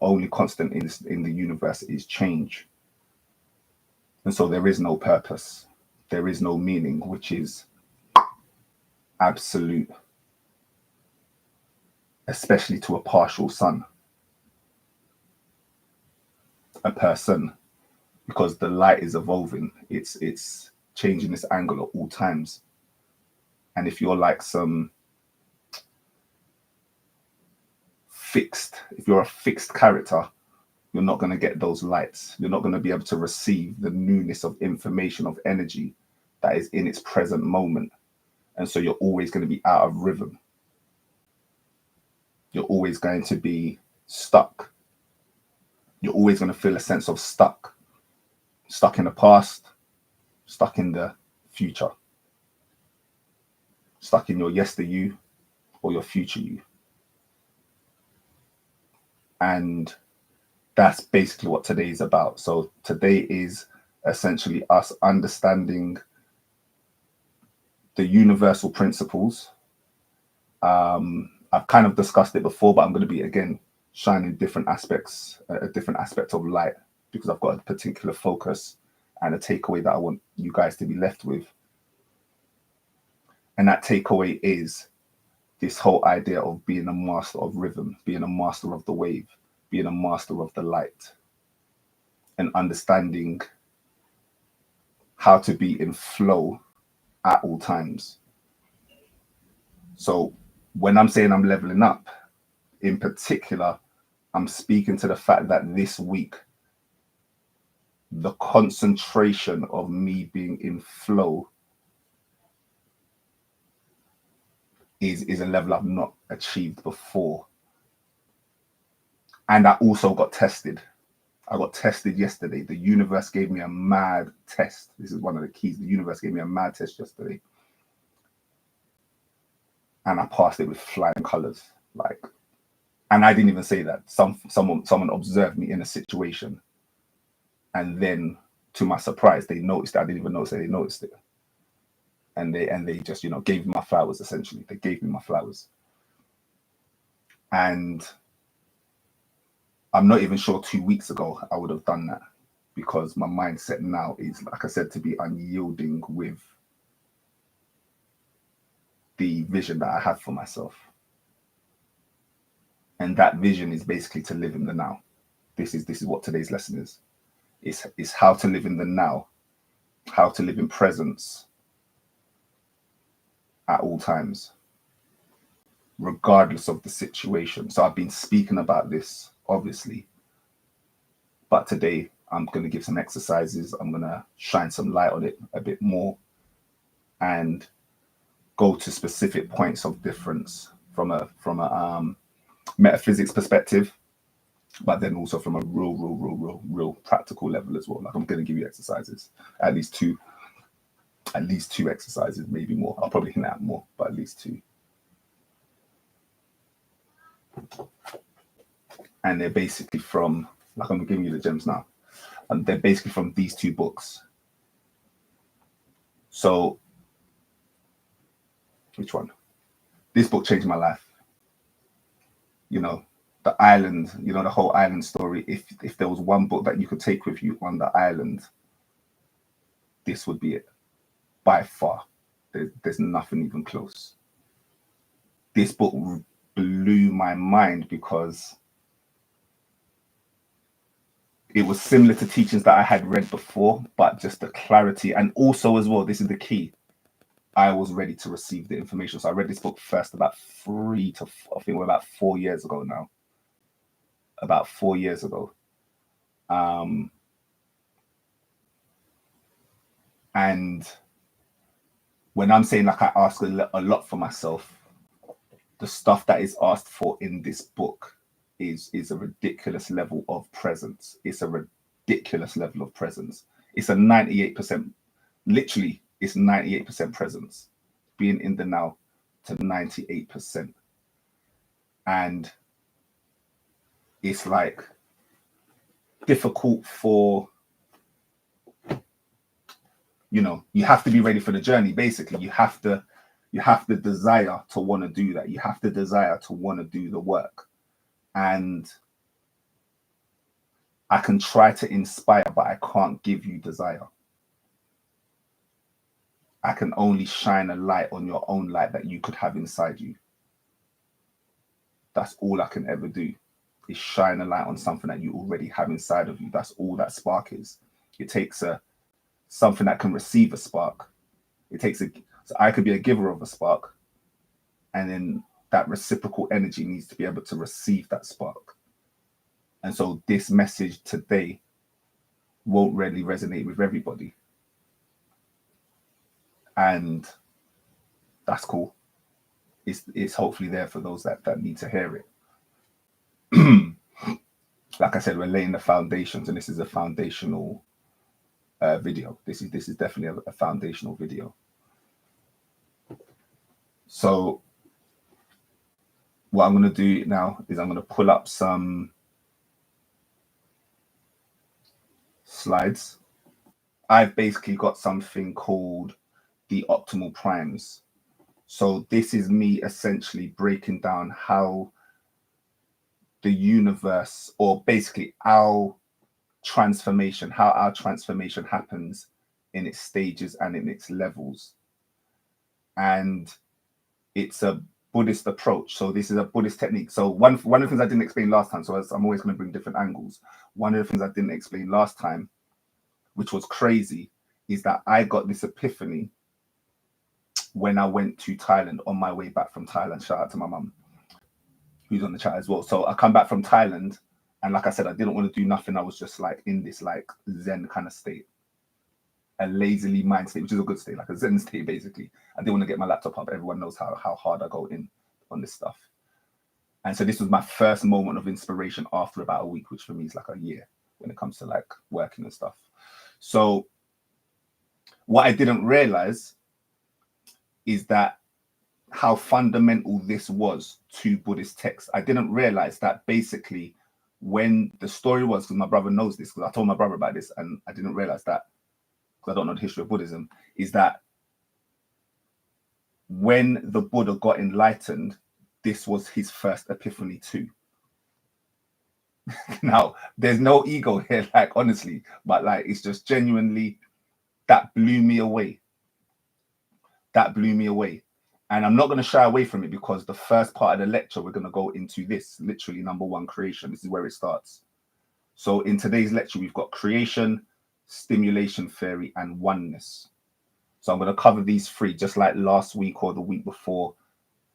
only constant in the universe is change. And so there is no purpose. There is no meaning, which is absolute, especially to a partial sun, a person, because the light is evolving. It's changing its angle at all times. And if you're like if you're a fixed character, you're not going to get those lights. You're not going to be able to receive the newness of information, of energy that is in its present moment. And so you're always going to be out of rhythm. You're always going to be stuck. You're always going to feel a sense of stuck in the past, stuck in the future, stuck in your yester you or your future you. And that's basically what today is about. So today is essentially us understanding the universal principles. I've kind of discussed it before, but I'm going to be again shining different aspects, a different aspect of light, because I've got a particular focus and a takeaway that I want you guys to be left with. And that takeaway is this whole idea of being a master of rhythm, being a master of the wave, being a master of the light, and understanding how to be in flow at all times. So when I'm saying I'm leveling up, in particular, I'm speaking to the fact that this week, the concentration of me being in flow is a level I've not achieved before. And I also got tested. I got tested yesterday. The universe gave me a mad test. This is one of the keys. The universe gave me a mad test yesterday. And I passed it with flying colors. And I didn't even say that. Someone observed me in a situation. And then to my surprise, they noticed it. I didn't even notice that they noticed it. And they just, gave me my flowers, essentially. They gave me my flowers. And I'm not even sure 2 weeks ago I would have done that, because my mindset now is, like I said, to be unyielding with the vision that I have for myself. And that vision is basically to live in the now. This is what today's lesson is. It's how to live in the now, how to live in presence at all times, regardless of the situation. So I've been speaking about this, obviously, but today I'm going to give some exercises. I'm going to shine some light on it a bit more and go to specific points of difference from a metaphysics perspective, but then also from a real practical level as well. Like, I'm going to give you exercises, at least two exercises, maybe more. I'll probably hint at more, but at least two. And they're basically from, like, I'm giving you the gems now. And they're basically from these two books. So, which one? This book changed my life. The island, the whole island story. If there was one book that you could take with you on the island, this would be it. By far. There's nothing even close. This book blew my mind because it was similar to teachings that I had read before, but just the clarity. And also as well, this is the key, I was ready to receive the information. So I read this book first about 4 years ago now. About 4 years ago. And when I'm saying, like, I ask a lot for myself, the stuff that is asked for in this book is a ridiculous level of presence. It's a ridiculous level of presence. It's a 98%, literally, it's 98% presence. Being in the now to 98%. And it's like difficult for, you have to be ready for the journey. Basically, you have to desire to want to do that. You have to desire to want to do the work. And I can try to inspire, but I can't give you desire. I can only shine a light on your own light that you could have inside you. That's all I can ever do, is shine a light on something that you already have inside of you. That's all that spark is. It takes something that can receive a spark. So I could be a giver of a spark, and then that reciprocal energy needs to be able to receive that spark. And so this message today won't really resonate with everybody. And that's cool. It's hopefully there for those that need to hear it. Like I said, we're laying the foundations, and this is a foundational video. This is definitely a foundational video. So what I'm going to do now is I'm going to pull up some slides. I've basically got something called the optimal primes. So this is me essentially breaking down how the universe, or basically our transformation happens in its stages and in its levels. And it's a Buddhist approach. So this is a Buddhist technique. So one of the things I didn't explain last time, so I'm always going to bring different angles. One of the things I didn't explain last time, which was crazy, is that I got this epiphany when I went to Thailand on my way back from Thailand. Shout out to my mum, who's on the chat as well. So I come back from Thailand, and like I said, I didn't want to do nothing. I was just like in this like Zen kind of state, a lazily mind state, which is a good state, like a Zen state basically. I didn't want to get my laptop up. Everyone knows how hard I go in on this stuff. And so this was my first moment of inspiration after about a week, which for me is like a year when it comes to like working and stuff. So what I didn't realize is that how fundamental this was to Buddhist texts. I didn't realize that basically when the story was, because my brother knows this, because I told my brother about this, and I didn't realize that, because I don't know the history of Buddhism, is that when the Buddha got enlightened, this was his first epiphany too. Now, there's no ego here, like honestly, but like it's just genuinely, that blew me away. That blew me away. And I'm not going to shy away from it, because the first part of the lecture, we're going to go into this, literally number one, creation. This is where it starts. So in today's lecture, we've got creation, stimulation theory, and oneness. So I'm going to cover these three, just like last week or the week before.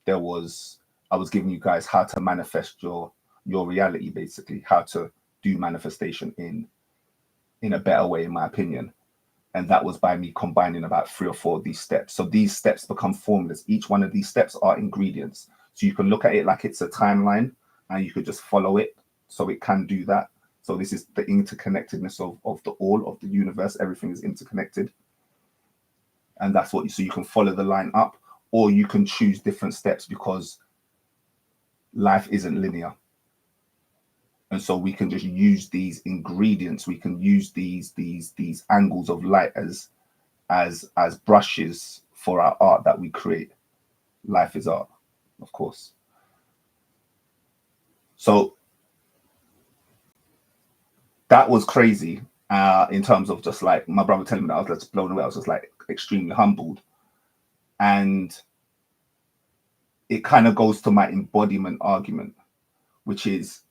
I was giving you guys how to manifest your reality, basically, how to do manifestation in a better way, in my opinion. And that was by me combining about 3 or 4 of these steps. So these steps become formulas. Each one of these steps are ingredients. So you can look at it like it's a timeline, and you could just follow it. So it can do that. So this is the interconnectedness of the all of the universe. Everything is interconnected. And that's what so you can follow the line up, or you can choose different steps, because life isn't linear. And so we can just use these ingredients. We can use these angles of light as brushes for our art that we create. Life is art, of course. So that was crazy in terms of just like my brother telling me that. I was just blown away. I was just like extremely humbled. And it kind of goes to my embodiment argument, which is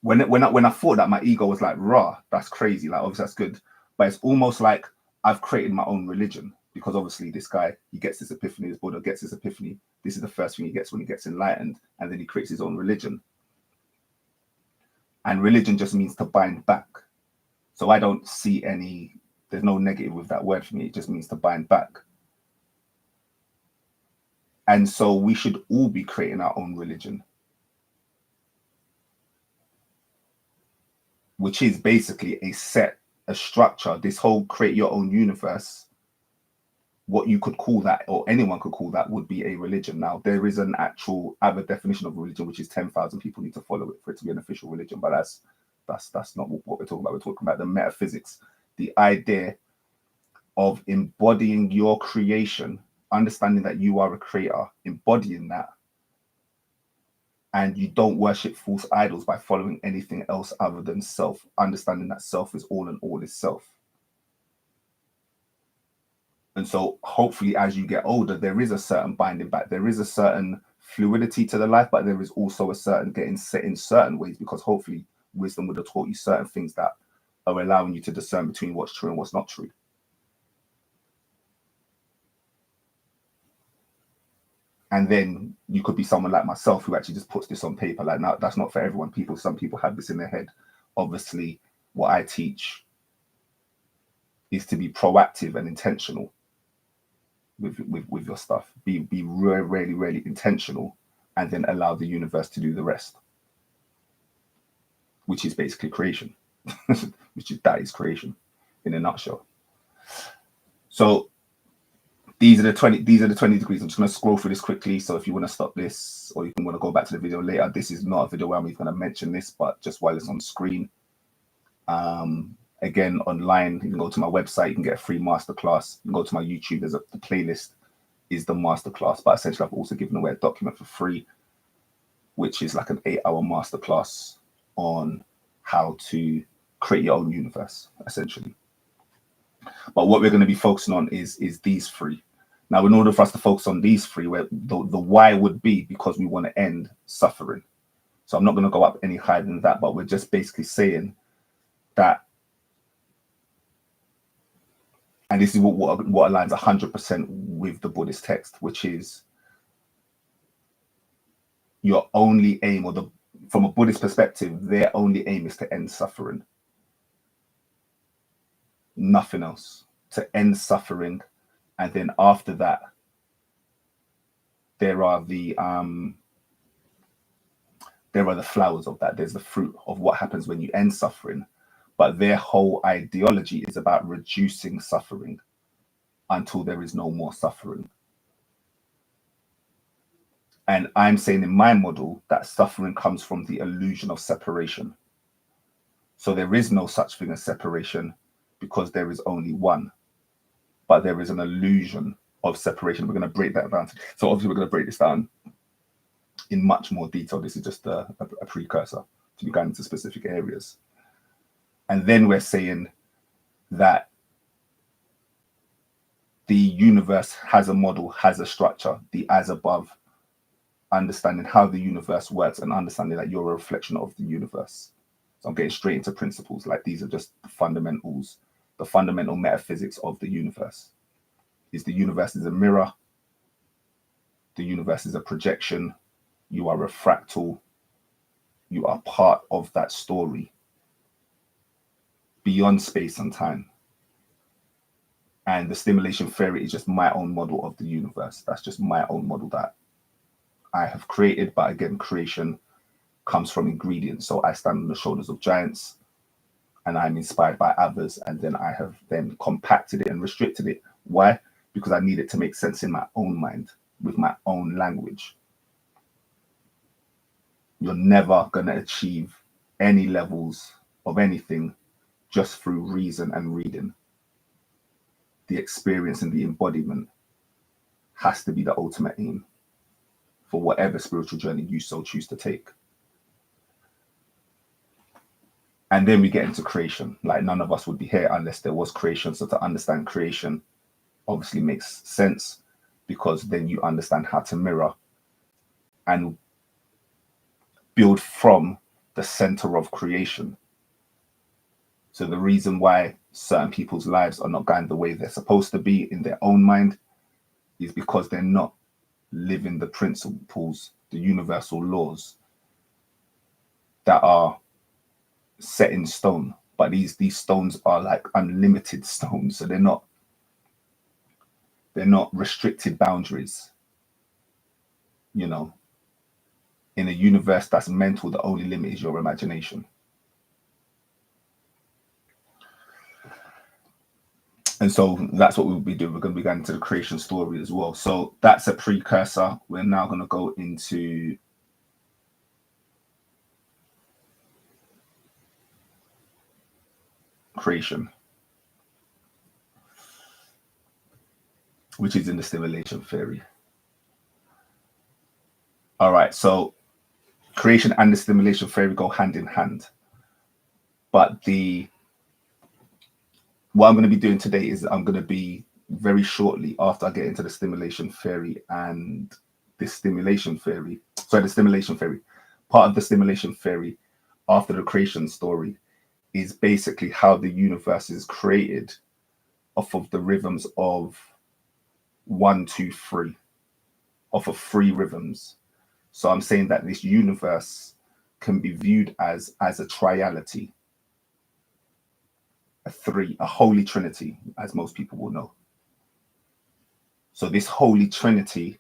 when I thought that, my ego was like, raw, that's crazy. Like, obviously that's good. But it's almost like I've created my own religion, because obviously this guy, he gets this epiphany, this Buddha gets this epiphany. This is the first thing he gets when he gets enlightened. And then he creates his own religion. And religion just means to bind back. So I don't see there's no negative with that word for me. It just means to bind back. And so we should all be creating our own religion, which is basically a structure. This whole create your own universe, what you could call that, or anyone could call that, would be a religion. Now, there is an actual other definition of religion, which is 10,000 people need to follow it for it to be an official religion. But that's not what we're talking about. We're talking about the metaphysics, the idea of embodying your creation, understanding that you are a creator, embodying that, And you don't worship false idols by following anything else other than self, understanding that self is all and all is self. And so hopefully as you get older, there is a certain binding back. There is a certain fluidity to the life, but there is also a certain getting set in certain ways, because hopefully wisdom would have taught you certain things that are allowing you to discern between what's true and what's not true. And then you could be someone like myself who actually just puts this on paper. Like, now, that's not for everyone. Some people have this in their head. Obviously, what I teach is to be proactive and intentional with your stuff. Be really, really intentional, and then allow the universe to do the rest, which is basically creation. That is creation in a nutshell. So these are the 20 degrees. I'm just going to scroll through this quickly. So if you want to stop this, or you can want to go back to the video later, this is not a video where I'm even going to mention this, but just while it's on screen. Again, online, you can go to my website, you can get a free masterclass. You can go to my YouTube, there's the playlist is the masterclass, but essentially I've also given away a document for free, which is like an 8-hour masterclass on how to create your own universe, essentially. But what we're going to be focusing on is these three. Now, in order for us to focus on these three, where the why would be because we want to end suffering. So I'm not going to go up any higher than that, but we're just basically saying that, and this is what aligns 100% with the Buddhist text, which is your only aim, or from a Buddhist perspective, their only aim is to end suffering. Nothing else. To end suffering. And then after that, there are the flowers of that. There's the fruit of what happens when you end suffering. But their whole ideology is about reducing suffering until there is no more suffering. And I'm saying in my model that suffering comes from the illusion of separation. So there is no such thing as separation, because there is only one. But there is an illusion of separation. We're going to break that down. So obviously we're going to break this down in much more detail. This is just a precursor to be going into specific areas. And then we're saying that the universe has a model, has a structure, the as above, understanding how the universe works and understanding that you're a reflection of the universe. So I'm getting straight into principles. Like, these are just the fundamentals, the fundamental metaphysics of the universe. The universe is a mirror. The universe is a projection. You are a fractal. You are part of that story beyond space and time. And the stimulation theory is just my own model of the universe. That's just my own model that I have created. But again, creation comes from ingredients. So I stand on the shoulders of giants, and I'm inspired by others. And then I have then compacted it and restricted it. Why? Because I need it to make sense in my own mind, with my own language. You're never going to achieve any levels of anything just through reason and reading. The experience and the embodiment has to be the ultimate aim for whatever spiritual journey you so choose to take. And then we get into creation. Like, none of us would be here unless there was creation. So to understand creation obviously makes sense, because then you understand how to mirror and build from the center of creation. So the reason why certain people's lives are not going the way they're supposed to be in their own mind is because they're not living the principles, the universal laws that are set in stone. But these stones are like unlimited stones. So they're not restricted boundaries. You know, in a universe that's mental, the only limit is your imagination. And so that's what we'll be doing. We're going to be going into the creation story as well. So that's a precursor. We're now going to go into creation, which is in the stimulation theory. All right. So creation and the stimulation theory go hand in hand. But what I'm going to be doing today is I'm going to be very shortly after I get into the stimulation theory and the stimulation theory. Sorry, the stimulation theory. Part of the stimulation theory after the creation story is basically how the universe is created off of the rhythms of 1, 2, 3, off of 3 rhythms. So I'm saying that this universe can be viewed as a triality, a holy trinity, as most people will know. So this holy trinity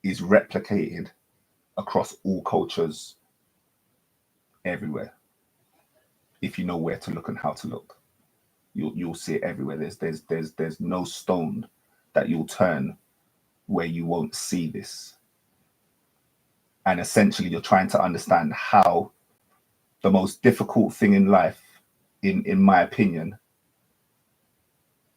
is replicated across all cultures everywhere. If you know where to look and how to look, you'll see it everywhere. There's no stone that you'll turn where you won't see this. And essentially, you're trying to understand how the most difficult thing in life, in my opinion,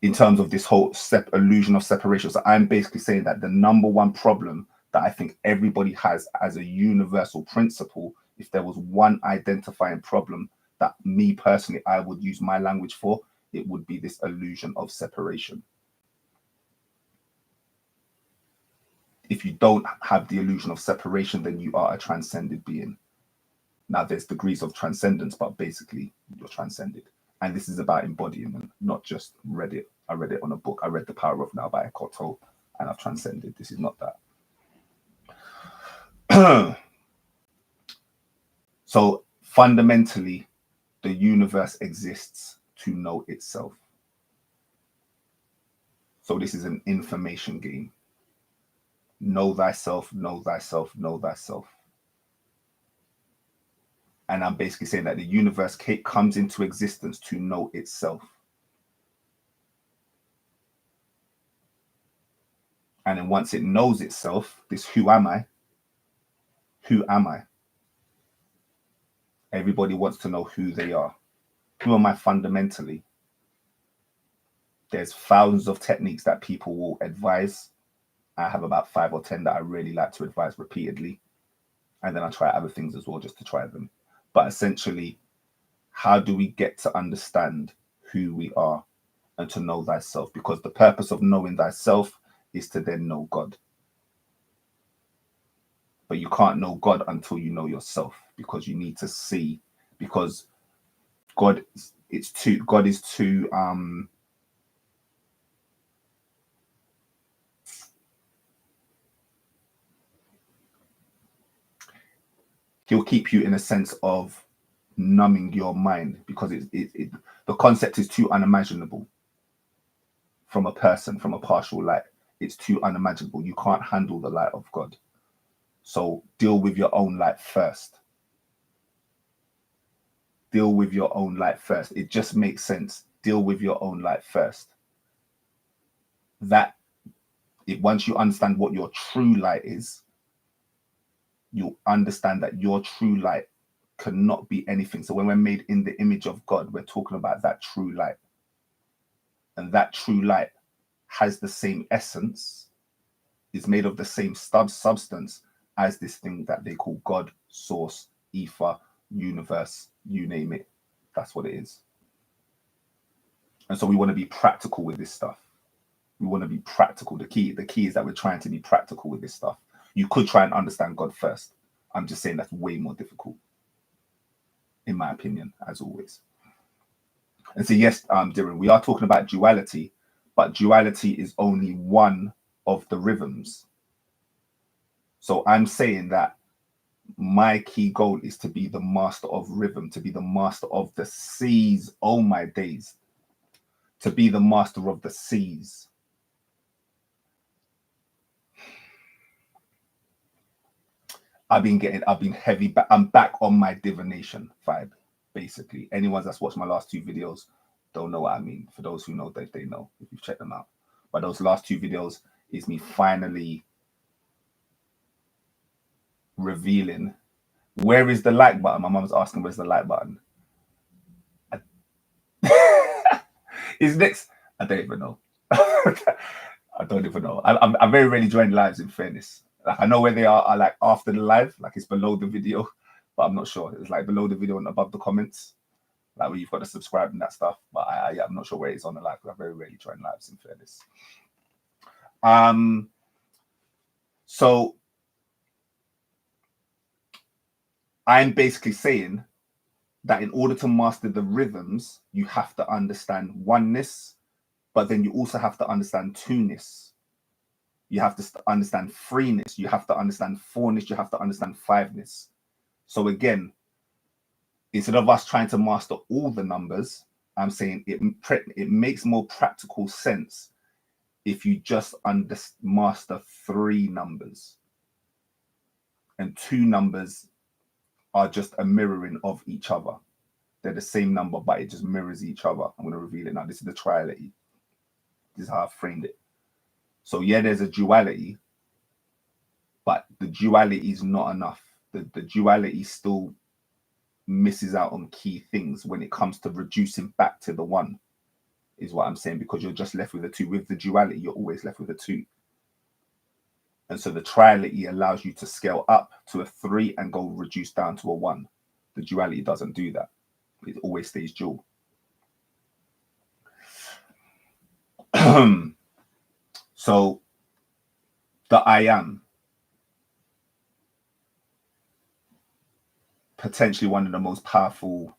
in terms of this whole illusion of separation. So I'm basically saying that the number one problem that I think everybody has as a universal principle, if there was one identifying problem that me personally, I would use my language for, it would be this illusion of separation. If you don't have the illusion of separation, then you are a transcended being. Now, there's degrees of transcendence, but basically you're transcended. And this is about embodiment, not just read it. I read it on a book. I read The Power of Now by Eckhart Tolle, and I've transcended. This is not that. So fundamentally, the universe exists to know itself. So this is an information game. Know thyself, know thyself, know thyself. And I'm basically saying that the universe comes into existence to know itself. And then once it knows itself, this who am I? Who am I? Everybody wants to know who they are. Who am I fundamentally? There's thousands of techniques that people will advise. I have about 5 or 10 that I really like to advise repeatedly. And then I try other things as well just to try them. But essentially, how do we get to understand who we are and to know thyself? Because the purpose of knowing thyself is to then know God. But you can't know God until you know yourself, because you need to see, because God is too he'll keep you in a sense of numbing your mind, because the concept is too unimaginable from a person, from a partial light. It's too unimaginable. You can't handle the light of God. So deal with your own light first. Deal with your own light first. It just makes sense. Deal with your own light first. Once you understand what your true light is, you'll understand that your true light cannot be anything. So when we're made in the image of God, we're talking about that true light. And that true light has the same essence, is made of the same substance as this thing that they call God, source, ether, universe, you name it. That's what it is. And so we want to be practical with this stuff. We want to be practical. The key is that we're trying to be practical with this stuff. You could try and understand God first. I'm just saying that's way more difficult, in my opinion, as always. And so yes, Darren, we are talking about duality, but duality is only one of the rhythms. So I'm saying that my key goal is to be the master of rhythm, to be the master of the seas. Oh my days. To be the master of the seas. I've been heavy back. I'm back on my divination vibe, basically. Anyone that's watched my last 2 videos don't know what I mean. For those who know, they know if you've checked them out. But those last 2 videos is me finally revealing where is the like button. My mom's asking where's the like button. Is next? I don't even know. I don't even know. I'm very rarely joining lives, in fairness. Like I know where they are like after the live, like it's below the video, but I'm not sure. It's like below the video and above the comments, like where you've got to subscribe and that stuff. But yeah, I'm not sure where it's on the live. I very rarely join lives, in fairness. So I'm basically saying that in order to master the rhythms, you have to understand oneness, but then you also have to understand two-ness. You have to understand threeness. You have to understand fourness. You have to understand fiveness. So again, instead of us trying to master all the numbers, I'm saying it makes more practical sense if you just master three numbers. And two numbers are just a mirroring of each other. They're the same number, but it just mirrors each other. I'm going to reveal it now. This is the triality. This is how I framed it. So yeah, there's a duality, but the duality is not enough. The duality still misses out on key things when it comes to reducing back to the one, is what I'm saying, because you're just left with a two. With the duality, you're always left with a two. And so the triality allows you to scale up to a 3 and go reduce down to a 1. The duality doesn't do that. It always stays dual. So the I am, potentially one of the most powerful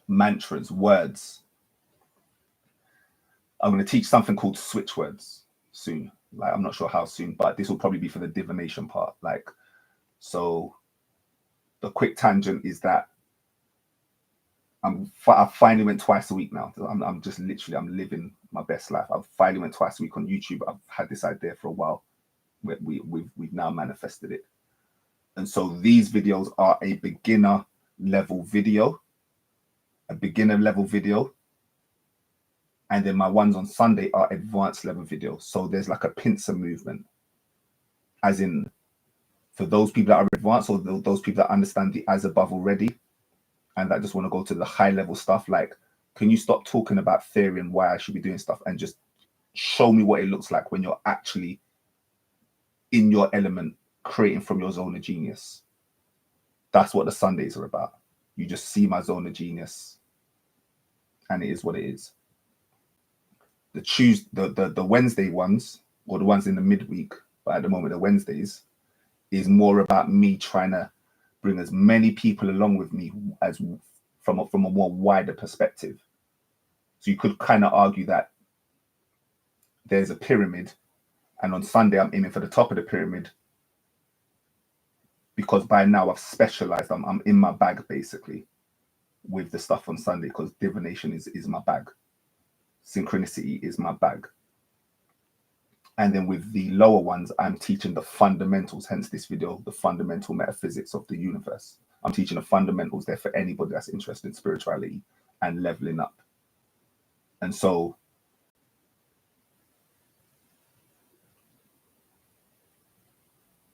mantras, words. I'm going to teach something called switch words soon. Like, I'm not sure how soon, but this will probably be for the divination part. Like, so the quick tangent is that I finally went twice a week now. I'm just literally, I'm living my best life. I finally went twice a week on YouTube. I've had this idea for a while. We've now manifested it. And so these videos are a beginner level video, And then my ones on Sunday are advanced level videos. So there's like a pincer movement, as in for those people that are advanced, or those people that understand the as above already, and that just want to go to the high level stuff. Like, can you stop talking about theory and why I should be doing stuff and just show me what it looks like when you're actually in your element, creating from your zone of genius? That's what the Sundays are about. You just see my zone of genius, and it is what it is. The Wednesday ones, or the ones in the midweek, but at the moment the Wednesdays, is more about me trying to bring as many people along with me as from a more wider perspective. So you could kind of argue that there's a pyramid, and on Sunday I'm aiming for the top of the pyramid, because by now I've specialized. I'm in my bag basically with the stuff on Sunday, because divination is my bag. Synchronicity is my bag. And then with the lower ones, I'm teaching the fundamentals, hence this video, the fundamental metaphysics of the universe. I'm teaching the fundamentals there for anybody that's interested in spirituality and leveling up. And so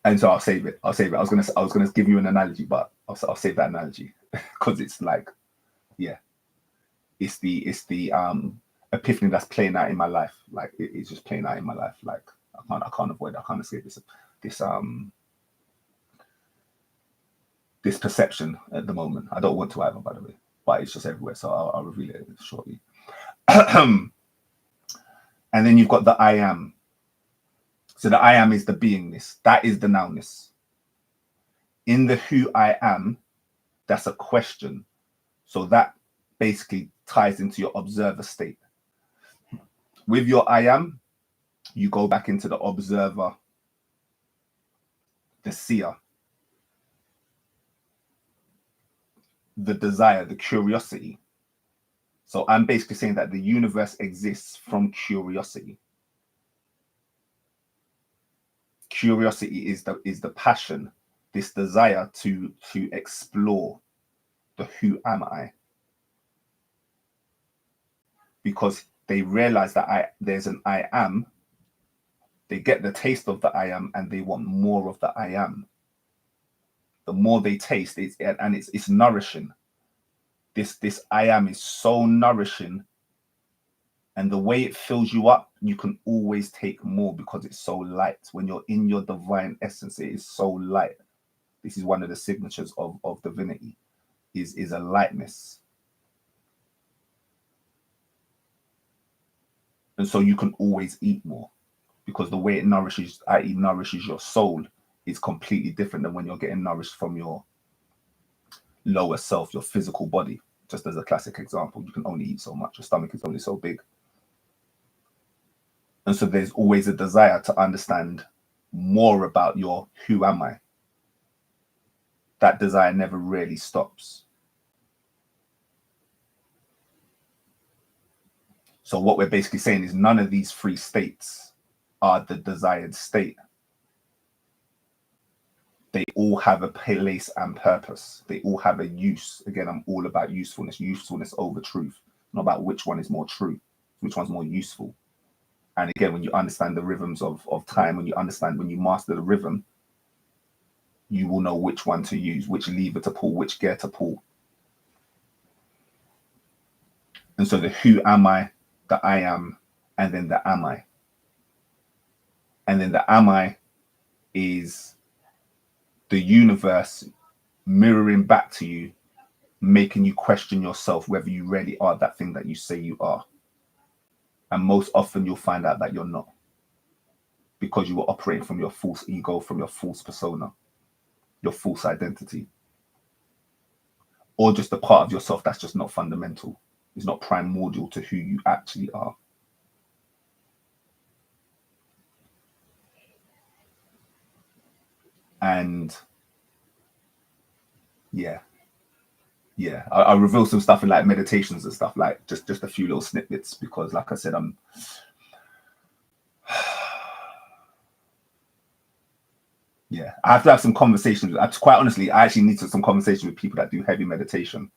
I'll save it. I was gonna give you an analogy, but I'll save that analogy because it's like, yeah, it's the epiphany that's playing out in my life. Like it's just playing out in my life. Like I can't avoid. I can't escape this perception at the moment. I don't want to either, by the way, but it's just everywhere. So I'll reveal it shortly. And then you've got the I am. So the I am is the beingness. That is the nowness. In the who I am, that's a question. So that basically ties into your observer state. With your I am, you go back into the observer, the seer, the desire, the curiosity. So I'm basically saying that the universe exists from curiosity. Curiosity is the passion, this desire to explore the who am I. Because they realize that there's an I am, they get the taste of the I am, and they want more of the I am. The more they taste, it's nourishing. This I am is so nourishing And the way it fills you up, you can always take more because it's so light. When you're in your divine essence, it is so light. This is one of the signatures of divinity, is a lightness. And so you can always eat more because the way it nourishes, i.e. nourishes your soul, is completely different than when you're getting nourished from your lower self, your physical body. Just as a classic example, you can only eat so much. Your stomach is only so big. And so there's always a desire to understand more about your who am I? That desire never really stops. So what we're basically saying is none of these three states are the desired state. They all have a place and purpose. They all have a use. Again, I'm all about usefulness over truth, not about which one is more true, which one's more useful. And again, when you understand the rhythms of time, when you master the rhythm, you will know which one to use, which lever to pull, which gear to pull. And so the who am I, the I am, and then the am I. And then the am I is the universe mirroring back to you, making you question yourself whether you really are that thing that you say you are. And most often you'll find out that you're not, because you were operating from your false ego, from your false persona, your false identity, or just a part of yourself that's just not fundamental. It's not primordial to who you actually are. And yeah, I reveal some stuff in like meditations and stuff, like just a few little snippets, because like I said, yeah, I have to have some conversations. Quite honestly, I actually need some conversation with people that do heavy meditation,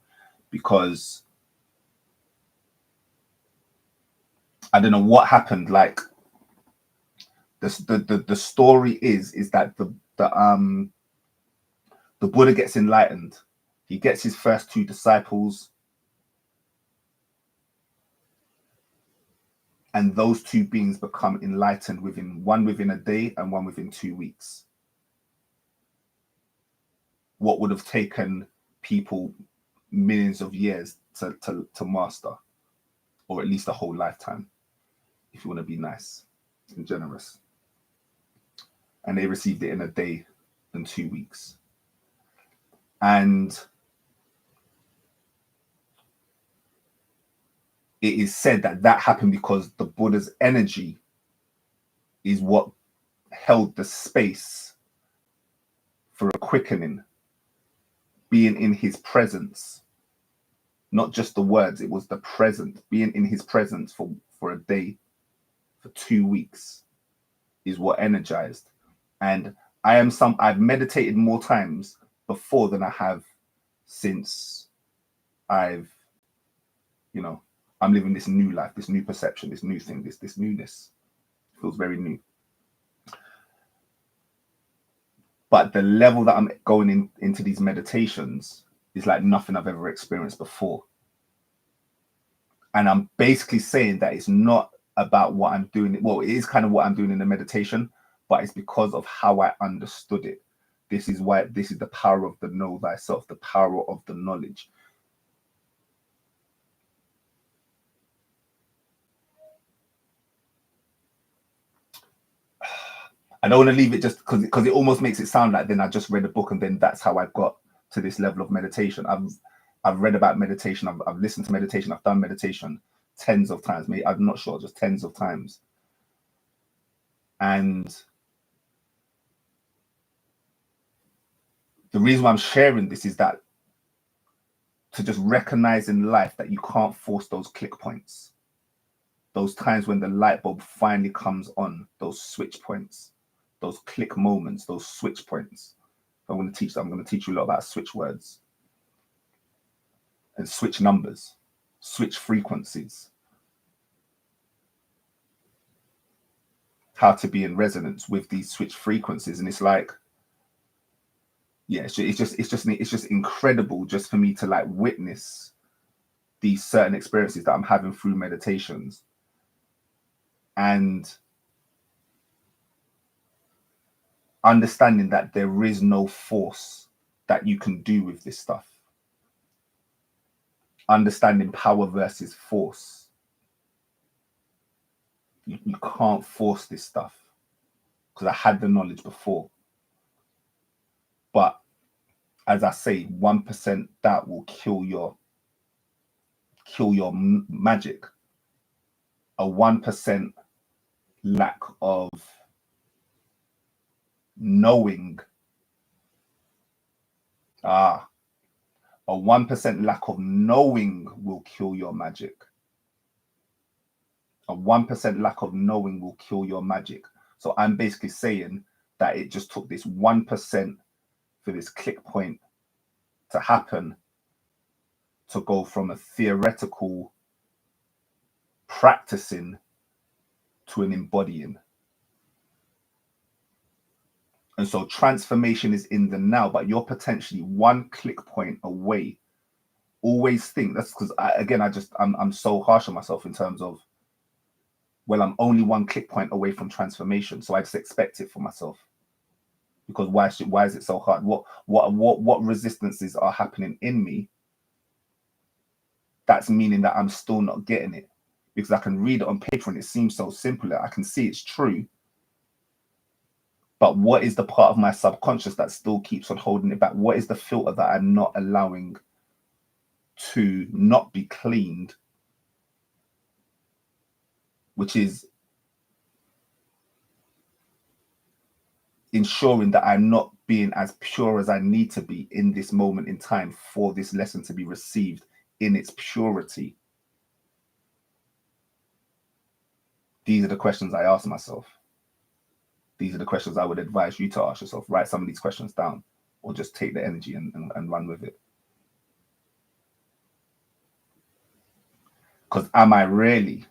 because I don't know what happened. Like the story is that the Buddha gets enlightened. He gets his first two disciples, and those two beings become enlightened within a day and one within 2 weeks. What would have taken people millions of years to master, or at least a whole lifetime, if you want to be nice and generous. And they received it in a day and 2 weeks. And it is said that happened because the Buddha's energy is what held the space for a quickening, being in his presence. Not just the words, it was the present. Being in his presence for a day, for 2 weeks, is what energized. And I've meditated more times before than I have since I'm living this new life, this new perception, this new thing, this newness. It feels very new. But the level that I'm going into these meditations is like nothing I've ever experienced before. And I'm basically saying that it's not about what I'm doing. Well, it is kind of what I'm doing in the meditation, but it's because of how I understood it. This is the power of the know thyself, the power of the knowledge. I don't want to leave it just because it almost makes it sound like then I just read a book and then that's how I got to this level of meditation. I've read about meditation. I've listened to meditation. I've done meditation tens of times. Maybe I'm not sure, just tens of times. And the reason why I'm sharing this is that to just recognize in life that you can't force those click points, those times when the light bulb finally comes on, those switch points, those click moments, those switch points. I'm going to teach you a lot about switch words and switch numbers, switch frequencies, how to be in resonance with these switch frequencies. And it's like, yeah, it's just incredible just for me to like witness these certain experiences that I'm having through meditations. and understanding that there is no force that you can do with this stuff. Understanding power versus force. You can't force this stuff, because I had the knowledge before. But as I say, 1% doubt will kill your magic. A 1% lack of knowing, a 1% lack of knowing will kill your magic. A 1% lack of knowing will kill your magic. So I'm basically saying that it just took this 1% for this click point to happen, to go from a theoretical practicing to an embodying. And so transformation is in the now, but you're potentially one click point away. Always think that's because I'm so harsh on myself in terms of, well, I'm only one click point away from transformation, so I just expect it for myself. Because why is it so hard? What resistances are happening in me? That's meaning that I'm still not getting it, because I can read it on paper and it seems so simple. I can see it's true. But what is the part of my subconscious that still keeps on holding it back? What is the filter that I'm not allowing to not be cleaned? Which is ensuring that I'm not being as pure as I need to be in this moment in time for this lesson to be received in its purity. These are the questions I ask myself. These are the questions I would advise you to ask yourself. Write some of these questions down, or just take the energy and run with it. Because am I really?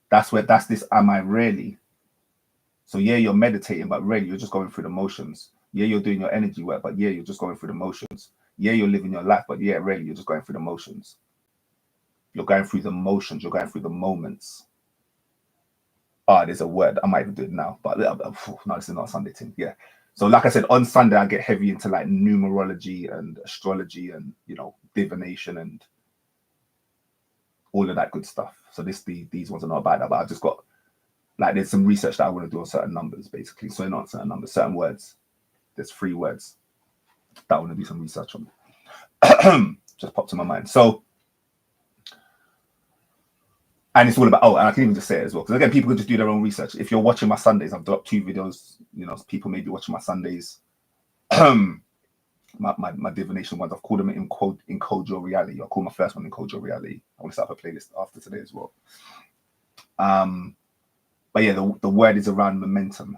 That's this am I really? So yeah, you're meditating, but really you're just going through the motions. Yeah, you're doing your energy work, but yeah, you're just going through the motions. Yeah, you're living your life, but yeah, really you're just going through the motions. You're going through the motions, you're going through the moments. There's a word, I might even do it now, but no, this is not a Sunday thing. Yeah. So like I said, on Sunday I get heavy into like numerology and astrology and, you know, divination and all of that good stuff. So these ones are not about that, but I've just got like, there's some research that I want to do on certain numbers, basically. So not certain numbers, certain words. There's 3 words that I want to do some research on. Just popped to my mind. So, and it's all about, and I can even just say it as well, because again, people can just do their own research. If you're watching my Sundays, I've dropped 2 videos, you know, people may be watching my Sundays. my divination ones, I've called them Encode Your Reality. I'll call my first one Encode Your Reality. I want to set up a playlist after today as well. But yeah, the word is around momentum.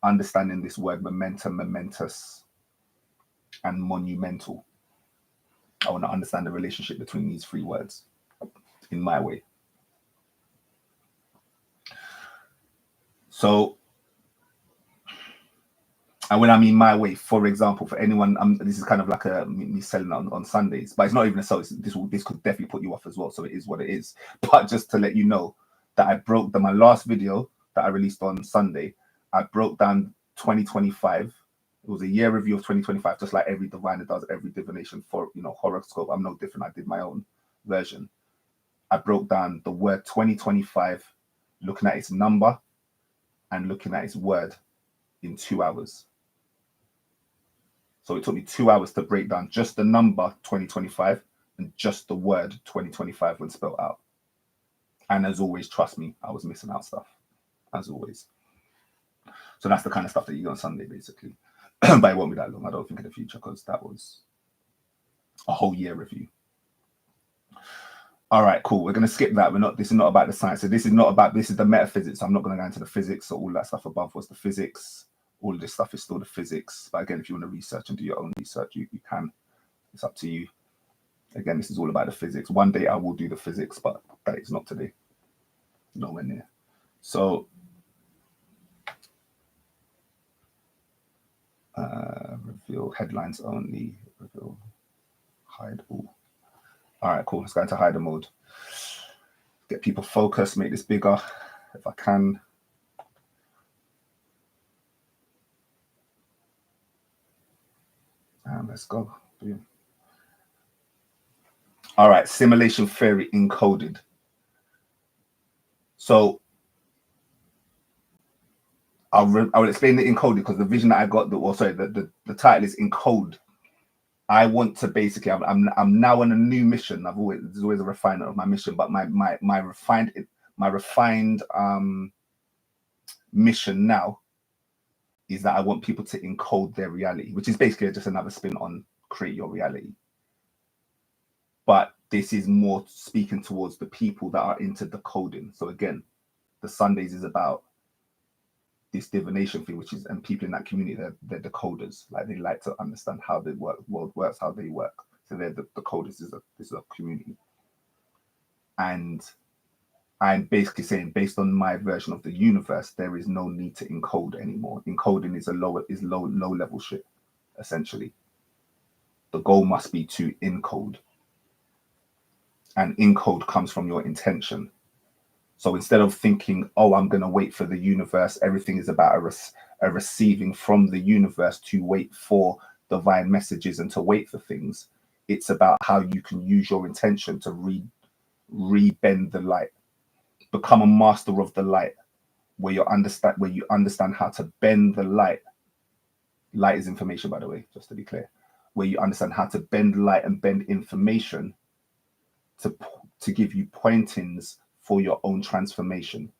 Understanding this word momentum, momentous, and monumental. I want to understand the relationship between these 3 words in my way. So, and when I mean my way, for example, for anyone, this is kind of like me selling on Sundays, but it's not even a sell. This could definitely put you off as well. So it is what it is. But just to let you know that I broke my last video that I released on Sunday, I broke down 2025. It was a year review of 2025, just like every diviner does, every divination for, you know, horoscope. I'm no different. I did my own version. I broke down the word 2025, looking at its number and looking at its word in 2 hours. So it took me 2 hours to break down just the number 2025 and just the word 2025 when spelled out. And as always, trust me, I was missing out stuff, as always. So that's the kind of stuff that you get on Sunday, basically. But it won't be that long, I don't think, in the future, because that was a whole year review. All right, cool. We're going to skip that. This is not about the science. So this is the metaphysics. I'm not going to go into the physics. So all that stuff above was the physics. All of this stuff is still the physics. But again, if you want to research and do your own research, you can. It's up to you. Again, this is all about the physics. One day I will do the physics, but that is not today. Nowhere near. So, reveal headlines only. Reveal, hide all. All right, cool. Let's go into hider mode. Get people focused, make this bigger. if I can. Let's go. All right, simulation theory encoded. So I will explain the encoded because the vision that I got, the title is Encode. I want to basically, I'm now on a new mission. There's always a refinement of my mission, but my refined mission now is that I want people to encode their reality, which is basically just another spin on create your reality. But this is more speaking towards the people that are into decoding. So again, the Sundays is about this divination thing, which is, and people in that community, they're decoders. Like they like to understand how the world works, how they work. So they're the decoders. This is a community. And I'm basically saying, based on my version of the universe, there is no need to encode anymore. Encoding is low level shit, essentially. The goal must be to encode. And encode comes from your intention. So instead of thinking, oh, I'm going to wait for the universe, everything is about a receiving from the universe to wait for divine messages and to wait for things. It's about how you can use your intention to re-bend the light, become a master of the light, where you understand how to bend the light. Light is information, by the way, just to be clear. Where you understand how to bend light and bend information to give you pointings for your own transformation,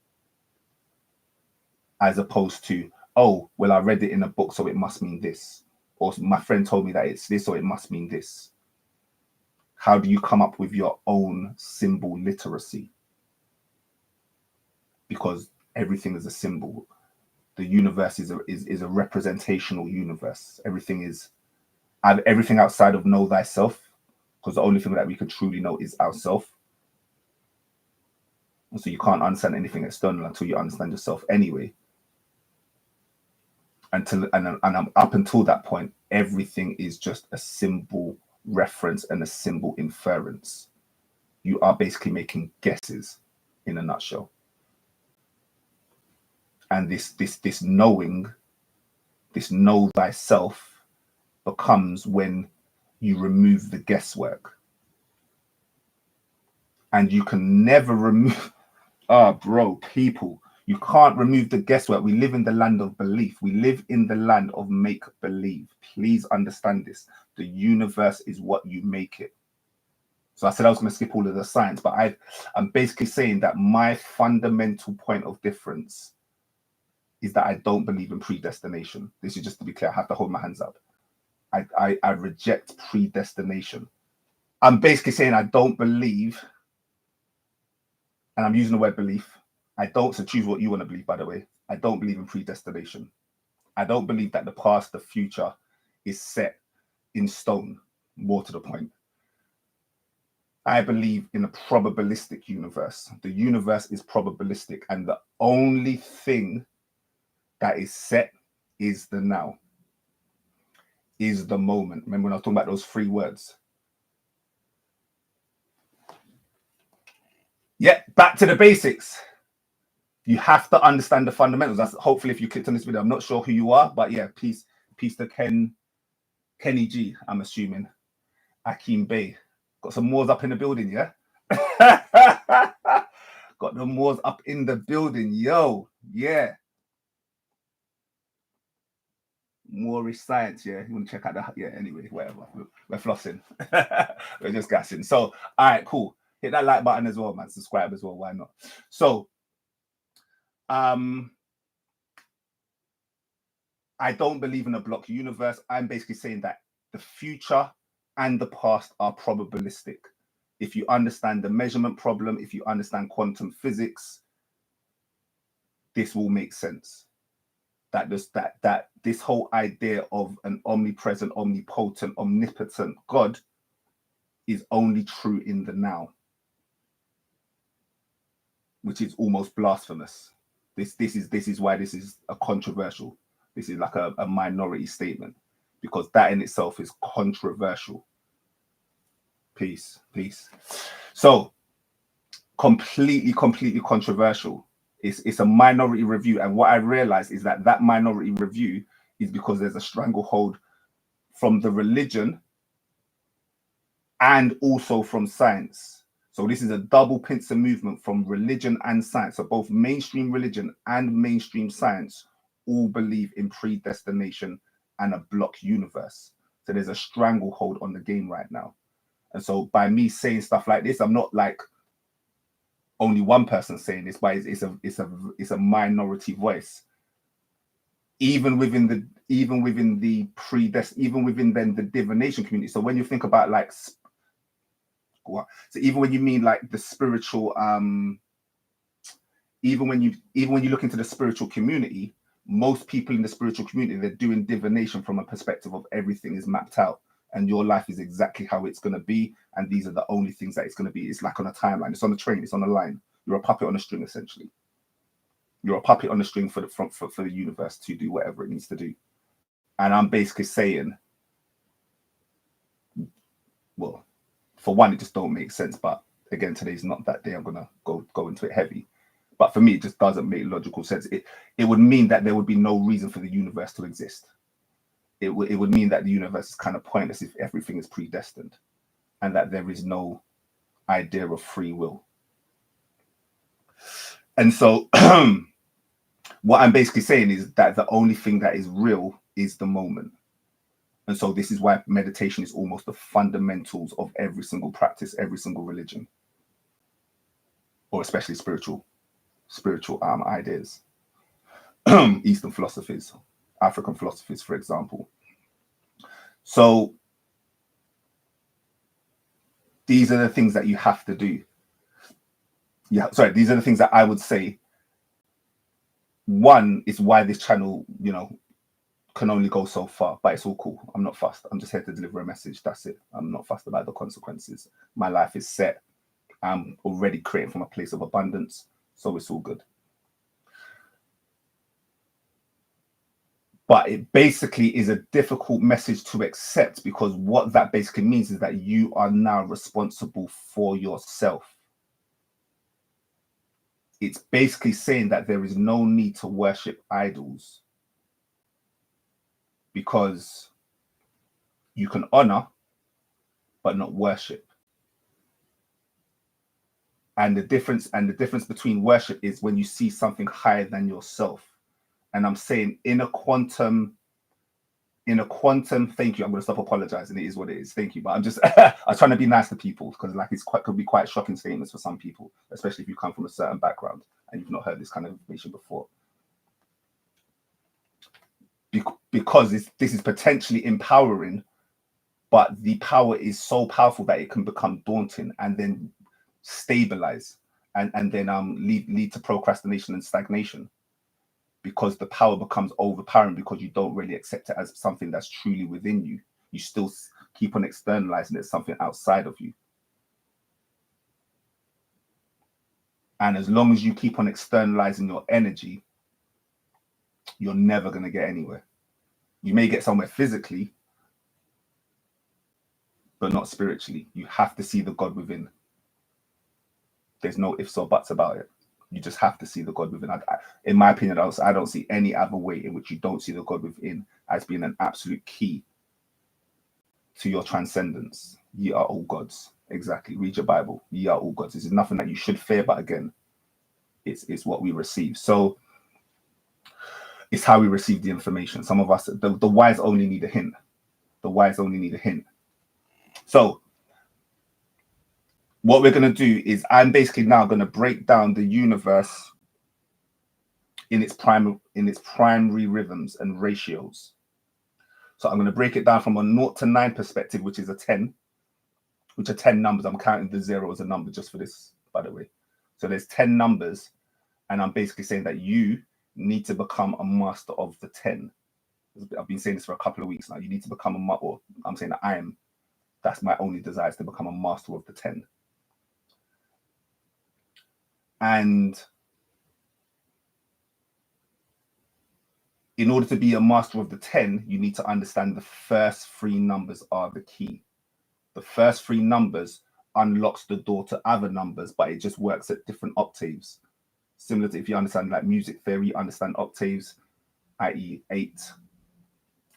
as opposed to, oh, well, I read it in a book, so it must mean this, or my friend told me that it's this, so it must mean this. How do you come up with your own symbol literacy? Because everything is a symbol. The universe is a representational universe. Everything outside of know thyself, because the only thing that we could truly know is ourself. So you can't understand anything external until you understand yourself anyway. And up until that point, everything is just a symbol reference and a symbol inference. You are basically making guesses in a nutshell. And this knowing, this know thyself, becomes when you remove the guesswork. And you can never remove, people, you can't remove the guesswork. We live in the land of belief. We live in the land of make believe. Please understand this. The universe is what you make it. So I said I was going to skip all of the science, but I'm basically saying that my fundamental point of difference is that I don't believe in predestination. This is just to be clear. I have to hold my hands up. I reject predestination. I'm basically saying I don't believe, and I'm using the word belief. I don't, so choose what you want to believe, by the way. I don't believe in predestination. I don't believe that the past, the future is set in stone, more to the point. I believe in a probabilistic universe. The universe is probabilistic, and the only thing that is set is the now, is the moment. Remember when I was talking about those 3 words? Yeah, back to the basics. You have to understand the fundamentals. That's hopefully if you clicked on this video. I'm not sure who you are, but yeah, peace to Kenny G, I'm assuming. Akeem Bay. Got some Moors up in the building, yeah? Got the Moors up in the building, yo. Yeah. Moorish science, yeah. You want to check out anyway, whatever. We're flossing. We're just gassing. So, all right, cool. Hit that like button as well, man. Subscribe as well. Why not? So, I don't believe in a block universe. I'm basically saying that the future and the past are probabilistic. If you understand the measurement problem, if you understand quantum physics, this will make sense. That this whole idea of an omnipresent, omnipotent, omnipotent God is only true in the now, which is almost blasphemous. This is why this is a controversial. This is like a minority statement, because that in itself is controversial. Peace. So completely controversial It's a minority review. And what I realized is that that minority review is because there's a stranglehold from the religion and also from science. So this is a double pincer movement from religion and science. So both mainstream religion and mainstream science all believe in predestination and a block universe. So there's a stranglehold on the game right now. And so by me saying stuff like this, I'm not like only one person saying this, but it's a minority voice. Even within the divination community. So when you think about like, so even when you mean like the spiritual, even when you look into the spiritual community, most people in the spiritual community, they're doing divination from a perspective of everything is mapped out and your life is exactly how it's going to be, and these are the only things that it's going to be. It's like on a timeline, it's on a train, it's on a line. You're a puppet on a string, essentially. You're a puppet on a string for the universe to do whatever it needs to do. And I'm basically saying, well, for one, it just don't make sense. But again, today's not that day. I'm gonna go into it heavy. But for me, it just doesn't make logical sense. It would mean that there would be no reason for the universe to exist. It would mean that the universe is kind of pointless if everything is predestined, and that there is no idea of free will. And so what I'm basically saying is that the only thing that is real is the moment. And so this is why meditation is almost the fundamentals of every single practice, every single religion, or especially spiritual ideas. Eastern philosophies, African philosophies, for example. So these are the things that you have to do. Yeah, sorry, these are the things that I would say. One is why this channel, can only go so far, but it's all cool. I'm not fussed. I'm just here to deliver a message. That's it. I'm not fussed about the consequences. My life is set. I'm already creating from a place of abundance, so it's all good. But it basically is a difficult message to accept, because what that basically means is that you are now responsible for yourself. It's basically saying that there is no need to worship idols, because you can honor but not worship. And the difference between worship is when you see something higher than yourself. And I'm saying in a quantum, thank you. I'm going to stop apologizing. It is what it is. Thank you. But I'm just, I'm trying to be nice to people, because like could be quite shocking statements for some people, especially if you come from a certain background and you've not heard this kind of information before. Because this is potentially empowering, but the power is so powerful that it can become daunting and then stabilize and then lead to procrastination and stagnation, because the power becomes overpowering, because you don't really accept it as something that's truly within you. You still keep on externalizing it as something outside of you. And as long as you keep on externalizing your energy, you're never going to get anywhere. You may get somewhere physically, but not spiritually. You have to see the God within. There's no ifs or buts about it. You just have to see the God within. In my opinion, I don't see any other way in which you don't see the God within as being an absolute key to your transcendence. Ye are all gods. Exactly. Read your Bible. Ye are all gods. This is nothing that you should fear, but again, it's what we receive. So it's how we receive the information. Some of us, the wise only need a hint. The wise only need a hint. So what we're going to do is I'm basically now going to break down the universe in its primary rhythms and ratios. So I'm going to break it down from a 0 to 9 perspective, which is a 10, which are 10 numbers. I'm counting the 0 as a number just for this, by the way. So there's 10 numbers, and I'm basically saying that you need to become a master of the 10. I've been saying this for a couple of weeks now. You need to become or I'm saying that that's my only desire, is to become a master of the 10. And in order to be a master of the 10, you need to understand the first 3 numbers are the key. The first 3 numbers unlocks the door to other numbers, but it just works at different octaves. Similar to if you understand like music theory, you understand octaves, i.e. 8.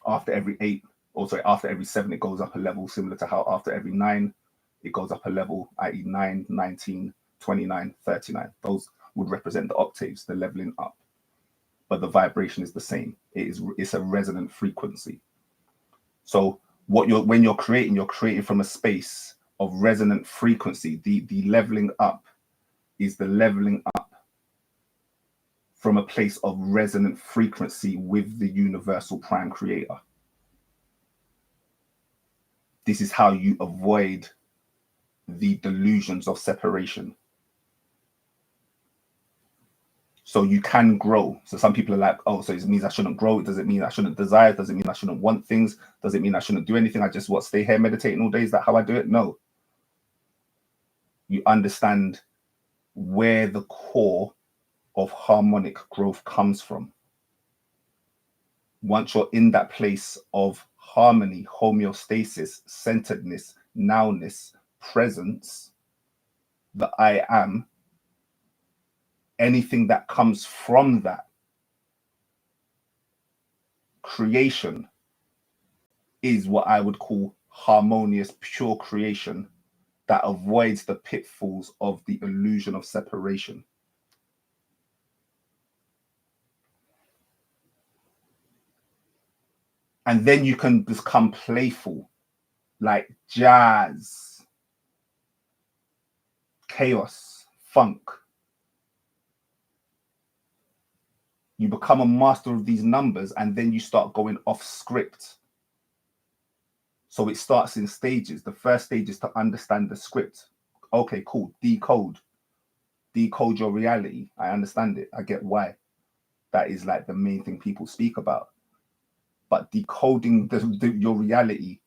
After every 8, or sorry, after every 7, it goes up a level, similar to how after every 9, it goes up a level, i.e. 9, 19, 29, 39. Those would represent the octaves, the leveling up. But the vibration is the same. It's a resonant frequency. So when you're creating from a space of resonant frequency. The leveling up is the leveling up from a place of resonant frequency with the universal prime creator. This is how you avoid the delusions of separation. So you can grow. So some people are like, oh, so it means I shouldn't grow. Does it mean I shouldn't desire? Does it mean I shouldn't want things? Does it mean I shouldn't do anything? I just stay here meditating all day? Is that how I do it? No. You understand where the core of harmonic growth comes from. Once you're in that place of harmony, homeostasis, centeredness, nowness, presence, the I am, anything that comes from that creation is what I would call harmonious, pure creation that avoids the pitfalls of the illusion of separation. And then you can become playful, like jazz, chaos, funk. You become a master of these numbers, and then you start going off script. So it starts in stages. The first stage is to understand the script. Okay, cool. Decode your reality. I understand it. I get why. That is like the main thing people speak about. But decoding your reality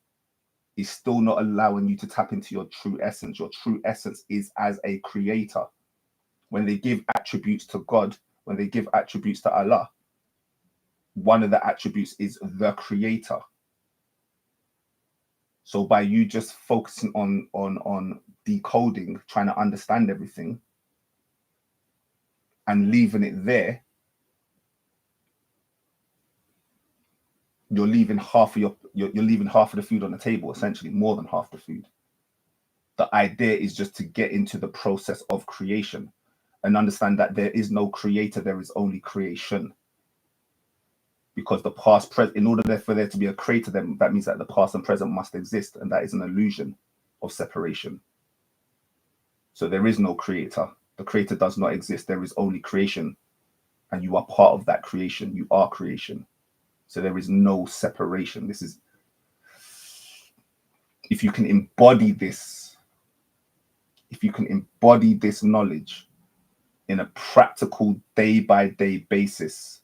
is still not allowing you to tap into your true essence. Your true essence is as a creator. When they give attributes to God, when they give attributes to Allah, one of the attributes is the creator. So by you just focusing on decoding, trying to understand everything and leaving it there, you're leaving half of you're leaving half of the food on the table, essentially more than half the food. The idea is just to get into the process of creation and understand that there is no creator, there is only creation. Because the past, in order for there to be a creator, then that means that the past and present must exist, and that is an illusion of separation. So there is no creator. The creator does not exist. There is only creation, and you are part of that creation. You are creation. So there is no separation. This is, if you can embody this, knowledge in a practical day-by-day basis,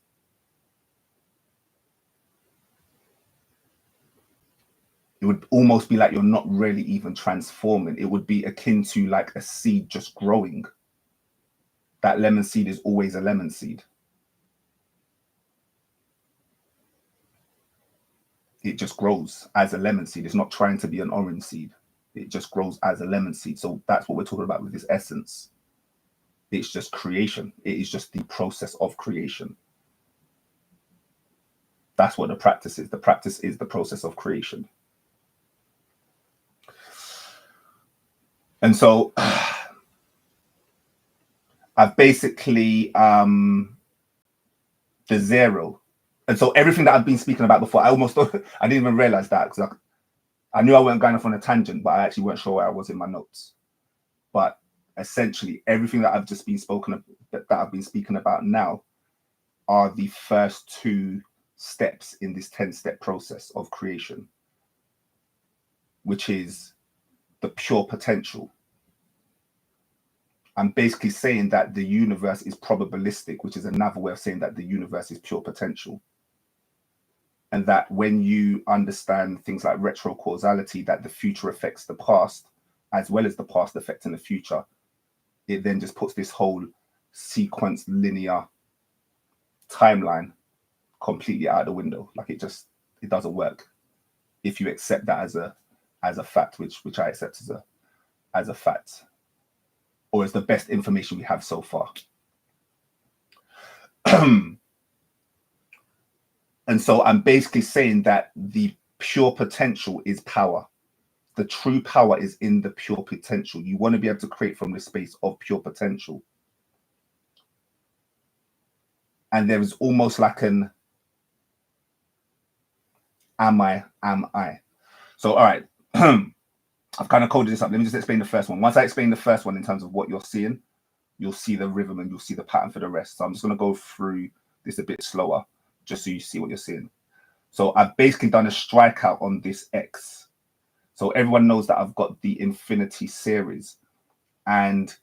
it would almost be like you're not really even transforming. It would be akin to like a seed just growing. That lemon seed is always a lemon seed. It just grows as a lemon seed. It's not trying to be an orange seed. It just grows as a lemon seed. So that's what we're talking about with this essence. It's just creation. It is just the process of creation. That's what the practice is. The practice is the process of creation. And so I've basically the zero. And so everything that I've been speaking about before, I didn't even realize that, because I knew I wasn't going off on a tangent, but I actually weren't sure where I was in my notes. But essentially everything that I've just been speaking about now are the first 2 steps in this 10-step process of creation, which is the pure potential. I'm basically saying that the universe is probabilistic, which is another way of saying that the universe is pure potential. And that when you understand things like retrocausality, that the future affects the past, as well as the past affecting the future, it then just puts this whole sequence linear timeline completely out the window. Like it doesn't work if you accept that as a fact, which I accept as a fact, or as the best information we have so far. And so I'm basically saying that the pure potential is power. The true power is in the pure potential. You want to be able to create from the space of pure potential. And there is almost like an am I? So, all right. I've kind of coded this up. Let me just explain the first one. Once I explain the first one in terms of what you're seeing, you'll see the rhythm and you'll see the pattern for the rest. So I'm just going to go through this a bit slower, just so you see what you're seeing. So I've basically done a strikeout on this X. So everyone knows that I've got the infinity series, and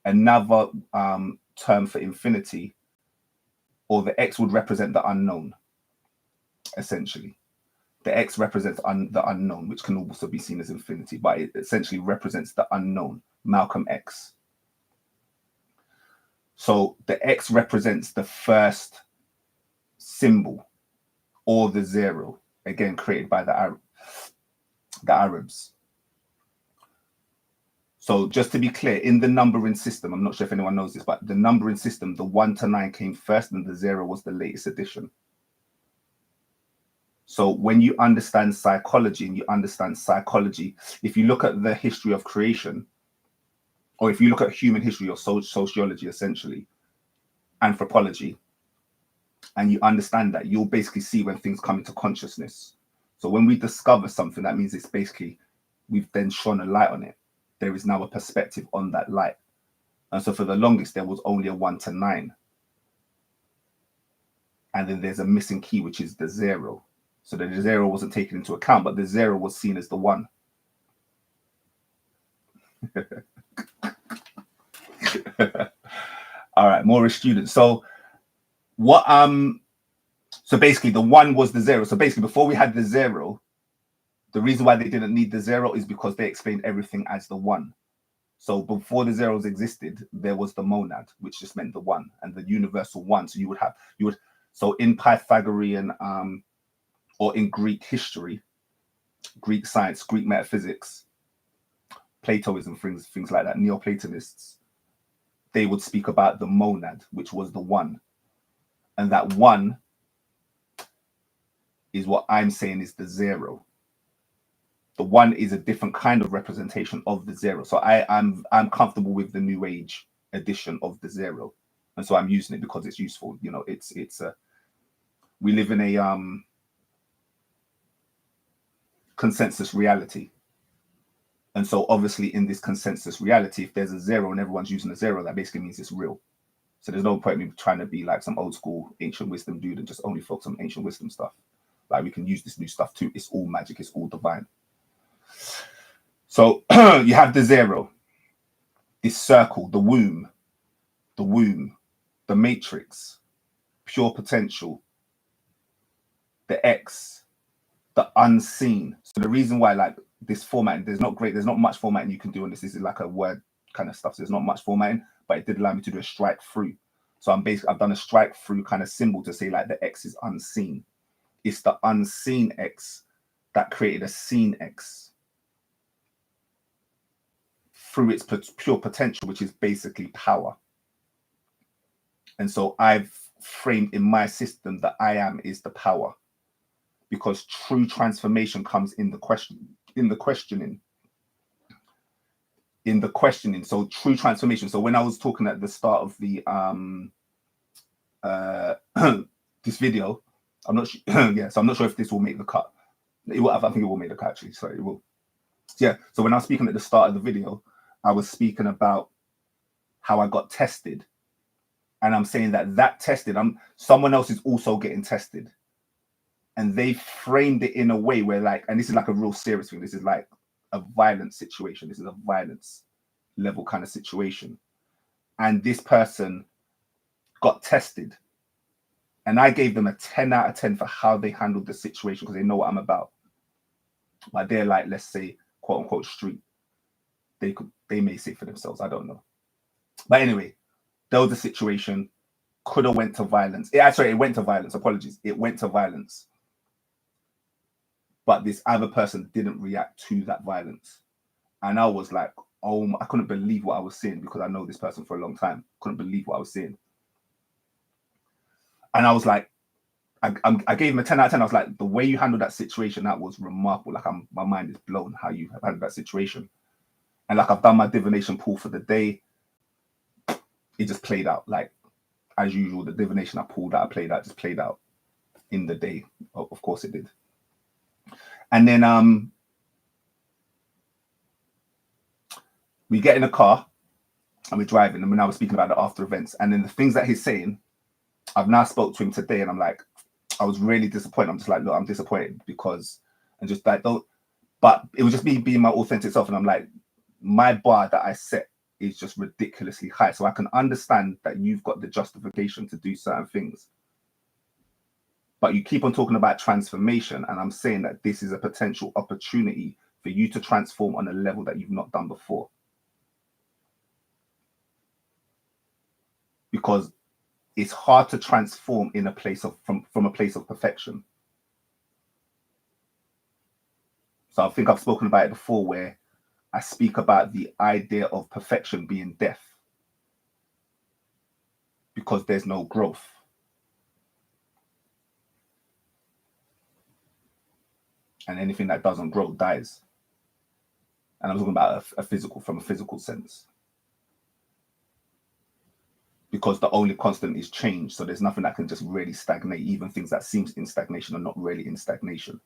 another term for infinity, or the X, would represent the unknown, essentially. The X represents the unknown, which can also be seen as infinity, but it essentially represents the unknown, Malcolm X. So the X represents the first symbol, or the zero, again created by the Arabs. So just to be clear, in the numbering system, I'm not sure if anyone knows this, but the numbering system, the 1 to 9 came first and the 0 was the latest addition. So when you understand psychology and you understand psychology, if you look at the history of creation, or if you look at human history or sociology, essentially, anthropology, and you understand that, you'll basically see when things come into consciousness. So when we discover something, that means it's basically, we've then shone a light on it. There is now a perspective on that light. And so for the longest, there was only a 1 to 9. And then there's a missing key, which is the 0. So the 0 wasn't taken into account, but the 0 was seen as the 1. All right, more students. So what so basically the 1 was the 0. So basically before we had the 0, the reason why they didn't need the 0 is because they explained everything as the 1. So before the zeros existed, there was the monad, which just meant the 1, and the universal 1. So so in Pythagorean or in Greek history, Greek science, Greek metaphysics, Platoism, things like that, Neoplatonists, they would speak about the monad, which was the 1. And that 1 is what I'm saying is the 0. The 1 is a different kind of representation of the 0. So I'm comfortable with the New Age edition of the 0. And so I'm using it because it's useful. You know, we live in a consensus reality. And so obviously in this consensus reality, if there's a 0 and everyone's using a 0, that basically means it's real. So there's no point in me trying to be like some old school ancient wisdom dude and just only focus on ancient wisdom stuff. Like, we can use this new stuff too. It's all magic. It's all divine. So you have the 0, this circle, the womb, the matrix, pure potential, the X, the unseen. So the reason why, like, this formatting, there's not much formatting you can do on this. This is like a word kind of stuff. So there's not much formatting, but it did allow me to do a strike through. So I've done a strike through kind of symbol to say like the X is unseen. It's the unseen X that created a seen X through its pure potential, which is basically power. And so I've framed in my system that I am is the power, because true transformation comes in the questioning. So true transformation. So when I was talking at the start of the this video, I'm not sure. Yeah, so I'm not sure if this will make the cut. It will, I think it will make the cut, actually. So it will. Yeah. So when I was speaking at the start of the video, I was speaking about how I got tested, and I'm saying that tested, someone else is also getting tested, and they framed it in a way where, like, and this is like a real serious thing. This is like a violent situation. This is a violence level kind of situation, and this person got tested. And I gave them a 10 out of 10 for how they handled the situation, because they know what I'm about. But they're like, let's say, quote unquote, street. They may say for themselves, I don't know. But anyway, there was a situation, could have went to violence. It went to violence. Apologies. It went to violence. But this other person didn't react to that violence. And I was like, oh, I couldn't believe what I was seeing, because I know this person for a long time. Couldn't believe what I was seeing. And I was like, I gave him a 10 out of 10. I was like, the way you handled that situation, that was remarkable. Like, my mind is blown how you have handled that situation. And like, I've done my divination pool for the day. It just played out. Like, as usual, the divination I pulled out, I played out, just played out in the day. Of course it did. And then we get in a car and we're driving. And now we're speaking about the after events. And then the things that he's saying, I've now spoke to him today, and I'm like, I was really disappointed. I'm just like, look, I'm disappointed because, and just like, don't, but it was just me being my authentic self. And I'm like, my bar that I set is just ridiculously high. So I can understand that you've got the justification to do certain things. But you keep on talking about transformation. And I'm saying that this is a potential opportunity for you to transform on a level that you've not done before. Because it's hard to transform in a place of from a place of perfection. So I think I've spoken about it before, where I speak about the idea of perfection being death, because there's no growth. And anything that doesn't grow dies. And I'm talking about from a physical sense. Because the only constant is change. So there's nothing that can just really stagnate. Even things that seem in stagnation are not really in stagnation.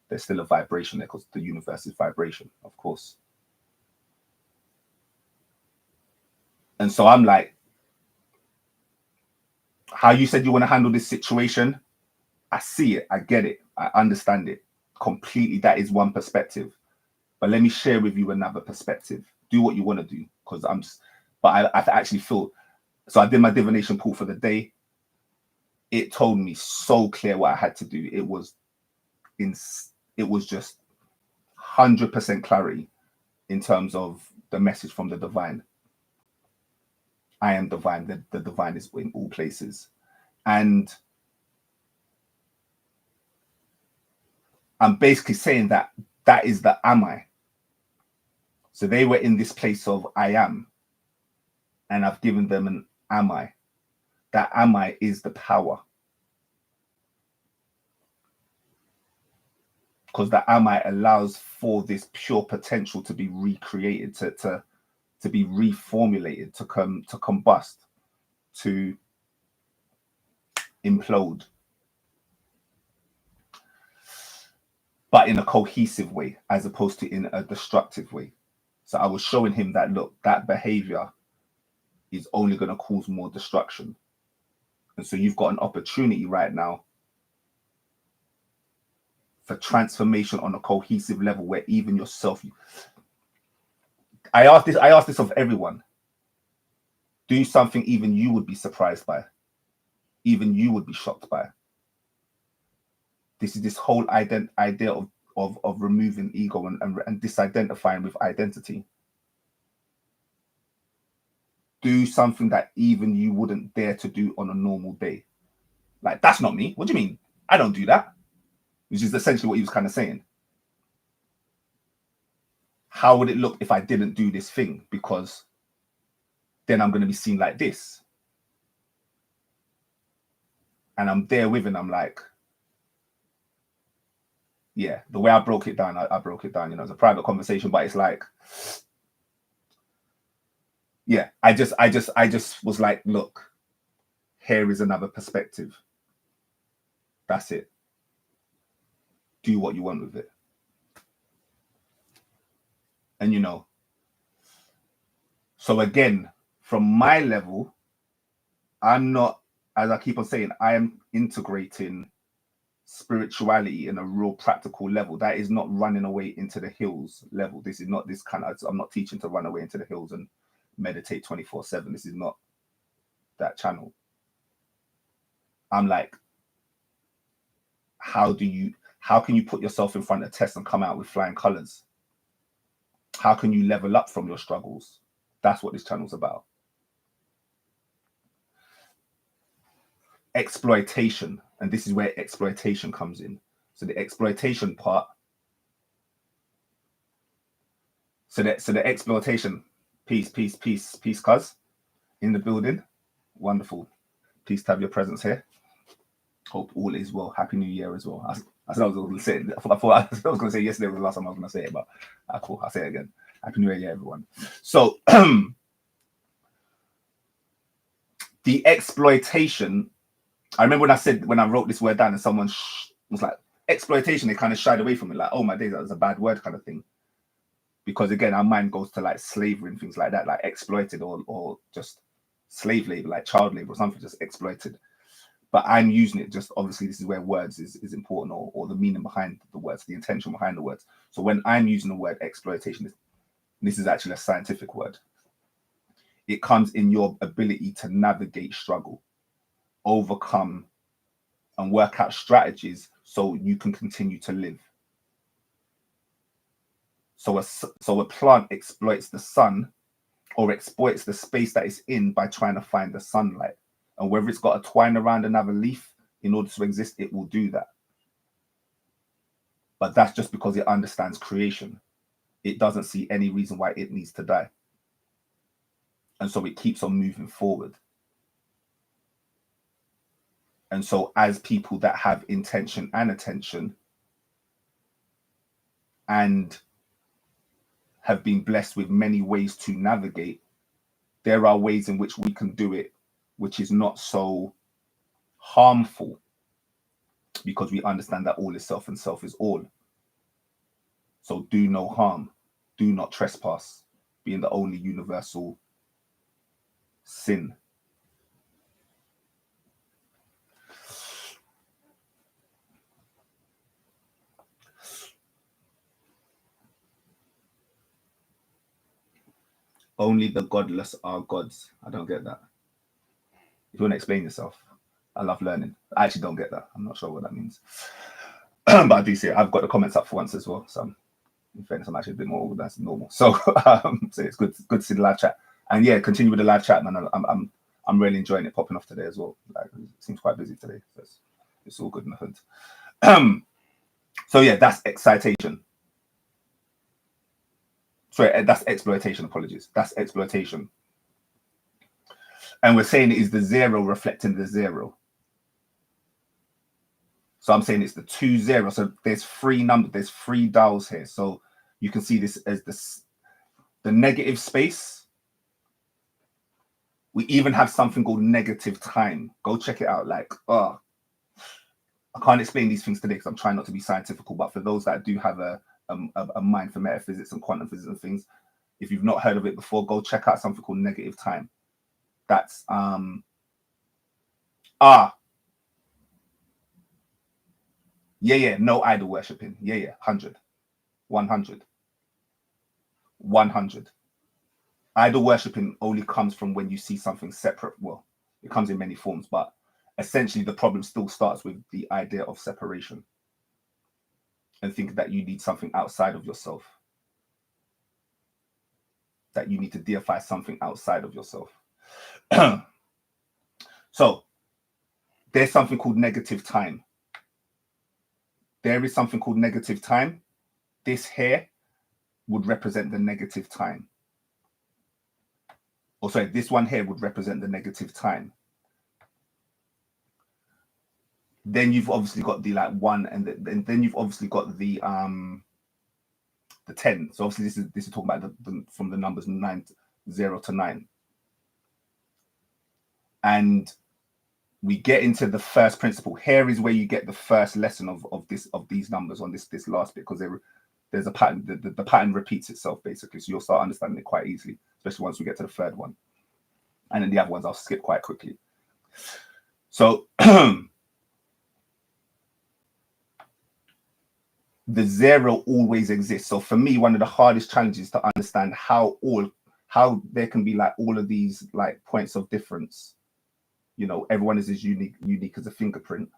There's still a vibration there, because the universe is vibration, of course. And so I'm like, how you said you want to handle this situation, I see it, I get it, I understand it completely. That is one perspective. But let me share with you another perspective. Do what you want to do, because I actually feel, so I did my divination pool for the day. It told me so clear what I had to do. It was just 100% clarity in terms of the message from the divine. I am divine. The divine is in all places. And I'm basically saying that is the am I. So they were in this place of I am, and I've given them an am I. That am I is the power. Because that am I allows for this pure potential to be recreated, to be reformulated, to combust, to implode, but in a cohesive way, as opposed to in a destructive way. So I was showing him that, look, that behavior is only going to cause more destruction. And so you've got an opportunity right now for transformation on a cohesive level, where even yourself, I ask this of everyone. Do something even you would be surprised by, even you would be shocked by. This is this whole idea of removing ego and disidentifying with identity. Do something that even you wouldn't dare to do on a normal day. Like, that's not me. What do you mean? I don't do that. Which is essentially what he was kind of saying. How would it look if I didn't do this thing? Because then I'm going to be seen like this. And I'm there with it. I'm like, yeah, the way I broke it down, I broke it down. You know, it's a private conversation, but it's like, yeah, I just was like, look, here is another perspective. That's it. Do what you want with it. And you know, so again, from my level, I'm not, as I keep on saying, I am integrating spirituality in a real practical level. That is not running away into the hills level. This is not this kind of, I'm not teaching to run away into the hills and meditate 24/7. This is not that channel. I'm like, how can you put yourself in front of tests and come out with flying colors? How can you level up from your struggles? That's what this channel's about. Exploitation, and this is where exploitation comes in. So the exploitation part, so the exploitation, peace, cuz in the building. Wonderful. Pleased to have your presence here. Hope all is well. Happy New Year as well. I said I was going to say it. I thought I was going to say yesterday was the last time I was going to say it, but cool. I'll say it again. Happy New Year, everyone. So the exploitation. I remember when I wrote this word down and someone was like, exploitation, they kind of shied away from it. Like, oh my days, that was a bad word kind of thing. Because again, our mind goes to like slavery and things like that, like exploited or just slave labor, like child labor or something, just exploited. But I'm using it just, obviously, this is where words is important, or the meaning behind the words, the intention behind the words. So when I'm using the word exploitation, this is actually a scientific word. It comes in your ability to navigate struggle, overcome, and work out strategies so you can continue to live. So a plant exploits the sun or exploits the space that it's in by trying to find the sunlight. And whether it's got to twine around another leaf in order to exist, it will do that. But that's just because it understands creation. It doesn't see any reason why it needs to die. And so it keeps on moving forward. And so as people that have intention and attention and have been blessed with many ways to navigate, there are ways in which we can do it, which is not so harmful, because we understand that all is self and self is all. So do no harm, do not trespass, being the only universal sin. Only the godless are gods. I don't get that. If you want to explain yourself, I love learning. I actually don't get that. I'm not sure what that means. But I do see it. I've got the comments up for once as well. So in fairness, I'm actually a bit more organized than normal. So so it's good to see the live chat. And yeah, continue with the live chat, man. I'm really enjoying it popping off today as well. Like, it seems quite busy today. So it's all good in the hood. So yeah, that's excitation. Sorry, that's exploitation. Apologies. That's exploitation. And we're saying it is the zero reflecting the zero. So I'm saying it's the 2 0. So there's 3 numbers, there's 3 dials here. So you can see this as the negative space. We even have something called negative time. Go check it out. Like, I can't explain these things today because I'm trying not to be scientific, but for those that do have a mind for metaphysics and quantum physics and things, if you've not heard of it before, go check out something called negative time. That's no idol worshipping. 100 idol worshipping only comes from when you see something separate. Well, it comes in many forms, but essentially the problem still starts with the idea of separation and thinking that you need something outside of yourself, that you need to deify something outside of yourself. So there's something called negative time. There is something called negative time. This here would represent the negative time. Or sorry, this one here would represent the negative time. Then you've obviously got the like 1, and then you've obviously got the 10. So obviously this is talking about from the numbers 0 to 9. And we get into the first principle. Here is where you get the first lesson of these numbers on this last bit, because there's a pattern. The pattern repeats itself basically, so you'll start understanding it quite easily, especially once we get to the third one. And then the other ones I'll skip quite quickly. So the 0 always exists. So for me, one of the hardest challenges to understand how there can be like all of these like points of difference. You know, everyone is as unique as a fingerprint.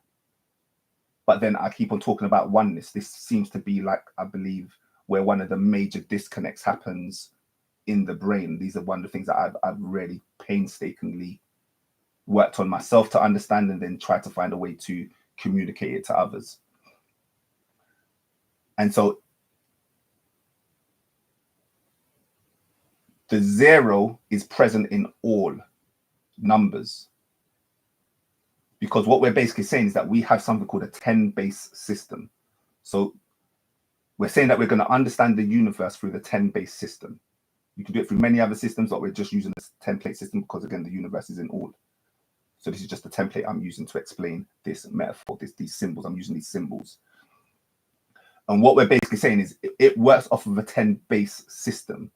But then I keep on talking about oneness. This seems to be like, I believe, where one of the major disconnects happens in the brain. These are one of the things that I've really painstakingly worked on myself to understand, and then try to find a way to communicate it to others. And so the 0 is present in all numbers. Because what we're basically saying is that we have something called a 10 base system. So we're saying that we're going to understand the universe through the 10 base system. You can do it through many other systems, but we're just using this template system because, again, the universe is in all. So this is just the template I'm using to explain this metaphor, these symbols. I'm using these symbols. And what we're basically saying is it works off of a 10 base system.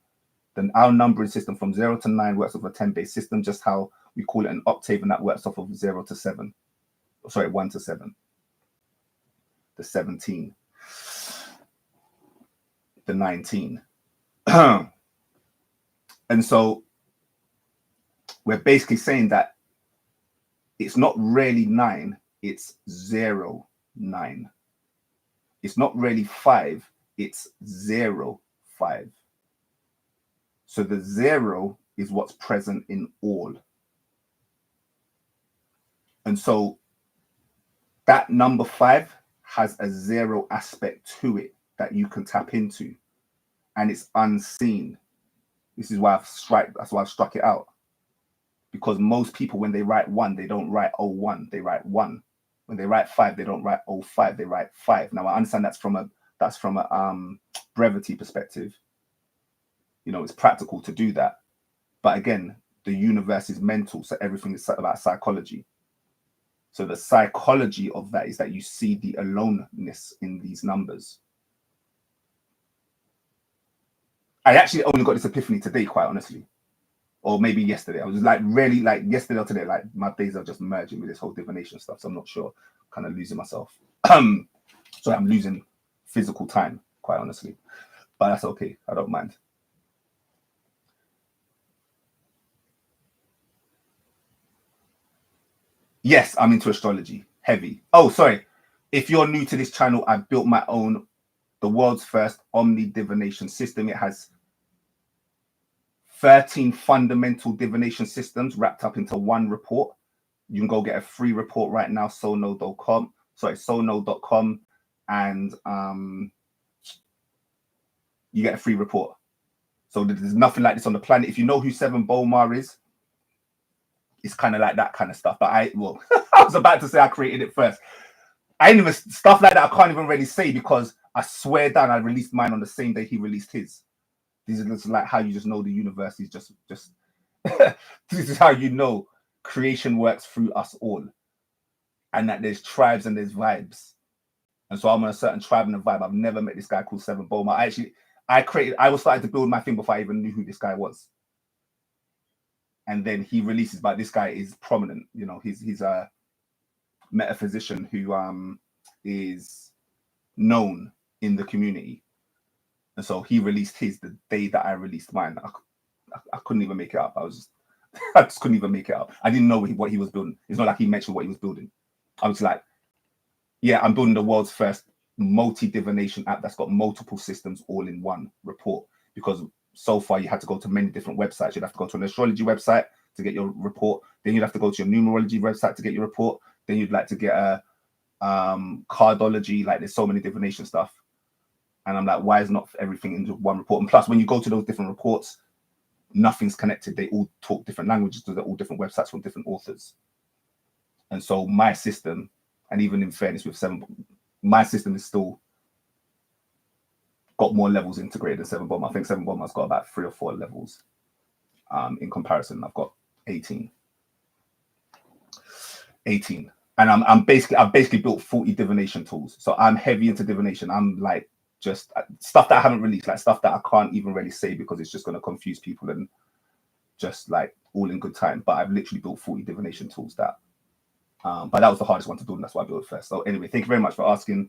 Then our numbering system from 0 to 9 works off a 10 base system, just how we call it an octave, and that works off of 0 to 7. Sorry, 1 to 7. The 17. The 19. And so we're basically saying that it's not really 9, it's 0, 9. It's not really 5, it's 0, 5. So the 0 is what's present in all. And so that number 5 has a 0 aspect to it that you can tap into, and it's unseen. This is why that's why I've struck it out. Because most people, when they write 1, they don't write 01, they write 1. When they write 5, they don't write 05, they write 5. Now I understand that's from a brevity perspective. You know, it's practical to do that. But again, the universe is mental, so everything is about psychology. So the psychology of that is that you see the aloneness in these numbers. I actually only got this epiphany today, quite honestly. Or maybe yesterday. I was like really like yesterday or today, like my days are just merging with this whole divination stuff. So I'm not sure, kind of losing myself. So I'm losing physical time, quite honestly. But that's okay. I don't mind. Yes, I'm into astrology. Heavy. Oh, sorry. If you're new to this channel, I've built my own, the world's first omni divination system. It has 13 fundamental divination systems wrapped up into one report. You can go get a free report right now, sono.com. Sorry, sono.com, and you get a free report. So there's nothing like this on the planet. If you know who Seven Bomar is, it's kind of like that kind of stuff. But I was about to say I created it first. I ain't even stuff like that. I can't even really say because I swear down I released mine on the same day he released his. These are like how you just know the universe is just this is how you know creation works through us all, and that there's tribes and there's vibes. And so I'm on a certain tribe and a vibe. I've never met this guy called Seven Boma. I was starting to build my thing before I even knew who this guy was. And then he releases, but this guy is prominent. You know, he's a metaphysician who is known in the community. And so he released his the day that I released mine. I couldn't even make it up. I just couldn't even make it up. I didn't know what he was building. It's not like he mentioned what he was building. I was like, yeah, I'm building the world's first multi-divination app that's got multiple systems all in one report. Because so far you had to go to many different websites. You'd have to go to an astrology website to get your report. Then you'd have to go to your numerology website to get your report. Then you'd like to get a cardology. Like there's so many divination stuff. And I'm like, why is not everything into one report? And plus, when you go to those different reports, nothing's connected. They all talk different languages. They're all different websites from different authors. And so my system, and even in fairness with my system is still got more levels integrated than Seven Bomb. I think Seven Bomb has got about 3 or 4 levels. In comparison, I've got 18. And I've basically built 40 divination tools. So I'm heavy into divination. I'm like just stuff that I haven't released, like stuff that I can't even really say because it's just going to confuse people and just like all in good time. But I've literally built 40 divination tools that but that was the hardest one to do, and that's why I built it first. So anyway, thank you very much for asking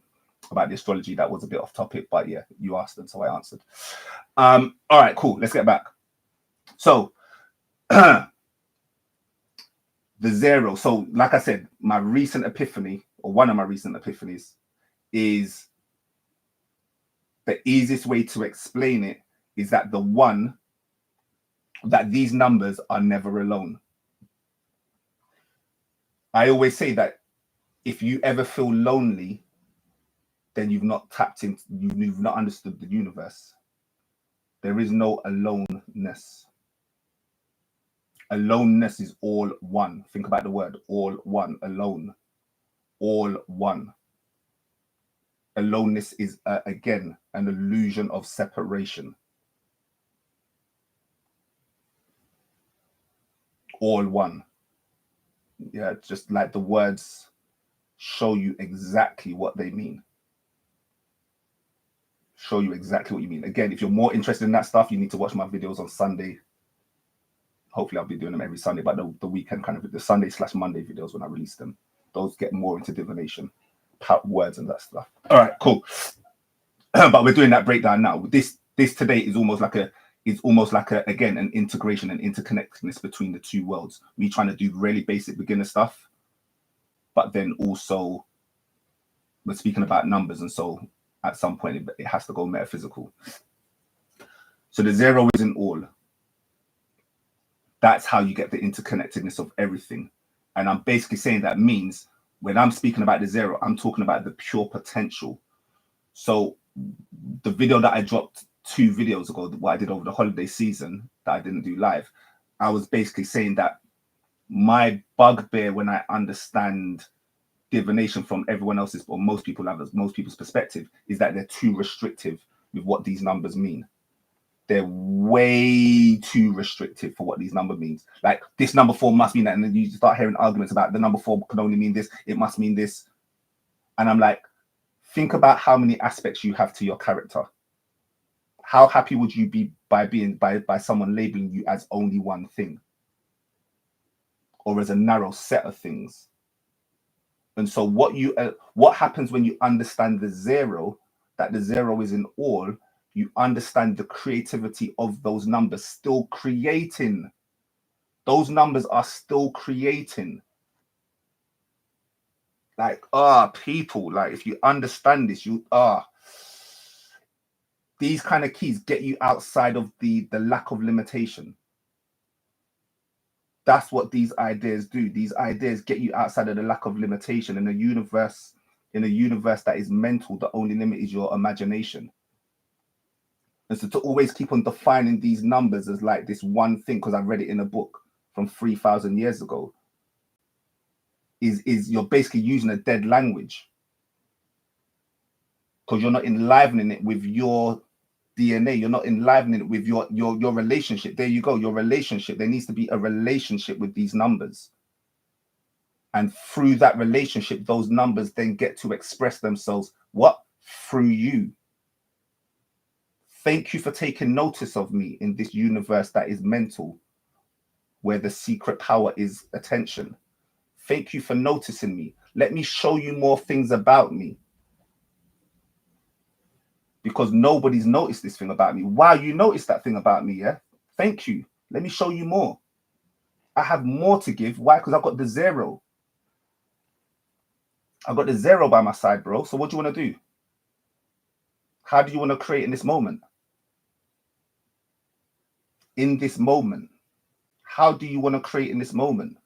about the astrology. That was a bit off topic, but yeah, you asked and so I answered. All right, cool. Let's get back. So the 0. So like I said, my recent epiphany, or one of my recent epiphanies, is the easiest way to explain it is that the 1, that these numbers are never alone. I always say that if you ever feel lonely, then you've not tapped into, you've not understood the universe. There is no aloneness. Aloneness is all one. Think about the word all one, alone, all one. Aloneness is, again, an illusion of separation. All one. Yeah, just like the words show you exactly what they mean. Show you exactly what you mean. Again, if you're more interested in that stuff, you need to watch my videos on Sunday. Hopefully I'll be doing them every Sunday, but the weekend kind of, the Sunday/Monday videos when I release them, those get more into divination, words and that stuff. All right, cool. But we're doing that breakdown now. This today is almost like again, an integration and interconnectedness between the two worlds. Me trying to do really basic beginner stuff, but then also we're speaking about numbers, and so at some point it has to go metaphysical. So the zero is in all. That's how you get the interconnectedness of everything. And I'm basically saying that means when I'm speaking about the zero, I'm talking about the pure potential. So the video that I dropped 2 videos ago, what I did over the holiday season that I didn't do live, I was basically saying that my bugbear when I understand divination from everyone else's, or most people's perspective, is that they're too restrictive with what these numbers mean. They're way too restrictive for what these numbers means. Like, this number 4 must mean that, and then you start hearing arguments about the number 4 can only mean this, it must mean this. And I'm like, think about how many aspects you have to your character. How happy would you be by someone labeling you as only one thing, or as a narrow set of things? And so what happens when you understand the zero, that the zero is in all, you understand the creativity of those numbers still creating. Those numbers are still creating. Like, people, like, if you understand this, these kind of keys get you outside of the lack of limitation. That's what these ideas do. These ideas get you outside of the lack of limitation in a universe that is mental. The only limit is your imagination. And so to always keep on defining these numbers as like this one thing, because I read it in a book from 3,000 years ago, is you're basically using a dead language, because you're not enlivening it with your DNA. You're not enlivening it with your relationship. There you go, your relationship. There needs to be a relationship with these numbers. And through that relationship, those numbers then get to express themselves, what? Through you. Thank you for taking notice of me in this universe that is mental, where the secret power is attention. Thank you for noticing me. Let me show you more things about me, because nobody's noticed this thing about me. Wow, you noticed that thing about me, yeah? Thank you. Let me show you more. I have more to give. Why? Because I've got the zero. I've got the zero by my side, bro. So what do you want to do? How do you want to create in this moment? In this moment. How do you want to create in this moment?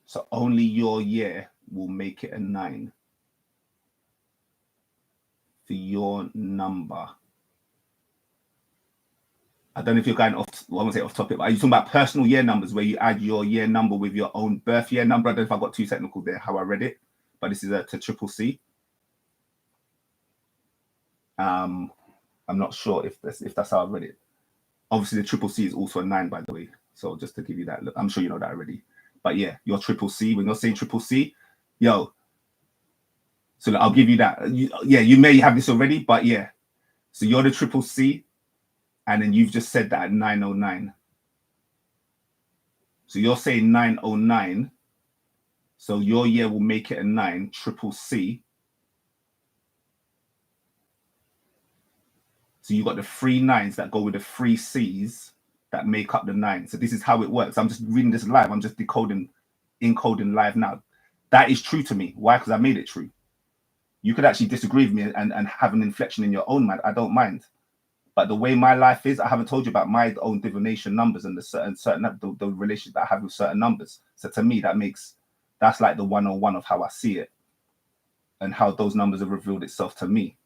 So only your year will make it a 9 for your number. I don't know if you're going off, well, I won't say off topic, but are you talking about personal year numbers where you add your year number with your own birth year number? I don't know if I got too technical there, how I read it, but this is to triple C. I'm not sure if that's how I read it. Obviously, the triple C is also a 9, by the way. So just to give you that, look, I'm sure you know that already. But yeah, your triple C, when you're saying triple C, yo, so I'll give you that. You may have this already, but yeah. So you're the triple C, and then you've just said that at 909. So you're saying 909. So your year will make it a 9, triple C. So you got the 3 9s that go with the 3 C's that make up the 9. So this is how it works. I'm just reading this live. I'm just encoding live now. That is true to me. Why? Because I made it true. You could actually disagree with me and have an inflection in your own mind. I don't mind. But the way my life is, I haven't told you about my own divination numbers and the certain the relationship that I have with certain numbers. So to me, that's like the 101 of how I see it and how those numbers have revealed itself to me.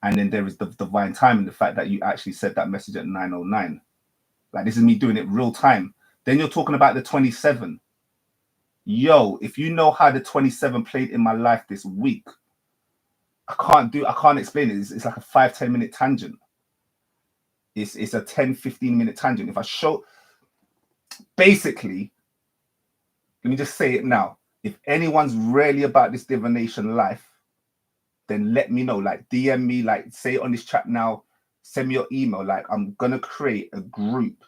And then there is the divine timing, the fact that you actually said that message at 9:09. Like, this is me doing it real time. Then you're talking about the 27. Yo, if you know how the 27 played in my life this week, I can't explain it. It's like a 5-10 minute tangent. It's a 10-15 minute tangent. If I show, basically, let me just say it now. If anyone's really about this divination life, then let me know. Like, DM me, like, say it on this chat now, send me your email. Like, I'm gonna create a group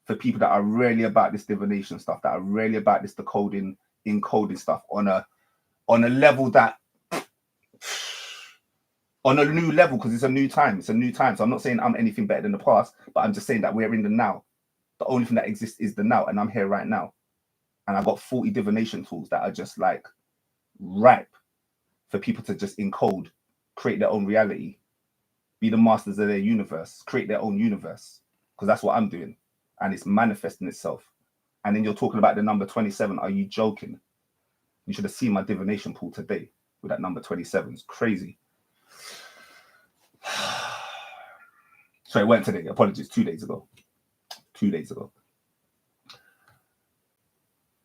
for people that are really about this divination stuff, that are really about this decoding, encoding stuff on a level that, on a new level, because it's a new time. It's a new time. So I'm not saying I'm anything better than the past, but I'm just saying that we're in the now. The only thing that exists is the now, and I'm here right now. And I've got 40 divination tools that are just like ripe for people to just encode, create their own reality, be the masters of their universe, create their own universe, because that's what I'm doing. And it's manifesting itself. And then you're talking about the number 27. Are you joking? You should have seen my divination pool today with that number 27. It's crazy. So it went today. Apologies, 2 days ago. 2 days ago.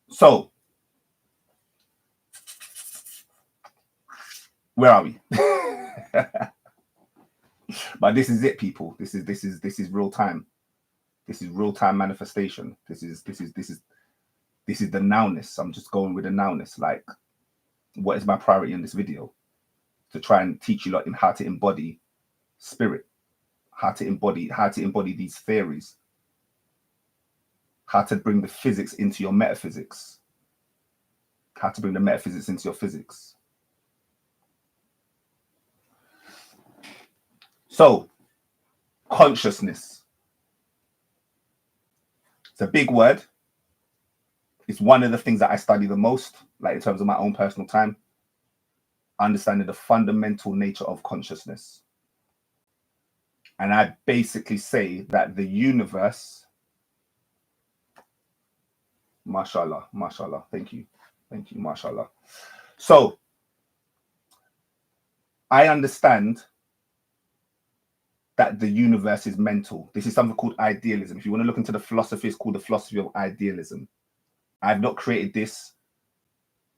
So where are we? But this is it, people. This is real time. This is real time manifestation. This is the nowness. I'm just going with the nowness. Like, what is my priority in this video? To try and teach you lot in how to embody spirit, how to embody these theories, how to bring the physics into your metaphysics, how to bring the metaphysics into your physics. So, consciousness. It's a big word. It's one of the things that I study the most, like in terms of my own personal time, understanding the fundamental nature of consciousness. And I basically say that the universe, mashallah, thank you, mashallah. So, I understand that the universe is mental. This is something called idealism. If you want to look into the philosophy, it's called the philosophy of idealism. I've not created this.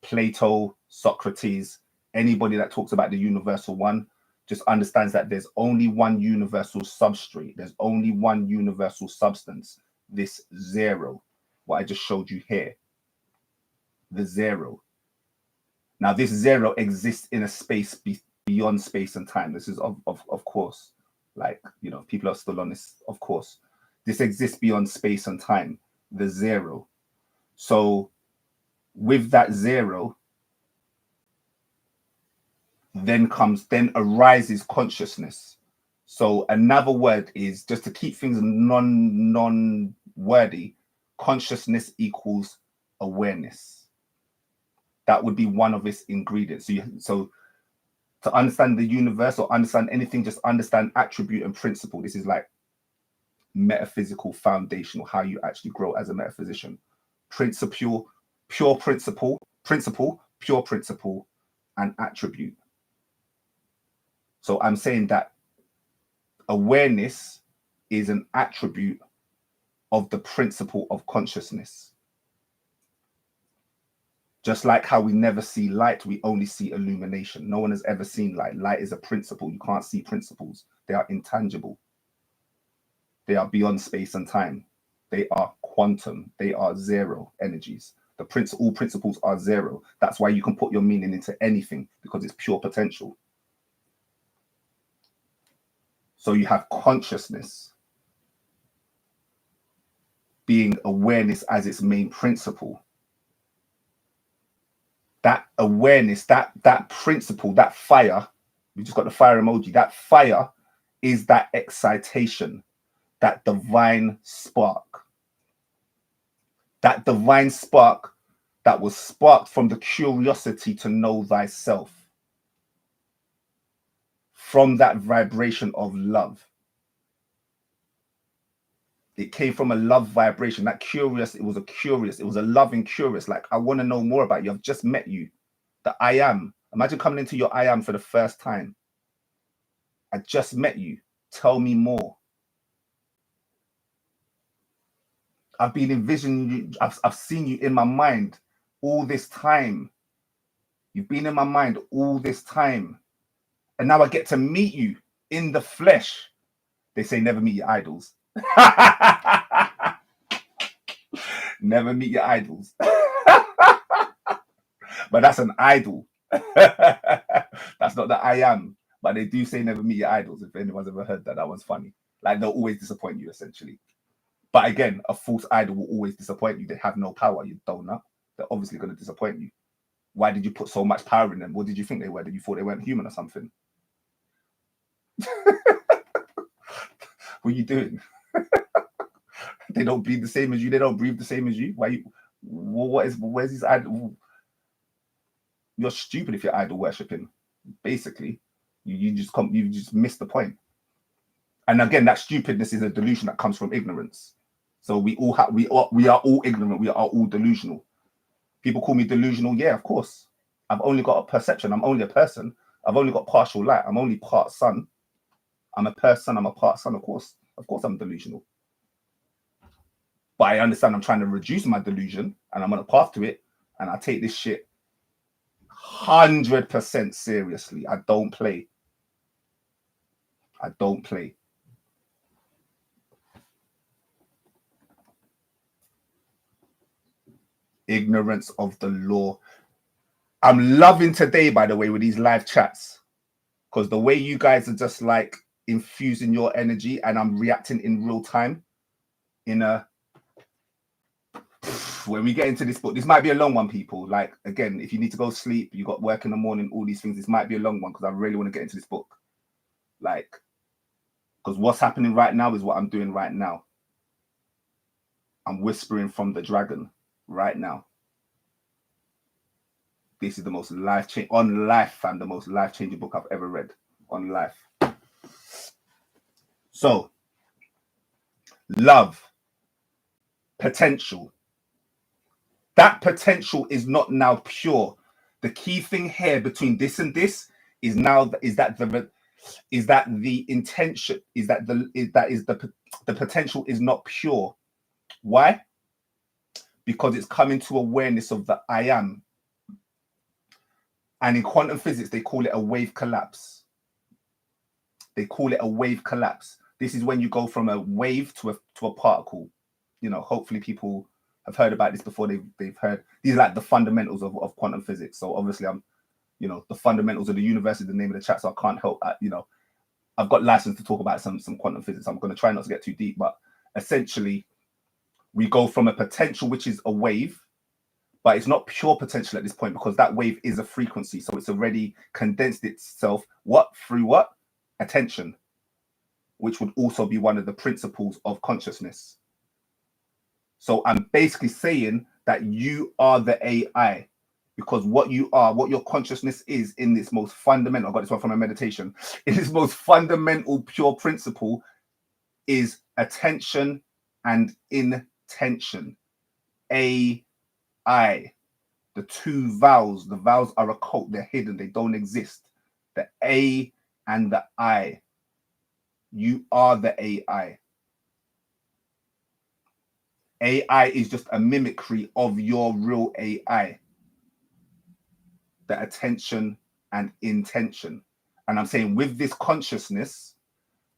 Plato, Socrates, anybody that talks about the universal one just understands that there's only one universal substrate. There's only one universal substance, this zero, what I just showed you here, the zero. Now, this zero exists in a space beyond space and time. This is, of course, like, you know, people are still on this, of course. This exists beyond space and time, the zero. So with that zero, then arises consciousness. So another word is, just to keep things non-wordy, consciousness equals awareness. That would be one of its ingredients. So to understand the universe or understand anything, just understand attribute and principle. This is like metaphysical foundation, or how you actually grow as a metaphysician. Principle, pure principle, pure principle, and attribute. So I'm saying that awareness is an attribute of the principle of consciousness. Just like how we never see light, we only see illumination. No one has ever seen light. Light is a principle. You can't see principles. They are intangible. They are beyond space and time. They are quantum. They are zero energies. All principles are zero. That's why you can put your meaning into anything, because it's pure potential. So you have consciousness being awareness as its main principle. That awareness, that principle, that fire, we just got the fire emoji, that fire is that excitation, that divine spark. That divine spark that was sparked from the curiosity to know thyself, from that vibration of love. It came from a love vibration, that curious, it was a loving curious, like, I want to know more about you. I've just met you. The I am. Imagine coming into your I am for the first time. I just met you. Tell me more. I've been envisioning you. I've seen you in my mind all this time. You've been in my mind all this time. And now I get to meet you in the flesh. They say never meet your idols. Never meet your idols. But that's an idol. That's not the I am. But they do say never meet your idols. If anyone's ever heard that, that one's funny. Like they'll always disappoint you, essentially. But again, a false idol will always disappoint you. They have no power, you donut. They're obviously going to disappoint you. Why did you put so much power in them? What did you think they were? Did you thought they weren't human or something? What are you doing? They don't breathe the same as you. They don't breathe the same as you. Why you? Where's his idol? You're stupid if you're idol worshipping. Basically, you just missed the point. And again, that stupidness is a delusion that comes from ignorance. So we are all ignorant. We are all delusional. People call me delusional. Yeah, of course. I've only got a perception. I'm only a person. I've only got partial light. I'm only part sun. I'm a person. I'm a part sun. Of course, I'm delusional. But I understand I'm trying to reduce my delusion, and I'm on a path to it. And I take this shit 100% seriously. I don't play. I don't play. Ignorance of the law. I'm loving today, by the way, with these live chats, because the way you guys are just like infusing your energy, and I'm reacting in real time. When we get into this book, this might be a long one, people. Like, again, if you need to go sleep, you got work in the morning, all these things, this might be a long one, because I really want to get into this book. Like, because what's happening right now is what I'm doing right now. I'm whispering from the dragon right now. This is the most life-changing, on life, fam, the most life-changing book I've ever read. On life. So, love, potential. That potential is not now pure. The key thing here between this and this is now that the intention is that the potential is not pure. Why? Because it's coming to awareness of the I am. And in quantum physics, they call it a wave collapse. They call it a wave collapse. This is when you go from a wave to a particle. You know, hopefully people have heard about this before. They've heard. These are like the fundamentals of quantum physics. So obviously the fundamentals of the universe is the name of the chat. So I can't help, I've got license to talk about some quantum physics. I'm going to try not to get too deep, but essentially we go from a potential, which is a wave, but it's not pure potential at this point, because that wave is a frequency. So it's already condensed itself. Through what? Attention, which would also be one of the principles of consciousness. So I'm basically saying that you are the AI, because what you are, what your consciousness is in this most fundamental, I got this one from a meditation, in this most fundamental pure principle is attention and intention. AI. The two vowels, the vowels are occult, they're hidden, they don't exist. The A and the I. You are the AI. AI is just a mimicry of your real AI. The attention and intention. And I'm saying with this consciousness,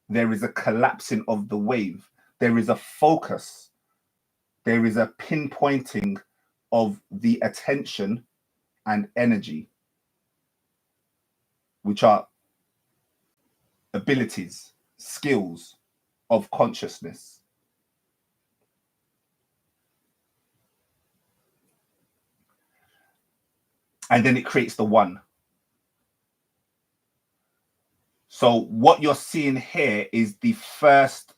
there is a collapsing of the wave. There is a focus. There is a pinpointing of the attention and energy, which are abilities, skills of consciousness. And then it creates the one. So what you're seeing here is the first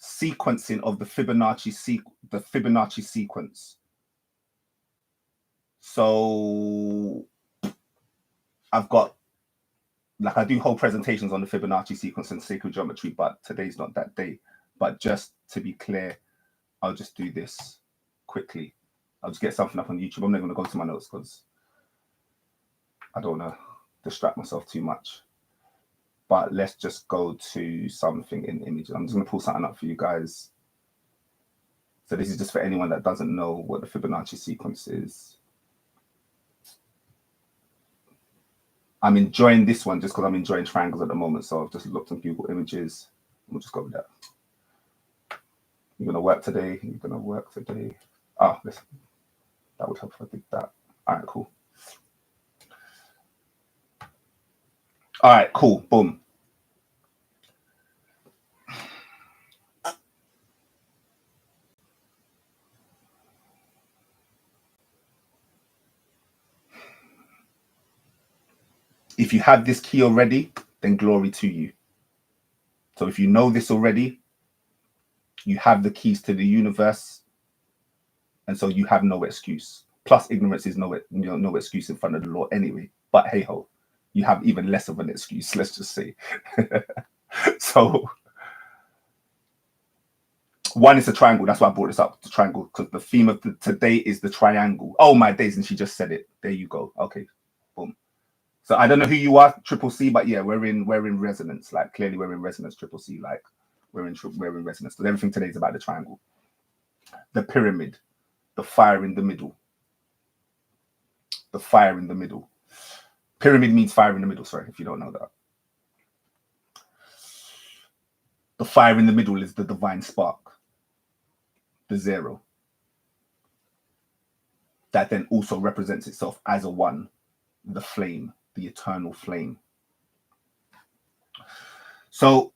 sequencing of the Fibonacci sequence. So I've got, like, I do whole presentations on the Fibonacci sequence and sacred geometry, but today's not that day. But just to be clear, I'll just do this quickly. I'll just get something up on YouTube. I'm not going to go to my notes because I don't want to distract myself too much. But let's just go to something in images. I'm just going to pull something up for you guys. So this is just for anyone that doesn't know what the Fibonacci sequence is. I'm enjoying this one just because I'm enjoying triangles at the moment. So I've just looked on Google Images. We'll just go with that. You're going to work today. You're going to work today. Oh, listen. That would help if I did that. All right, cool. All right, cool. Boom. If you have this key already, then glory to you. So if you know this already, you have the keys to the universe. And so you have no excuse. Plus ignorance is no excuse in front of the law anyway. But hey ho, you have even less of an excuse, let's just say. So one is a triangle. That's why I brought this up, the triangle, because the theme of today is the triangle. Oh my days, and she just said it. There you go. Okay, boom. So I don't know who you are, Triple C, but yeah, we're in resonance. Like clearly we're in resonance, Triple C. Like we're in resonance. Because everything today is about the triangle, the pyramid, the fire in the middle. The fire in the middle. Pyramid means fire in the middle. Sorry, if you don't know that. The fire in the middle is the divine spark, the zero. That then also represents itself as a one, the flame, the eternal flame. So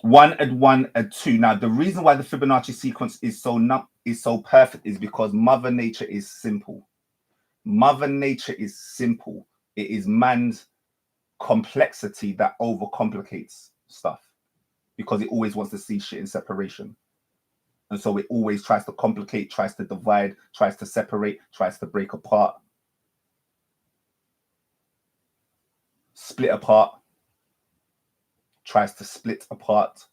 1 and 1 and 2. Now, the reason why the Fibonacci sequence is so perfect is because Mother Nature is simple. Mother Nature is simple. It is man's complexity that overcomplicates stuff because it always wants to see shit in separation. And so it always tries to complicate, tries to divide, tries to separate, tries to break apart, split apart, tries to split apart.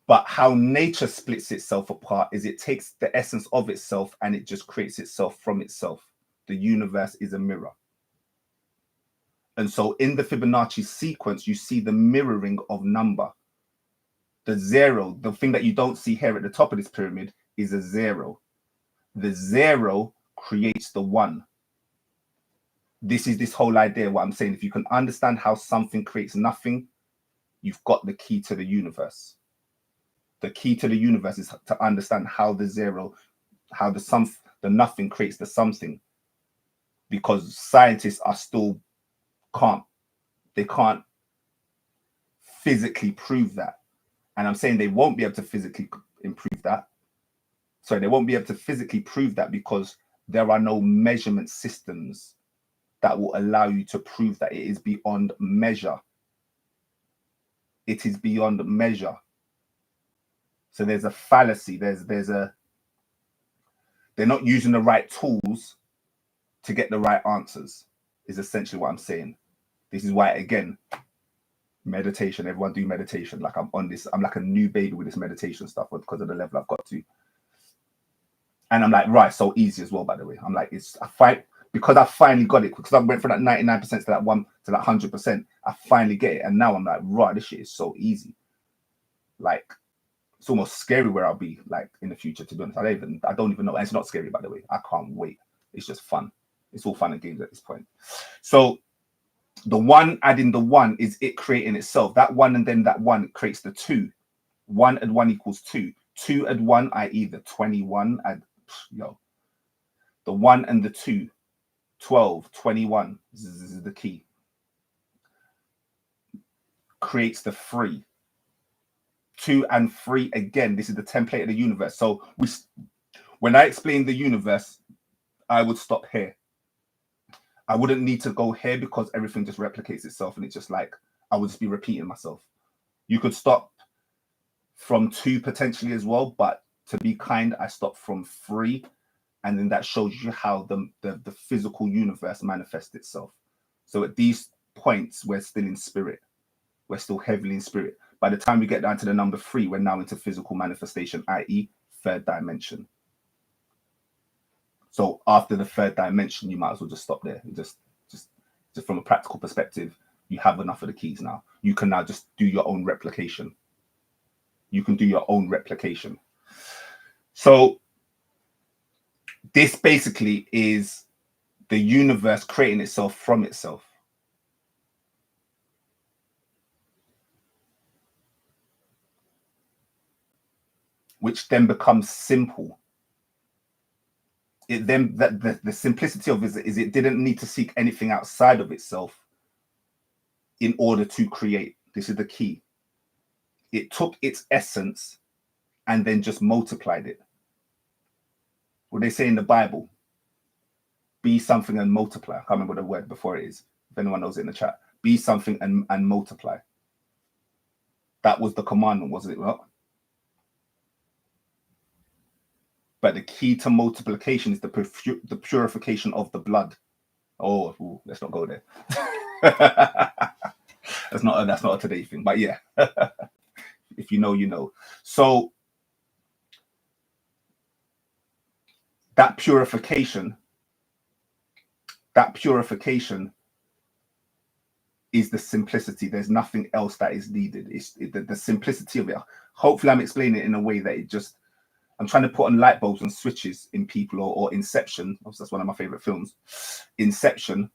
But how nature splits itself apart is it takes the essence of itself and it just creates itself from itself. The universe is a mirror. And so in the Fibonacci sequence, you see the mirroring of number. The zero, the thing that you don't see here at the top of this pyramid is a zero. The zero creates the one. This is this whole idea, what I'm saying. If you can understand how something creates nothing, you've got the key to the universe. The key to the universe is to understand how the zero, how the nothing creates the something. Because scientists are still they can't physically prove that. And I'm saying they won't be able to physically improve that. So they won't be able to physically prove that because there are no measurement systems that will allow you to prove that it is beyond measure. It is beyond measure. So there's a fallacy. They're not using the right tools to get the right answers, is essentially what I'm saying. This is why, again, meditation, everyone do meditation. Like I'm on this, I'm like a new baby with this meditation stuff because of the level I've got to. And I'm like, right, so easy as well, by the way. I'm like, because I finally got it, because I went from that 99% to that 100%, I finally get it. And now I'm like, right, this shit is so easy. Like, it's almost scary where I'll be like in the future, to be honest. I don't even know. And it's not scary, by the way. I can't wait. It's just fun. It's all fun and games at this point. So the one adding the one is it creating itself. That one and then that one creates the two. 1 and 1 equals 2. 2 and 1, i.e. the 21 and the 1 and the 2, 12, 21. This is the key. Creates the 3. 2 and 3 again. This is the template of the universe. So when I explain the universe, I would stop here. I wouldn't need to go here because everything just replicates itself, and it's just like I would just be repeating myself. You could stop from 2 potentially as well, but to be kind, I stopped from 3, and then that shows you how the physical universe manifests itself. So at these points, we're still in spirit. We're still heavily in spirit. By the time we get down to the number 3, we're now into physical manifestation, i.e. third dimension. So after the third dimension, you might as well just stop there. Just from a practical perspective, You have enough of the keys now. You can now just do your own replication. You can do your own replication. So this basically is the universe creating itself from itself. Which then becomes simple. It then, the simplicity of it is it didn't need to seek anything outside of itself in order to create. This is the key. It took its essence and then just multiplied it. What they say in the Bible, be something and multiply. I can't remember the word before it is. If anyone knows it in the chat, be something and multiply. That was the commandment, wasn't it? Well, but the key to multiplication is the purification of the blood. Oh, ooh, let's not go there. that's not a today thing, but yeah. If you know, you know. So that purification is the simplicity. There's nothing else that is needed. It's the simplicity of it. Hopefully I'm explaining it in a way that it just, I'm trying to put on light bulbs and switches in people, or Inception. That's one of my favorite films. Inception.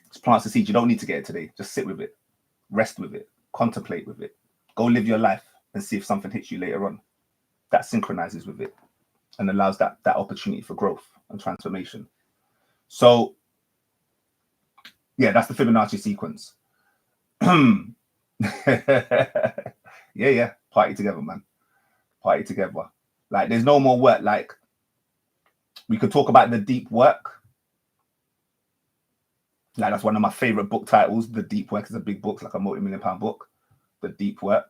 It's plants and seeds. You don't need to get it today. Just sit with it, rest with it, contemplate with it, go live your life and see if something hits you later on. That synchronizes with it and allows that opportunity for growth and transformation. So yeah, that's the Fibonacci sequence. yeah, party together, man. Party together. Like, there's no more work. Like, we could talk about the deep work. Like, that's one of my favorite book titles. The Deep Work is a big book, it's like a multi-million-pound book. The deep work.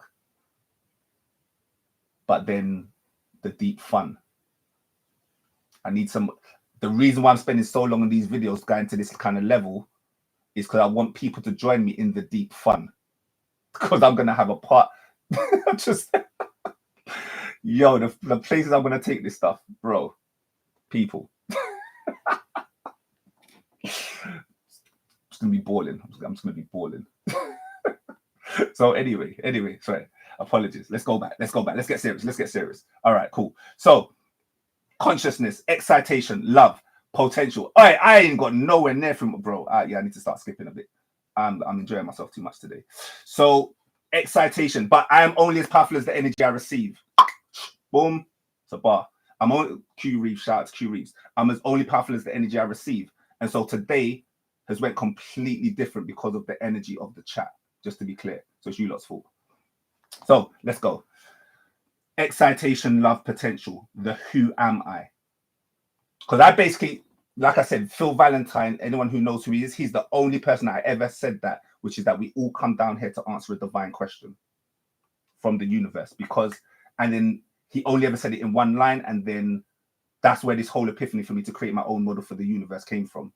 But then the deep fun. I need some. The reason why I'm spending so long on these videos going to this kind of level is because I want people to join me in the deep fun. Because I'm gonna have a part. Just yo, the places I'm gonna take this stuff, bro. People. It's gonna be balling. I'm just gonna be balling. So anyway, sorry. Apologies. Let's go back. Let's get serious. All right, cool. So consciousness, excitation, love, potential. All right, I ain't got nowhere near from it, bro. Yeah, I need to start skipping a bit. I'm enjoying myself too much today. So excitation, but I am only as powerful as the energy I receive. Boom. It's a bar. I'm only Q.E.A.T.I.O.N.S. Shout out to Q.E.A.T.I.O.N.S. I'm as only powerful as the energy I receive. And so today has went completely different because of the energy of the chat, just to be clear. So it's you lot's fault. So let's go. Excitation, love, potential. The who am I? Because I basically, like I said, Phil Valentine, anyone who knows who he is, he's the only person I ever said that, which is that we all come down here to answer a divine question from the universe. And then he only ever said it in one line, and then that's where this whole epiphany for me to create my own model for the universe came from.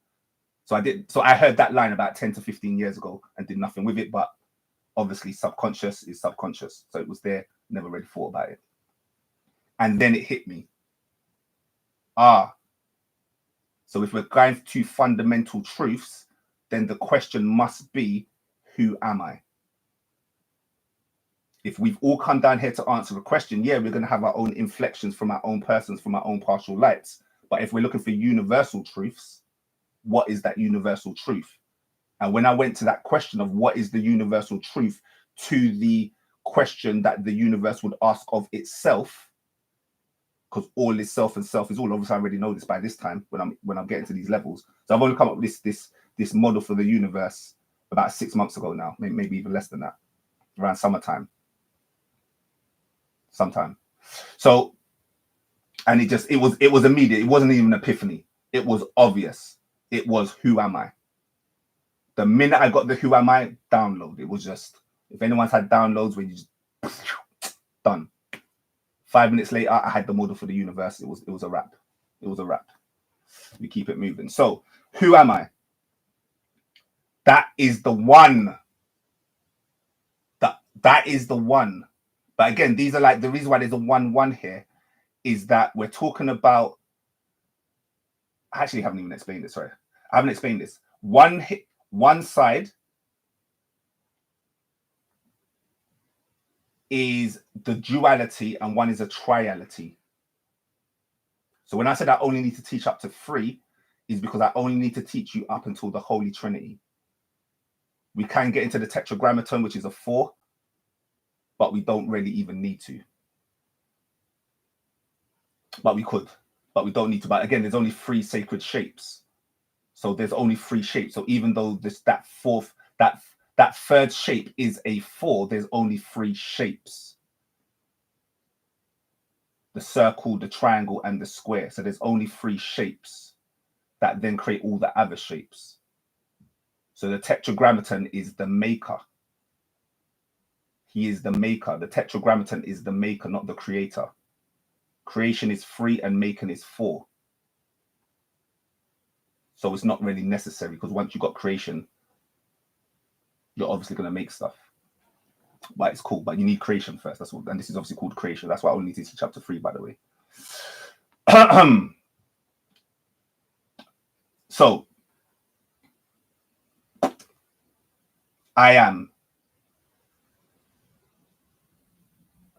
So I heard that line about 10 to 15 years ago and did nothing with it, but obviously subconscious is subconscious. So it was there, never really thought about it. And then it hit me. So if we're going to fundamental truths, then the question must be, who am I? If we've all come down here to answer the question, yeah, we're going to have our own inflections from our own persons, from our own partial lights. But if we're looking for universal truths, what is that universal truth? And when I went to that question of what is the universal truth to the question that the universe would ask of itself, because all is self and self is all. Obviously, I already know this by this time when I'm getting to these levels. So I've only come up with this model for the universe about 6 months ago now, maybe even less than that, around summertime. Sometime. So, and it was immediate. It wasn't even an epiphany. It was obvious. It was, who am I? The minute I got the who am I download, it was just, if anyone's had downloads where you just done. 5 minutes later, I had the model for the universe. It was a wrap. It was a wrap. We keep it moving. So, who am I? That is the one. That is the one. But again, these are like, the reason why there's a 1-1 here is that we're talking about, I actually haven't even explained this, sorry. I haven't explained this. One One side is the duality and one is a triality. So when I said I only need to teach up to 3, is because I only need to teach you up until the Holy Trinity. We can get into the Tetragrammaton, which is a 4, but we don't really even need to. But we could, but we don't need to. But again, there's only 3 sacred shapes. So there's only 3 shapes. So even though that third shape is a 4, there's only 3 shapes. The circle, the triangle, and the square. So there's only 3 shapes that then create all the other shapes. So the Tetragrammaton is the maker. He is the maker. The Tetragrammaton is the maker, not the creator. Creation is 3 and making is 4. So it's not really necessary, because once you got creation, you're obviously going to make stuff. But it's cool. But you need creation first. That's what, and this is obviously called creation. That's why I only need to teach up to 3, by the way. So I am.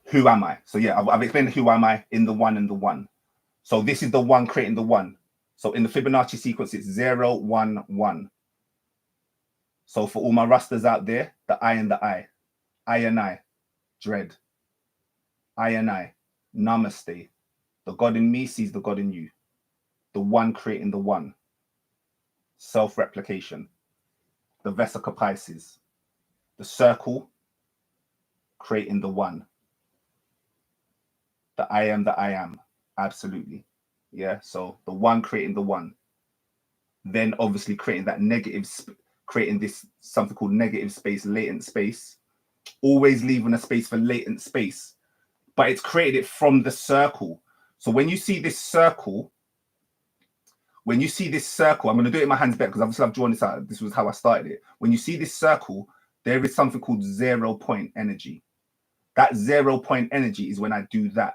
Who am I? So yeah, I've explained who am I in the 1 and the 1. So this is the 1 creating the 1. So in the Fibonacci sequence, it's 0, 1, 1. So for all my Rastas out there, the I and the I and I, dread. I and I, namaste. The God in me sees the God in you. The 1 creating the 1. Self-replication. The Vesica Pisces. The circle creating the 1. The I am. Absolutely. Yeah. So the 1 creating the 1. Then obviously creating that negative, creating this something called negative space, latent space. Always leaving a space for latent space. But it's created it from the circle. So when you see this circle, I'm going to do it in my hands better because obviously I've drawn this out. This was how I started it. When you see this circle, there is something called 0 point energy. That 0 point energy is when I do that.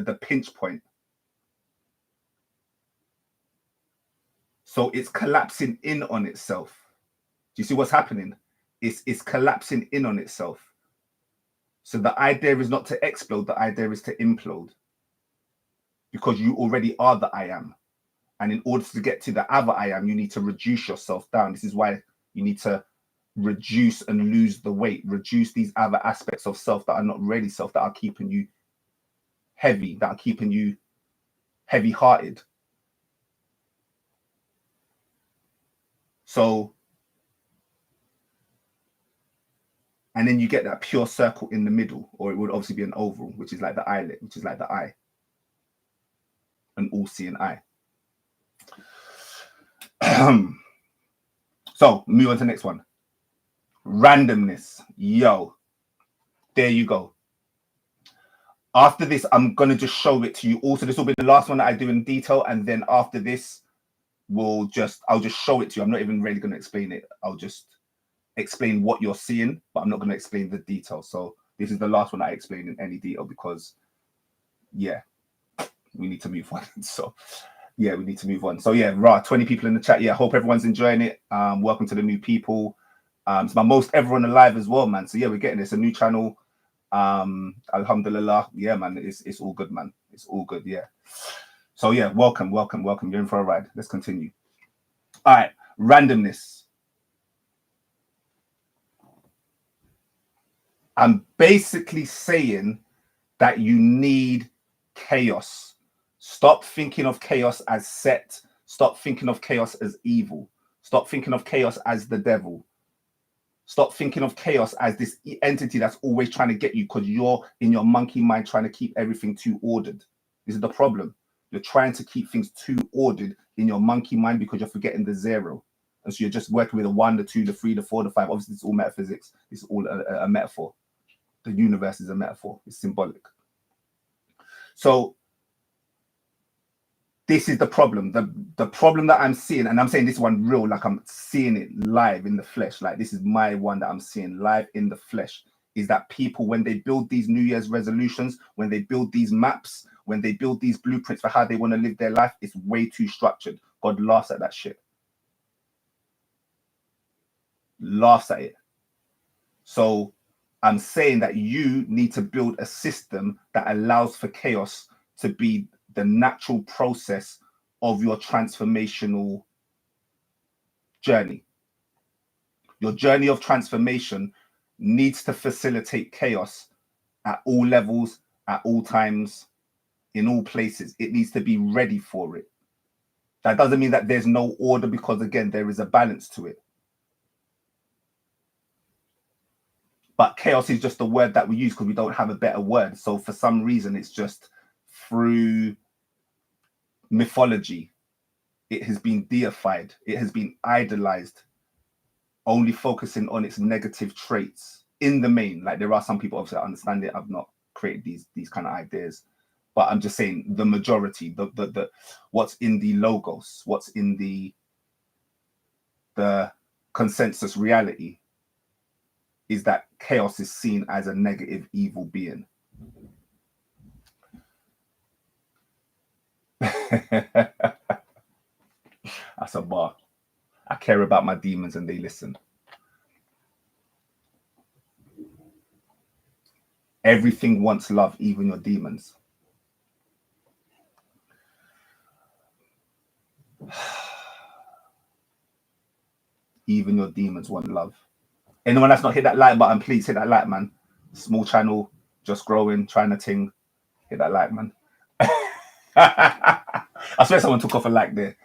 The pinch point. So it's collapsing in on itself. Do you see what's happening? It's collapsing in on itself. So the idea is not to explode, the idea is to implode. Because you already are the I am. And in order to get to the other I am, you need to reduce yourself down. This is why you need to reduce and lose the weight, reduce these other aspects of self that are not really self, that are keeping you heavy, that are keeping you heavy-hearted. So, and then you get that pure circle in the middle, or it would obviously be an oval, which is like the eyelet, which is like the eye, an all-seeing eye. So move on to the next one. Randomness. Yo, there you go. After this, I'm going to just show it to you. Also, this will be the last one that I do in detail. And then after this, I'll just show it to you. I'm not even really going to explain it. I'll just explain what you're seeing, but I'm not going to explain the details. So this is the last one I explain in any detail because, yeah, we need to move on. So, yeah, we need to move on. So, yeah, 20 people in the chat. Yeah, I hope everyone's enjoying it. Welcome to the new people. It's my most everyone alive as well, man. So, yeah, we're getting this. A new channel. Alhamdulillah. Yeah, man, it's all good, man. It's all good, yeah. So, yeah, welcome. You're in for a ride. Let's continue. All right, randomness. I'm basically saying that you need chaos. Stop thinking of chaos as set. Stop thinking of chaos as evil. Stop thinking of chaos as the devil. Stop thinking of chaos as this entity that's always trying to get you because you're in your monkey mind trying to keep everything too ordered. This is the problem. You're trying to keep things too ordered in your monkey mind because you're forgetting the 0. And so you're just working with the 1, the 2, the 3, the 4, the 5. Obviously, it's all metaphysics. It's all a metaphor. The universe is a metaphor. It's symbolic. So this is the problem. The problem that I'm seeing, and I'm saying this one real, like I'm seeing it live in the flesh. Like this is my one that I'm seeing live in the flesh, is that people, when they build these New Year's resolutions, when they build these maps, when they build these blueprints for how they want to live their life, it's way too structured. God laughs at that shit. Laughs at it. So I'm saying that you need to build a system that allows for chaos to be the natural process of your transformational journey. Your journey of transformation needs to facilitate chaos at all levels, at all times, in all places. It needs to be ready for it. That doesn't mean that there's no order, because again, there is a balance to it. But chaos is just a word that we use because we don't have a better word. So for some reason, it's just through mythology, it has been deified. It has been idolized, only focusing on its negative traits in the main. Like, there are some people obviously that understand it. I've not created these kind of ideas, but I'm just saying the majority, the what's in the logos, what's in the consensus reality, is that chaos is seen as a negative, evil being. That's a bar. I care about my demons and they listen. Everything wants love, even your demons. Even your demons want love. Anyone that's not hit that like button, please hit that like, man. Small channel, just growing, trying to ting. Hit that like, man. I swear someone took off a like there.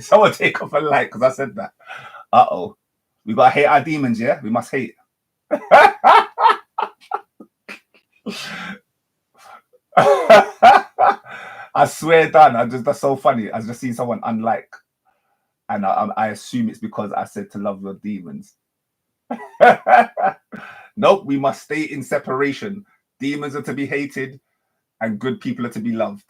Someone take off a like because I said that. Uh-oh. We got to hate our demons, yeah? We must hate. I swear, Dan, that's so funny. I just seen someone unlike, and I assume it's because I said to love your demons. Nope, we must stay in separation. Demons are to be hated, and good people are to be loved.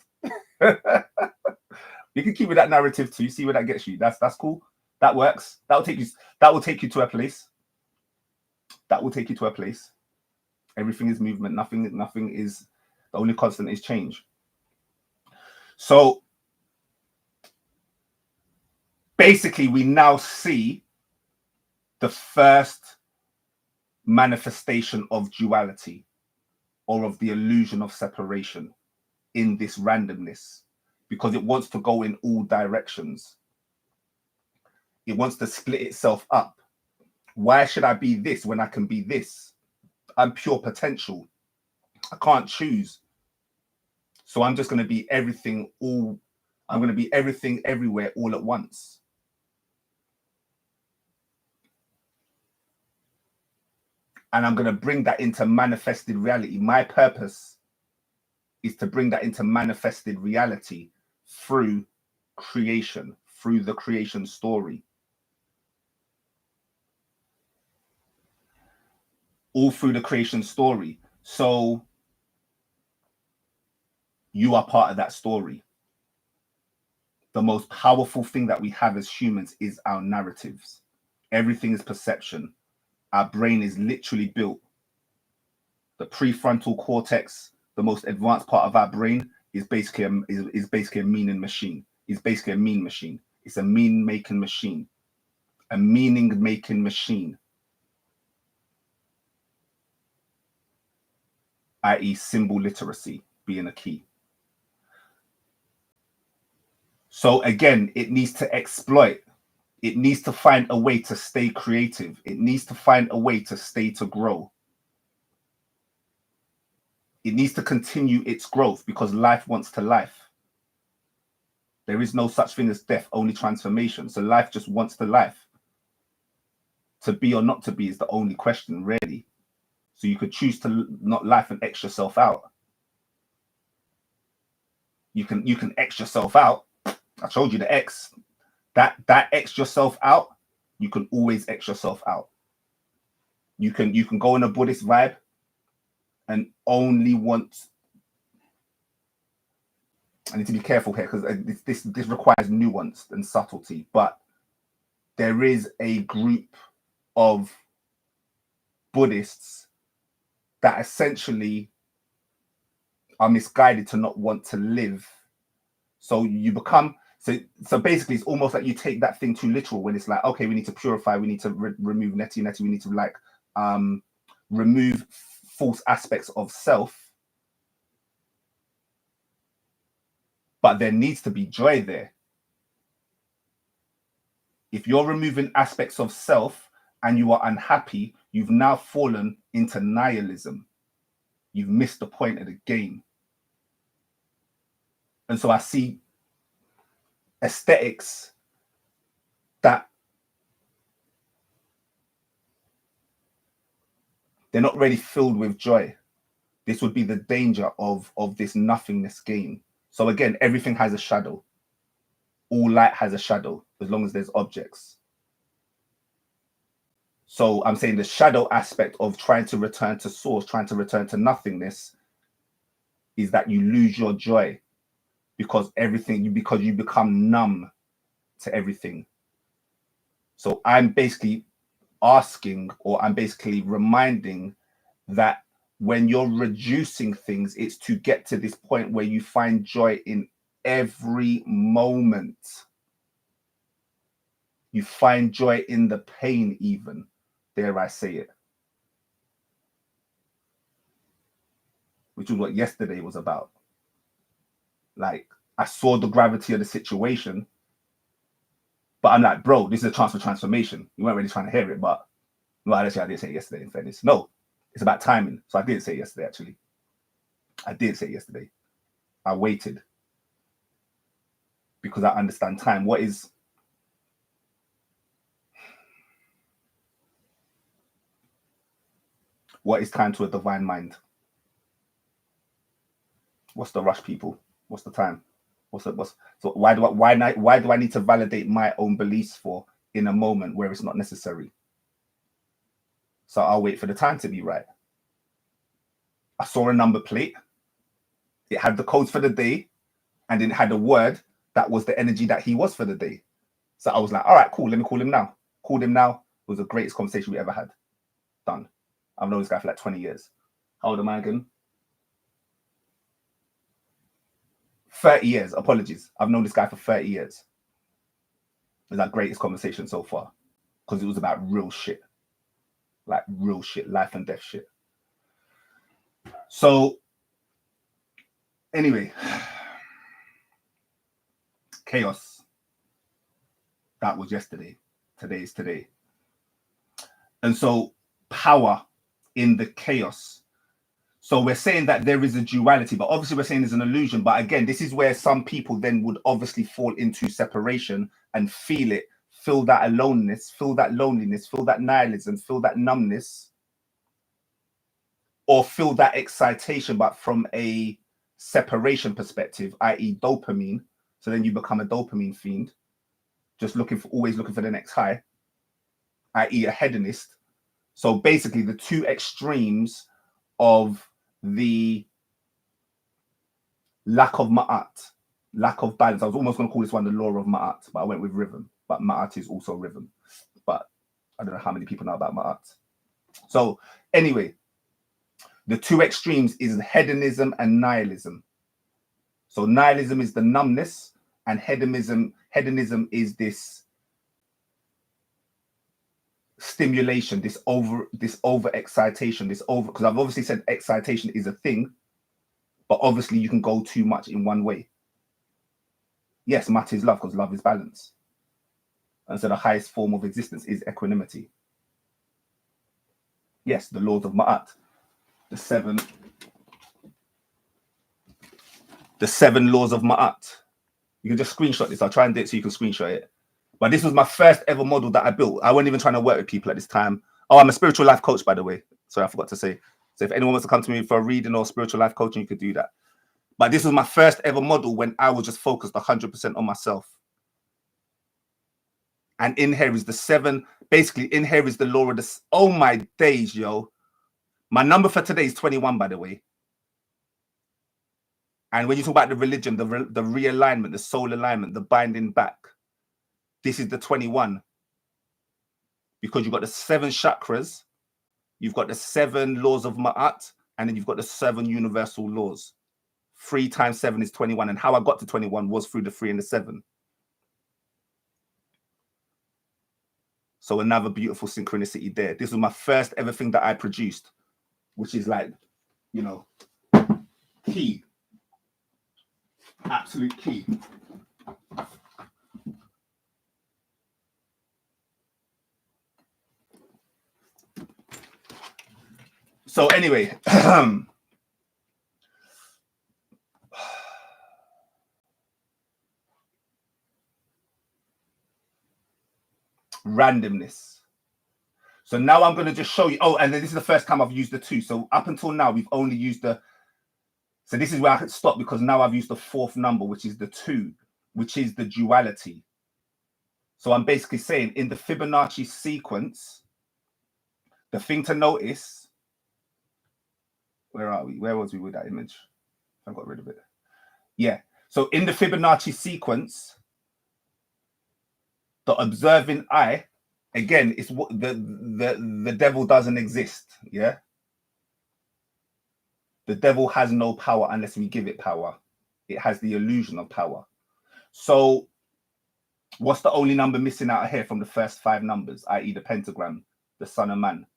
You can keep with that narrative too. See where that gets you. That's cool. That works. That will take you to a place. That will take you to a place. Everything is movement. Nothing is, the only constant is change. So basically, we now see the first manifestation of duality, or of the illusion of separation, in this randomness, because it wants to go in all directions. It wants to split itself up. Why should I be this when I can be this? I'm pure potential. I can't choose. So I'm just going to be everything all. I'm going to be everything everywhere all at once. And I'm going to bring that into manifested reality. My purpose is to bring that into manifested reality through creation, through the creation story. All through the creation story. So you are part of that story. The most powerful thing that we have as humans is our narratives. Everything is perception. Our brain is literally built. The prefrontal cortex, the most advanced part of our brain, is basically a meaning machine. It's basically a mean machine. It's a mean-making machine. A meaning-making machine. I.e. symbol literacy being a key. So again, it needs to exploit. It needs to find a way to stay creative. It needs to find a way to stay to grow. It needs to continue its growth, because life wants to life. There is no such thing as death, only transformation. So life just wants to life. To be or not to be is the only question, really. So you could choose to not life and X yourself out. You can X yourself out. I told you the X. That X yourself out, you can always X yourself out. You can go in a Buddhist vibe and only want. I need to be careful here, because this requires nuance and subtlety. But there is a group of Buddhists that essentially are misguided to not want to live. So you become, so basically it's almost like you take that thing too literal when it's like, okay, we need to purify, we need to remove neti, we need to like remove false aspects of self. But there needs to be joy there. If you're removing aspects of self and you are unhappy, you've now fallen into nihilism. You've missed the point of the game. And so I see aesthetics that they're not really filled with joy. This would be the danger of this nothingness game. So again, everything has a shadow. All light has a shadow as long as there's objects. So I'm saying the shadow aspect of trying to return to source, trying to return to nothingness, is that you lose your joy because you become numb to everything. So I'm basically asking, or I'm basically reminding that when you're reducing things, it's to get to this point where you find joy in every moment. You find joy in the pain, even, dare I say it. Which is what yesterday was about. Like, I saw the gravity of the situation, but I'm like, bro, this is a chance for transformation. You weren't really trying to hear it, but well, actually, I didn't say it yesterday, in fairness. No, it's about timing. So I didn't say it yesterday, actually. I did say it yesterday. I waited because I understand time. What is time to a divine mind? What's the rush, people? What's the time? So why do I need to validate my own beliefs for in a moment where it's not necessary? So I'll wait for the time to be right. I saw a number plate. It had the codes for the day, and it had a word that was the energy that he was for the day. So I was like, all right, cool. Let me call him now. Called him now. It was the greatest conversation we ever had. Done. I've known this guy for like 20 years. How old am I again? 30 years. Apologies. I've known this guy for 30 years. It was our greatest conversation so far because it was about real shit. Like real shit, life and death shit. So anyway, chaos. That was yesterday. Today is today. And so power in the chaos. So we're saying that there is a duality, but obviously we're saying there's an illusion. But again, this is where some people then would obviously fall into separation and feel it, feel that aloneness, feel that loneliness, feel that nihilism, feel that numbness, or feel that excitation, but from a separation perspective, i.e. dopamine. So then you become a dopamine fiend, just always looking for the next high, i.e. a hedonist. So basically the two extremes of the lack of ma'at, lack of balance. I was almost going to call this one the law of ma'at, but I went with rhythm. But ma'at is also rhythm. But I don't know how many people know about ma'at. So anyway, the two extremes is hedonism and nihilism. So nihilism is the numbness, and hedonism is this stimulation, this over excitation, because I've obviously said excitation is a thing, but obviously you can go too much in one way. Yes, matter is love because love is balance. And so the highest form of existence is equanimity. Yes, the laws of Ma'at, the seven laws of Ma'at. You can just screenshot this. I'll try and do it so you can screenshot it. But this was my first ever model that I built. I wasn't even trying to work with people at this time. Oh, I'm a spiritual life coach, by the way. Sorry, I forgot to say. So if anyone wants to come to me for a reading or spiritual life coaching, you could do that. But this was my first ever model when I was just focused 100% on myself. And in here is the seven. Basically, in here is the law of the. Oh my days, yo. My number for today is 21, by the way. And when you talk about the religion, the realignment, the soul alignment, the binding back, this is the 21. Because you've got the 7 chakras you've got the 7 laws of Ma'at, and then you've got the 7 universal laws. 3 times 7 is 21. And how I got to 21 was through the 3 and the 7. So another beautiful synchronicity there. This was my first ever thing that I produced, which is like, you know, key. Absolute key. So anyway, randomness. So now I'm going to just show you. Oh, and then this is the first time I've used the 2. So up until now, we've only used the. So this is where I could stop, because now I've used the 4th number, which is the 2, which is the duality. So I'm basically saying in the Fibonacci sequence, the thing to notice. Where are we? Where was we with that image? I got rid of it. Yeah. So in the Fibonacci sequence, the observing eye, again, it's what the devil doesn't exist. Yeah. The devil has no power unless we give it power. It has the illusion of power. So what's the only number missing out of here from the first 5 numbers, i.e. the pentagram, the Son of Man,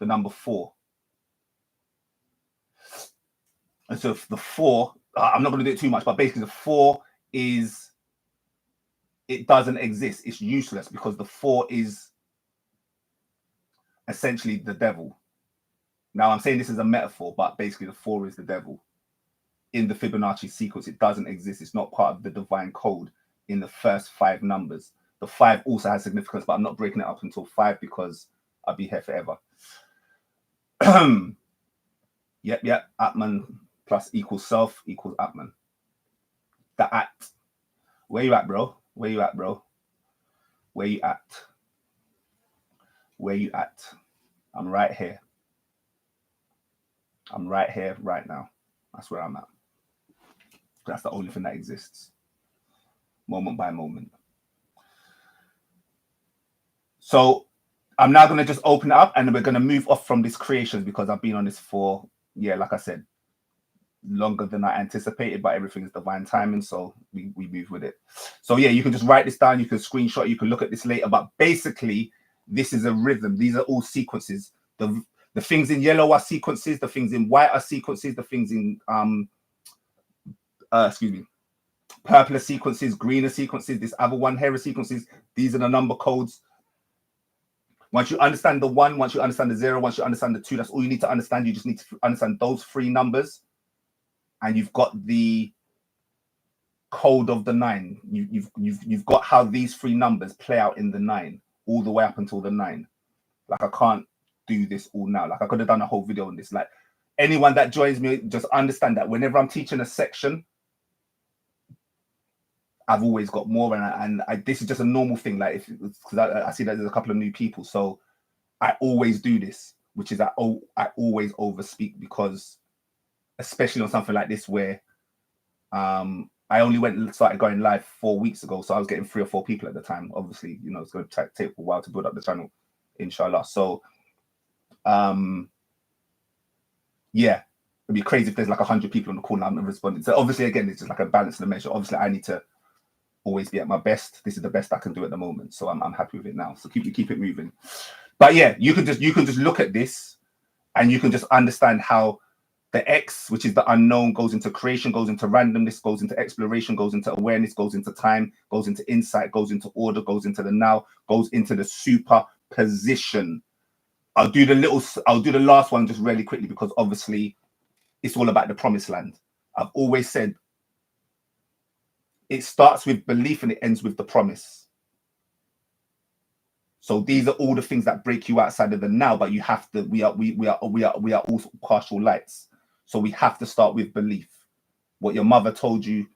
the number 4. And so the 4, I'm not going to do it too much, but basically the 4 is, it doesn't exist. It's useless, because the 4 is essentially the devil. Now I'm saying this is a metaphor, but basically the 4 is the devil. In the Fibonacci sequence, it doesn't exist. It's not part of the divine code in the first 5 numbers. The 5 also has significance, but I'm not breaking it up until 5 because I'll be here forever. Yep. Atman plus equals self equals Atman. The act. Where you at, bro? Where you at, bro? Where you at? Where you at? I'm right here. I'm right here, right now. That's where I'm at. That's the only thing that exists. Moment by moment. So I'm now going to just open it up, and we're going to move off from this creations, because I've been on this for, yeah, like I said, longer than I anticipated, but everything is divine timing, so we move with it. So yeah, you can just write this down, you can screenshot, you can look at this later, but basically this is a rhythm. These are all sequences. The things in yellow are sequences, the things in white are sequences, the things in purple are sequences, green are sequences, this other one here are sequences. These are the number codes. Once you understand the 1, once you understand the 0, once you understand the 2, that's all you need to understand. You just need to understand those 3 numbers, and you've got the code of the 9. You've got how these 3 numbers play out in the 9, all the way up until the 9. Like, I can't do this all now. Like, I could have done a whole video on this. Like, anyone that joins me, just understand that whenever I'm teaching a section, I've always got more, and this is just a normal thing. Like, because I see that there's a couple of new people, so I always do this, which is I always overspeak, because especially on something like this where I only started going live 4 weeks ago, so I was getting 3 or 4 people at the time. Obviously, you know, it's going to take a while to build up the channel, inshallah. So yeah, it'd be crazy if there's like 100 people on the call and I'm not responding. So obviously, again, it's just like a balance and a measure. Obviously, I need to always be at my best. This is the best I can do at the moment, so I'm happy with it now. So keep it moving. But yeah, you can just look at this, and you can just understand how the X, which is the unknown, goes into creation, goes into randomness, goes into exploration, goes into awareness, goes into time, goes into insight, goes into order, goes into the now, goes into the superposition. I'll do the last one just really quickly, because obviously it's all about the promised land. I've always said it starts with belief and it ends with the promise. So these are all the things that break you outside of the now, but you have to, we are all partial lights. So we have to start with belief. What your mother told you,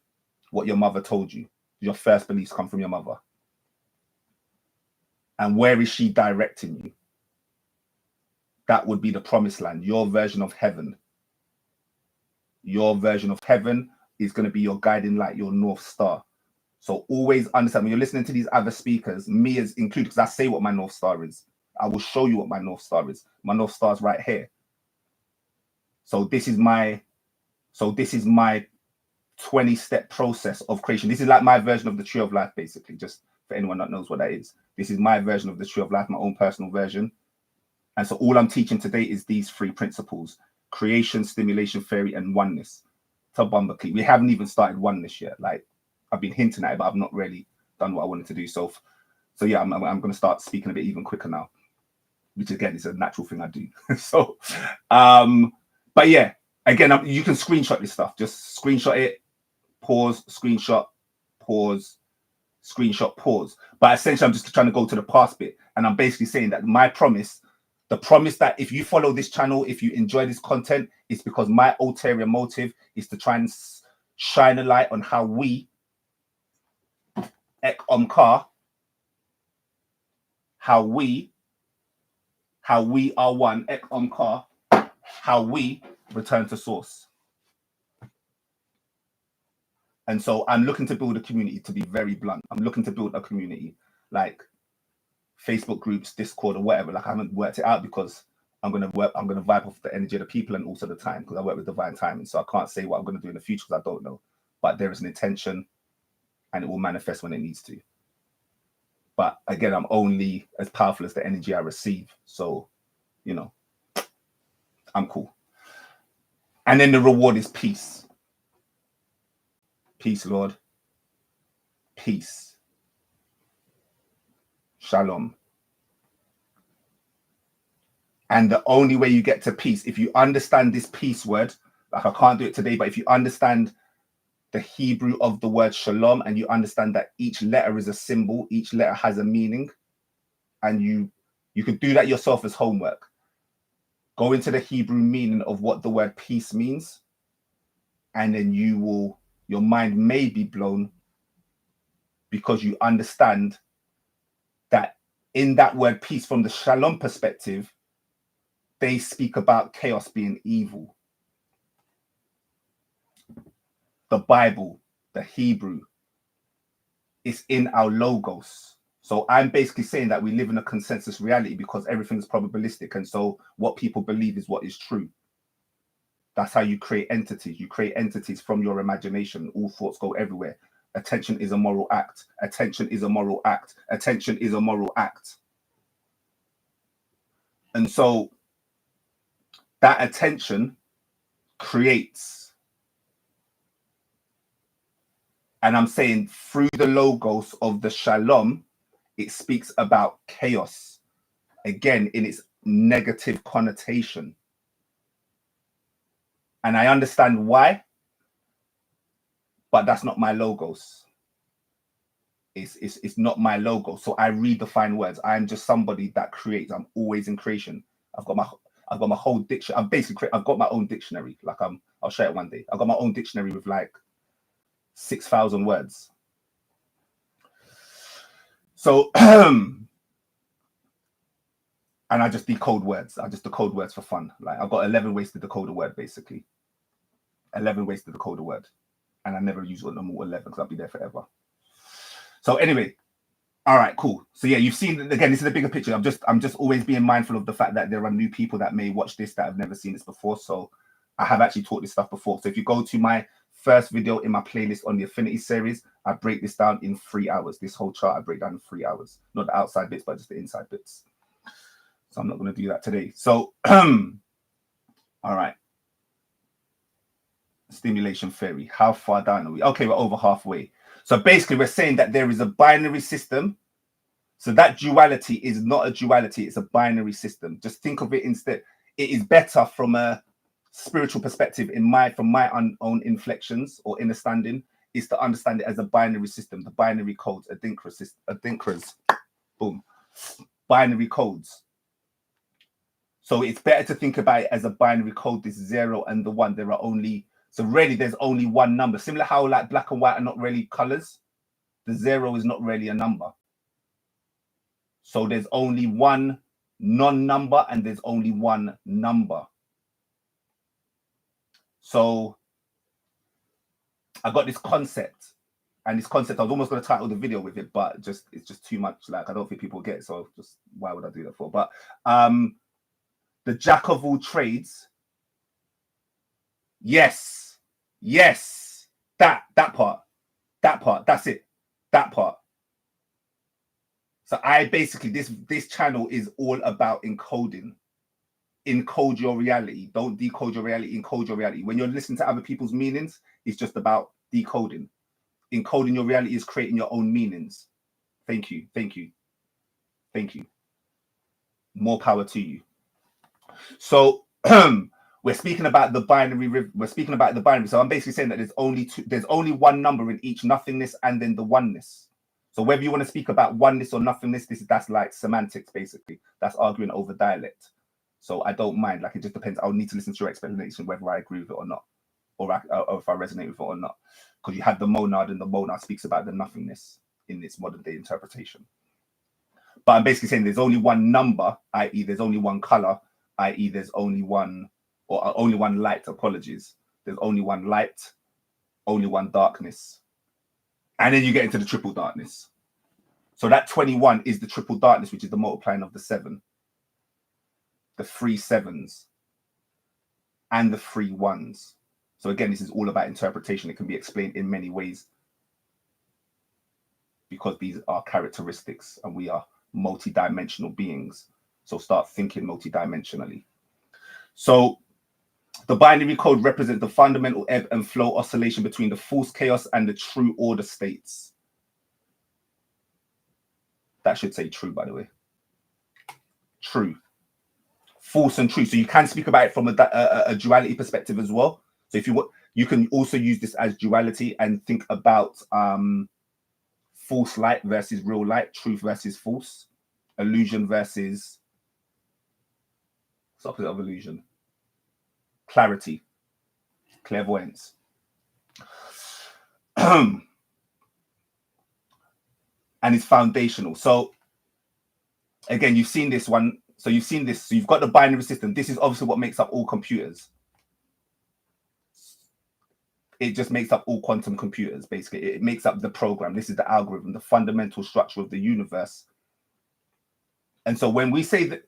your first beliefs come from your mother. And where is she directing you? That would be the promised land, your version of heaven. Your version of heaven is going to be your guiding light, your North Star. So always understand when you're listening to these other speakers, me as included, because I say what my North Star is. I will show you what my North Star is. My North Star is right here. So this is my 20-step process of creation. This is like my version of the tree of life, basically, just for anyone that knows what that is. This is my version of the tree of life, my own personal version. And so all I'm teaching today is these 3 principles: creation, stimulation, theory, and oneness. To Bumberclay. We haven't even started oneness yet. Like, I've been hinting at it, but I've not really done what I wanted to do. So yeah, I'm going to start speaking a bit even quicker now, which again is a natural thing I do. So, but yeah, again, you can screenshot this stuff. Just screenshot it, pause, screenshot, pause, screenshot, pause. But essentially, I'm just trying to go to the past bit, and I'm basically saying that my promise, the promise that if you follow this channel, if you enjoy this content, it's because my ulterior motive is to try and shine a light on how we, C.R.E.A.T.I.O.N.S, how we are one, C.R.E.A.T.I.O.N.S, how we return to source. And so I'm looking to build a community, to be very blunt. I'm looking to build a community like Facebook groups, Discord, or whatever. Like, I haven't worked it out because I'm gonna vibe off the energy of the people and also the time, because I work with divine timing. So I can't say what I'm gonna do in the future because I don't know. But there is an intention and it will manifest when it needs to. But again, I'm only as powerful as the energy I receive. So, you know, I'm cool. And then the reward is peace. Peace, Lord. Peace. Shalom. And the only way you get to peace, if you understand this peace word, like I can't do it today, but if you understand the Hebrew of the word shalom, and you understand that each letter is a symbol, each letter has a meaning, and you could do that yourself as homework. Go into the Hebrew meaning of what the word peace means, and then your mind may be blown, because you understand that in that word peace, from the shalom perspective, they speak about chaos being evil. The Bible, the Hebrew, is in our logos. So I'm basically saying that we live in a consensus reality because everything is probabilistic. And so what people believe is what is true. That's how you create entities. You create entities from your imagination. All thoughts go everywhere. Attention is a moral act. Attention is a moral act. Attention is a moral act. And so that attention creates. And I'm saying through the logos of the shalom, it speaks about chaos, again, in its negative connotation. And I understand why, but that's not my logos. It's not my logo. So I redefine words. I'm just somebody that creates. I'm always in creation. I've got my whole dictionary. I've got my own dictionary. Like I'll share it one day. I've got my own dictionary with like 6,000 words. So and I just decode words. I just decode words for fun. Like I've got 11 ways to decode a word, basically. 11 ways to decode a word. And I never use them all 11 because I'll be there forever. So anyway, all right, cool. So yeah, you've seen, again, this is a bigger picture. I'm just always being mindful of the fact that there are new people that may watch this that have never seen this before. So I have actually taught this stuff before. So if you go to my first video in my playlist on the Affinity series, I break this down in 3 hours. This whole chart I break down in 3 hours. Not the outside bits, but just the inside bits. So I'm not going to do that today. So, all right. Stimulation theory. How far down are we? Okay, we're over halfway. So basically, we're saying that there is a binary system. So that duality is not a duality. It's a binary system. Just think of it instead. It is better from a spiritual perspective from my own inflections or understanding, is to understand it as a binary system. The binary codes, adinkras, boom, binary codes. So it's better to think about it as a binary code, this 0 and the 1. There are only, so really there's only one number. Similar how like black and white are not really colors. The 0 is not really a number. So there's only one non-number and there's only one number. So I got this concept And this concept, I was almost going to title the video with it, but it's just too much. Like, I don't think people get it. So just why would I do that for? But the jack of all trades. Yes. That part. That's it. That part. So I basically, this channel is all about encoding. Encode your reality. Don't decode your reality. Encode your reality. When you're listening to other people's meanings, it's just about decoding. Encoding your reality is creating your own meanings. Thank you. More power to you. So we're speaking about the binary. We're speaking about the binary. So I'm basically saying that there's only one number in each nothingness and then the oneness. So whether you want to speak about oneness or nothingness, that's like semantics, basically. That's arguing over dialect. So I don't mind. Like, it just depends. I'll need to listen to your explanation whether I agree with it or not, or if I resonate with it or not. Because you have the monad, and the monad speaks about the nothingness in its modern day interpretation. But I'm basically saying there's only one number, i.e. there's only one color, i.e. there's only one, or only one light, apologies. There's only one light, only one darkness. And then you get into the triple darkness. So that 21 is the triple darkness, which is the multiplying of the 7. The 3 7s. And the 3 1s. So again, this is all about interpretation. It can be explained in many ways. Because these are characteristics and we are multi-dimensional beings. So start thinking multi-dimensionally. So the binary code represents the fundamental ebb and flow oscillation between the false chaos and the true order states. That should say true, by the way. True. False and true. So you can speak about it from a duality perspective as well. So if you want, you can also use this as duality and think about false light versus real light, truth versus false, illusion versus what's the opposite of illusion? Clarity, clairvoyance. And it's foundational. So again, you've seen this one. So you've seen this. So you've got the binary system. This is obviously what makes up all computers. It just makes up all quantum computers, basically. It makes up the program. This is the algorithm, the fundamental structure of the universe. And so when we say that,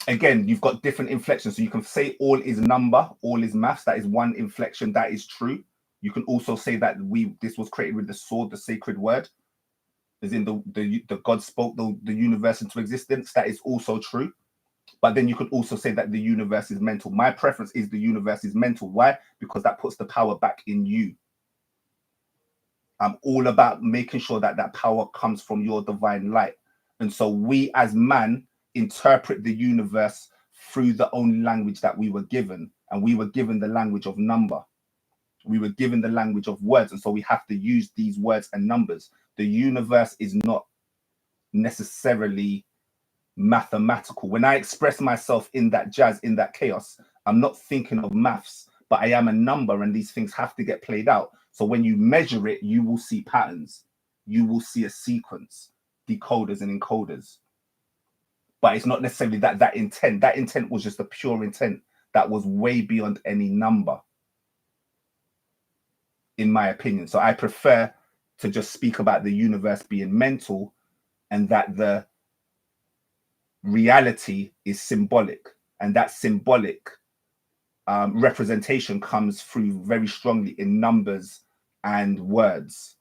again, you've got different inflections. So you can say all is number, all is maths. That is one inflection. That is true. You can also say that this was created with the sword, the sacred word. As in the God spoke the universe into existence. That is also true. But then you could also say that the universe is mental. My preference is the universe is mental. Why? Because that puts the power back in you. I'm all about making sure that that power comes from your divine light. And so we as man interpret the universe through the only language that we were given. And we were given the language of number. We were given the language of words. And so we have to use these words and numbers. The universe is not necessarily mathematical. When I express myself in that jazz, in that chaos, I'm not thinking of maths, but I am a number and these things have to get played out. So when you measure it, you will see patterns. You will see a sequence, decoders and encoders. But it's not necessarily that intent. That intent was just a pure intent that was way beyond any number, in my opinion. So I prefer to just speak about the universe being mental and that the reality is symbolic, and that symbolic representation comes through very strongly in numbers and words.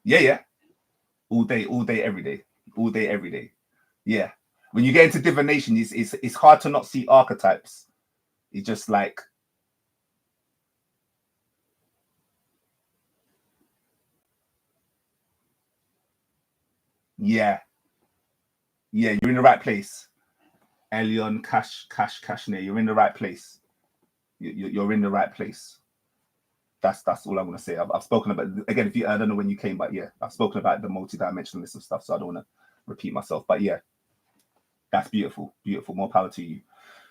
yeah all day every day. Yeah, when you get into divination, it's hard to not see archetypes. It's just like yeah, you're in the right place. Elion, Kashner, you're in the right place. You're in the right place. That's all I'm going to say. I've spoken about, again, I don't know when you came, but yeah, I've spoken about the multidimensionalism stuff, so I don't want to repeat myself. But yeah, that's beautiful. More power to you.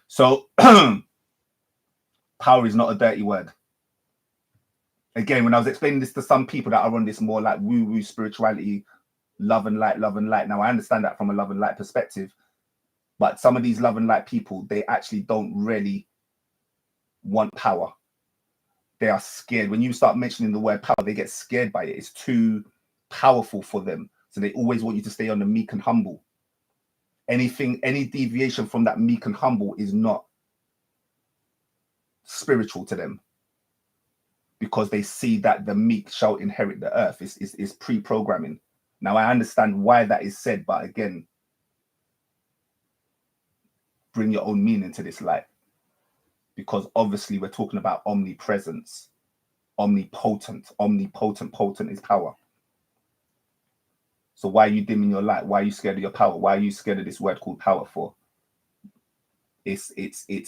So power is not a dirty word. Again, when I was explaining this to some people that are on this more like woo-woo spirituality, love and light. Now, I understand that from a love and light perspective, but some of these love and light people, they actually don't really want power. They are scared. When you start mentioning the word power, they get scared by it. It's too powerful for them. So they always want you to stay on the meek and humble. Any deviation from that meek and humble is not spiritual to them, because they see that the meek shall inherit the earth. It's pre-programming. Now, I understand why that is said, but again, bring your own meaning to this light, because obviously we're talking about omnipresence, omnipotent. Potent is power. So why are you dimming your light? Why are you scared of your power? Why are you scared of this word called power for? It's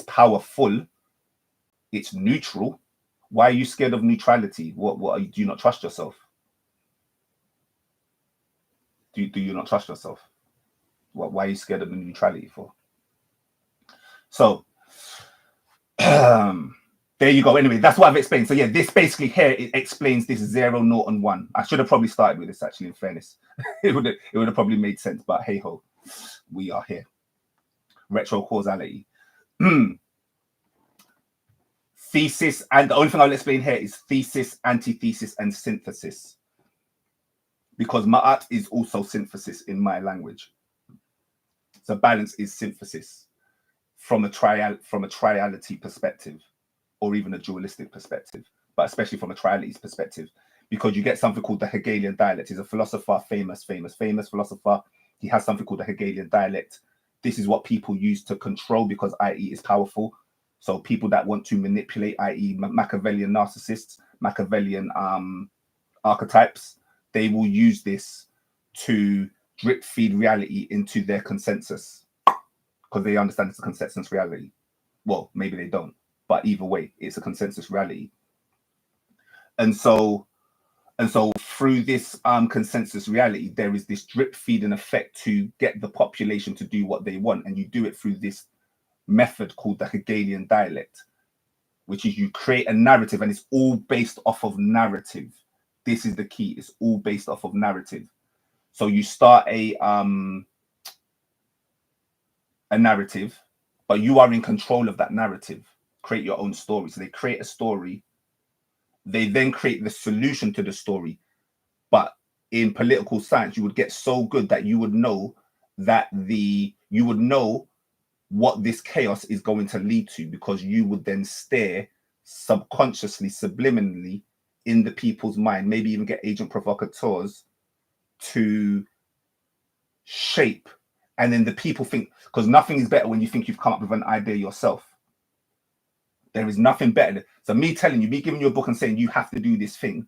powerful. It's neutral. Why are you scared of neutrality? What are you, do you not trust yourself? Do you not trust yourself? Why are you scared of the neutrality for? So there you go. Anyway, that's what I've explained. So yeah, this basically here, it explains this 0, 0, and 1. I should have probably started with this, actually, in fairness. it would have probably made sense, but hey ho, we are here. Retro causality. Thesis, and the only thing I'll explain here is thesis, antithesis, and synthesis, because ma'at is also synthesis in my language. So balance is synthesis from a triality perspective, or even a dualistic perspective, but especially from a triality perspective, because you get something called the Hegelian dialect. He's a philosopher, famous philosopher. He has something called the Hegelian dialect. This is what people use to control, because i.e. is powerful. So people that want to manipulate, i.e. Machiavellian narcissists, Machiavellian archetypes, they will use this to drip feed reality into their consensus, because they understand it's a consensus reality. Well, maybe they don't, but either way, it's a consensus reality. And so through this consensus reality, there is this drip feeding effect to get the population to do what they want, and you do it through this method called the Hegelian dialect, which is you create a narrative, and it's all based off of narrative. This is the key. It's all based off of narrative. So you start a narrative, but you are in control of that narrative. Create your own story. So they create a story. They then create the solution to the story. But in political science, you would get so good that you would know that you would know what this chaos is going to lead to, because you would then stare subconsciously, subliminally in the people's mind, maybe even get agent provocateurs to shape. And then the people think, because nothing is better when you think you've come up with an idea yourself. There is nothing better. So me telling you, me giving you a book and saying you have to do this thing,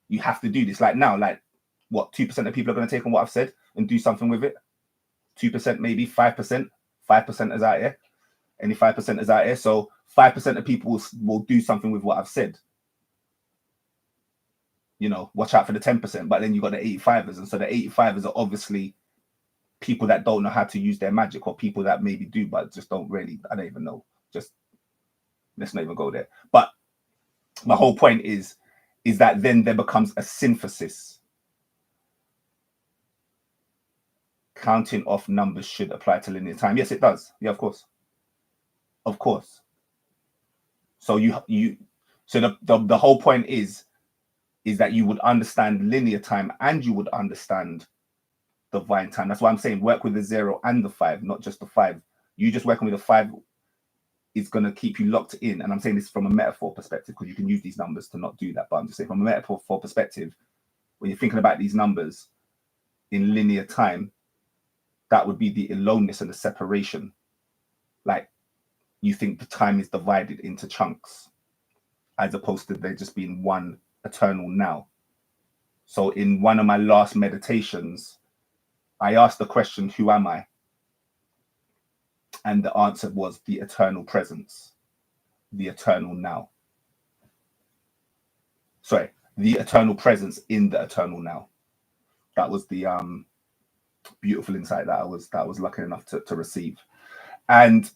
you have to do this. Like now, like what, 2% of people are going to take on what I've said and do something with it? 2%, maybe 5%. 5% is out here. Any 5% is out here. So 5% of people will do something with what I've said. You know, watch out for the 10%. But then you got the 85ers. And so the 85ers are obviously people that don't know how to use their magic, or people that maybe do, but just don't really, I don't even know. Just let's not even go there. But my whole point is that then there becomes a synthesis. Counting off numbers should apply to linear time. Yes, it does. Yeah, of course. Of course. So so the whole point is that you would understand linear time and you would understand divine time. That's why I'm saying work with the 0 and the 5, not just the 5. You just working with the 5 is going to keep you locked in. And I'm saying this from a metaphor perspective, because you can use these numbers to not do that. But I'm just saying from a metaphor perspective, when you're thinking about these numbers in linear time, that would be the aloneness and the separation. Like you think the time is divided into chunks, as opposed to there just being one eternal now. So in one of my last meditations, I asked the question, who am I? And the answer was the eternal presence, the eternal now. Sorry, the eternal presence in the eternal now. That was the beautiful insight that I was lucky enough to receive. And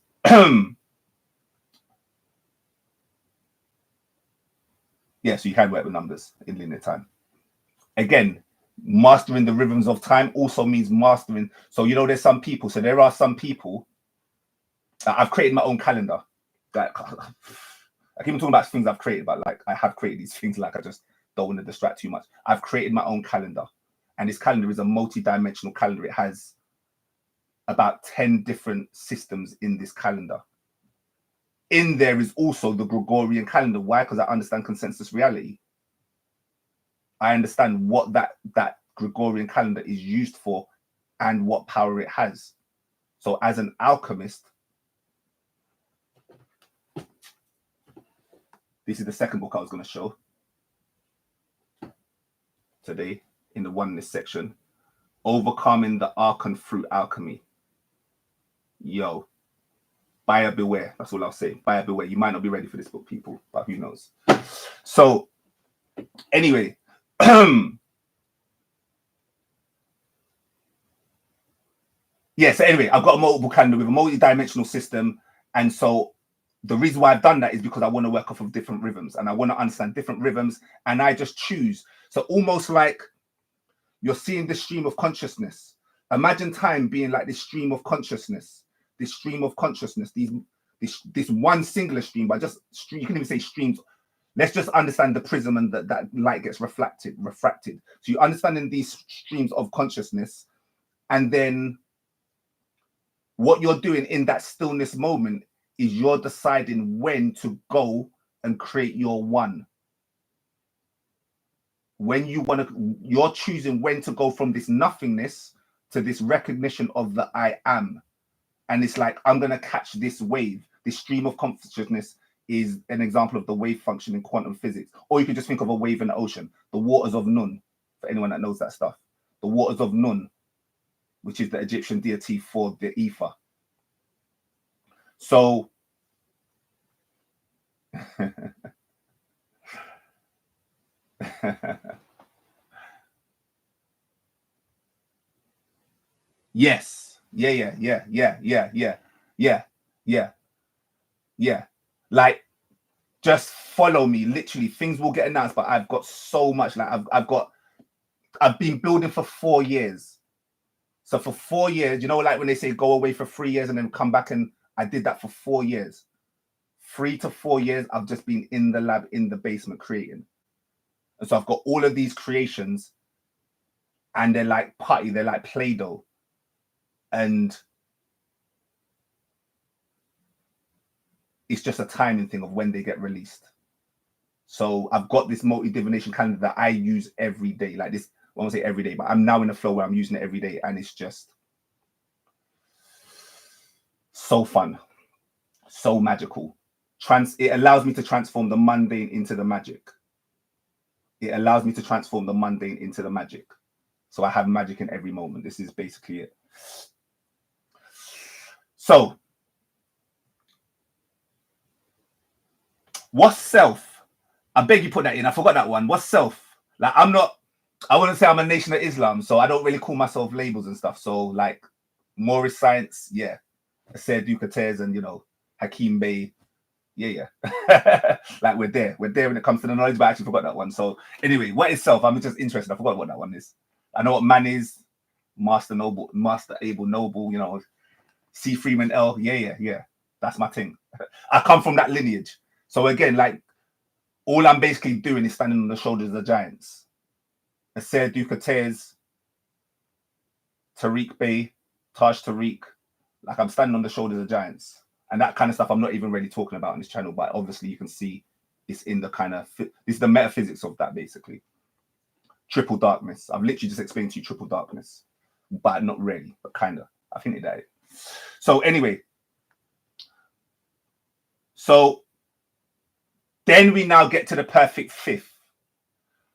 yeah, so you can work with numbers in linear time. Again, mastering the rhythms of time also means mastering. So, you know, there's some people. So there are some people. I've created my own calendar. That Like even talking about things I've created, but like I have created these things, like I just don't want to distract too much. I've created my own calendar, and this calendar is a multi-dimensional calendar. It has about 10 different systems in this calendar. In there is also the Gregorian calendar. Why? Because I understand consensus reality. I understand what that Gregorian calendar is used for and what power it has. So as an alchemist, this is the second book I was going to show today in the Oneness section. Overcoming the Archon through alchemy. Yo, buyer beware. That's all I'll say. Buyer beware. You might not be ready for this book, people, but who knows? So anyway, yeah, so anyway, I've got a multiple calendar with a multi-dimensional system. And so the reason why I've done that is because I want to work off of different rhythms and I want to understand different rhythms. And I just choose. So almost like you're seeing the stream of consciousness. Imagine time being like this stream of consciousness, this one singular stream, but just stream, you can even say streams. Let's just understand the prism and that light gets refracted. So you're understanding these streams of consciousness, and then what you're doing in that stillness moment is you're deciding when to go and create your one. When you want to, you're choosing when to go from this nothingness to this recognition of the I am. And it's like, I'm going to catch this wave. This stream of consciousness is an example of the wave function in quantum physics. Or you could just think of a wave in the ocean, the waters of Nun, for anyone that knows that stuff. The waters of Nun, which is the Egyptian deity for the ether. So yes. Yeah. Like, just follow me. Literally, things will get announced, but I've got so much. Like, I've been building for 4 years. So for 4 years, you know, like when they say go away for 3 years and then come back, and I did that for 4 years. 3 to 4 years, I've just been in the lab, in the basement creating. And so I've got all of these creations, and they're like putty, they're like Play-Doh. And it's just a timing thing of when they get released. So I've got this multi-divination calendar that I use every day. Like this, I won't say every day, but I'm now in a flow where I'm using it every day, and it's just so fun, so magical. It allows me to transform the mundane into the magic. It allows me to transform the mundane into the magic. So I have magic in every moment. This is basically it. So what's self? I beg you put that in. I forgot that one. What's self? Like, I wouldn't say I'm a Nation of Islam, so I don't really call myself labels and stuff. So like Morris Science, yeah. C.R.E.A.T.I.O.N.S and, you know, Hakeem Bey. Yeah. Like we're there when it comes to the knowledge, but I actually forgot that one. So anyway, what is self? I'm just interested. I forgot what that one is. I know what man is. Master Abel Noble, you know, C. Freeman L. Yeah. That's my thing. I come from that lineage. So again, like, all I'm basically doing is standing on the shoulders of the giants. C.R.E.A.T.I.O.N.S, Tariq Bey, Taj Tariq. Like, I'm standing on the shoulders of giants. And that kind of stuff I'm not even really talking about on this channel, but obviously you can see it's in the kind of, this is the metaphysics of that, basically. Triple darkness. I've literally just explained to you triple darkness, but not really, but kind of. I think that is. So anyway, so then we now get to the perfect fifth.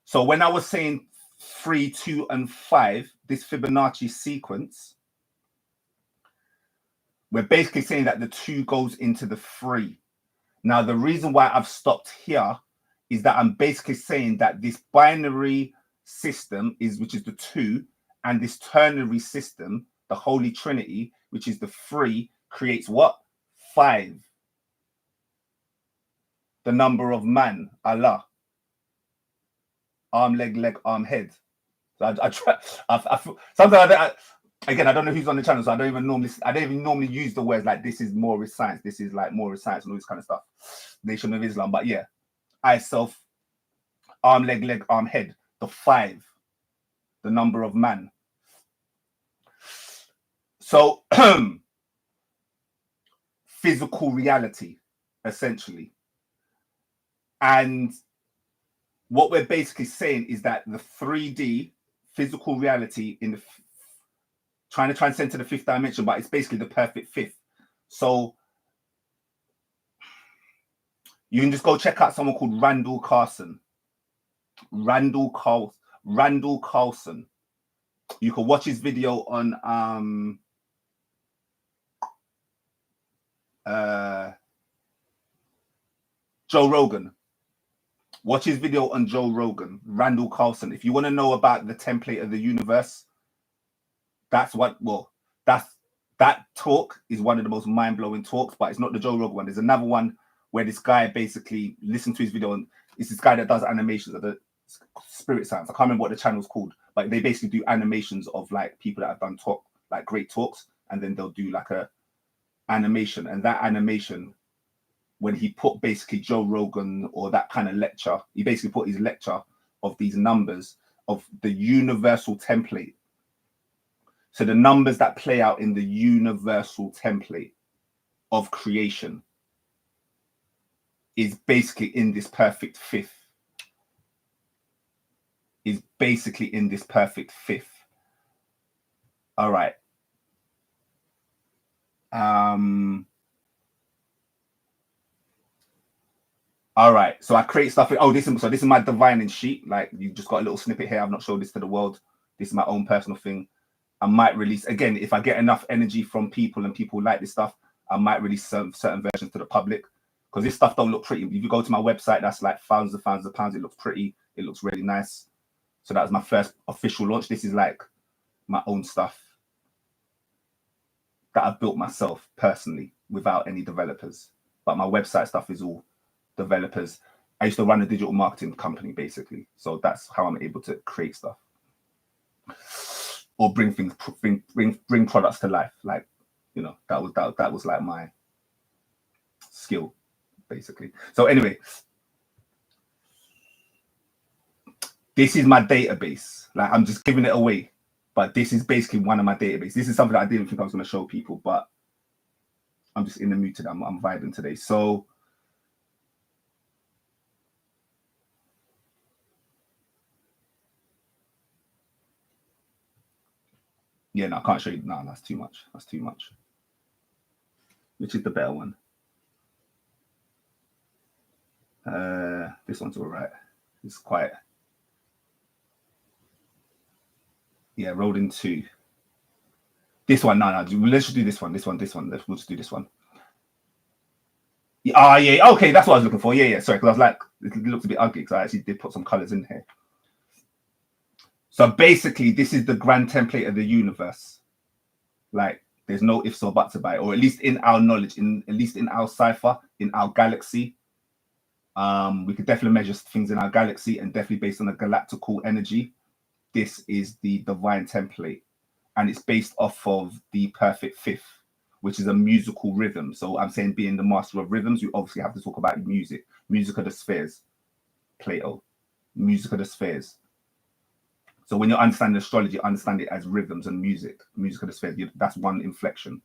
So when I was saying 3, 2, and 5, this Fibonacci sequence, we're basically saying that the 2 goes into the 3. Now, the reason why I've stopped here is that I'm basically saying that this binary system which is the 2, and this ternary system, the Holy Trinity, which is the 3, creates what? 5. The number of man, Allah. Arm, leg, arm, head. So I try. Sometimes again, I don't know who's on the channel, so I don't even normally use the words like this is more with science, this is like more with science and all this kind of stuff. Nation of Islam, but yeah, I self, arm, leg, arm, head, the 5, the number of man. So physical reality, essentially. And what we're basically saying is that the 3D physical reality in the trying to transcend to the 5th dimension, but it's basically the perfect 5th. So you can just go check out someone called Randall Carlson. Randall Carlson. You can watch his video on Joe Rogan. Watch his video on Joe Rogan, Randall Carlson. If you want to know about the template of the universe, that talk is one of the most mind-blowing talks, but it's not the Joe Rogan one. There's another one where this guy basically listened to his video, and it's this guy that does animations of the spirit sounds. I can't remember what the channel's called, but they basically do animations of like people that have done great talks, and then they'll do like a animation. And that animation, when he put basically Joe Rogan or that kind of lecture, he basically put his lecture of these numbers of the universal template. So the numbers that play out in the universal template of creation is basically in this perfect 5th. Is basically in this perfect 5th. All right. All right. So I create stuff. Oh, this is my divining sheet. Like, you just got a little snippet here. I've not showed this to the world. This is my own personal thing. I might release, again, if I get enough energy from people and people like this stuff, I might release certain versions to the public, because this stuff don't look pretty. If you go to my website, that's like thousands of pounds. It looks pretty. It looks really nice. So that was my first official launch. This is like my own stuff that I've built myself personally without any developers. But my website stuff is all developers. I used to run a digital marketing company, basically. So that's how I'm able to create stuff. Or bring products to life, like, you know, that was like my skill, basically. So anyway, this is my database. Like, I'm just giving it away, but this is basically one of my databases. This is something that I didn't think I was going to show people, but I'm just in the mood today. I'm vibing today. So yeah, no, I can't show you. No, that's too much. That's too much. Which is the better one? This one's all right. It's quite. Yeah, rolled in 2. This one, no, let's just do this one. We'll just do this one. Yeah, okay, that's what I was looking for. Yeah, sorry, because I was like, it looks a bit ugly, because I actually did put some colors in here. So basically, this is the grand template of the universe. Like, there's no ifs or buts about it, or at least in our knowledge, at least in our cipher, in our galaxy. We could definitely measure things in our galaxy, and definitely based on the galactical energy. This is the divine template, and it's based off of the perfect 5th, which is a musical rhythm. So I'm saying, being the master of rhythms, you obviously have to talk about music of the spheres, Plato, music of the spheres. So when you understand astrology, understand it as rhythms and music of the spheres. That's one inflection,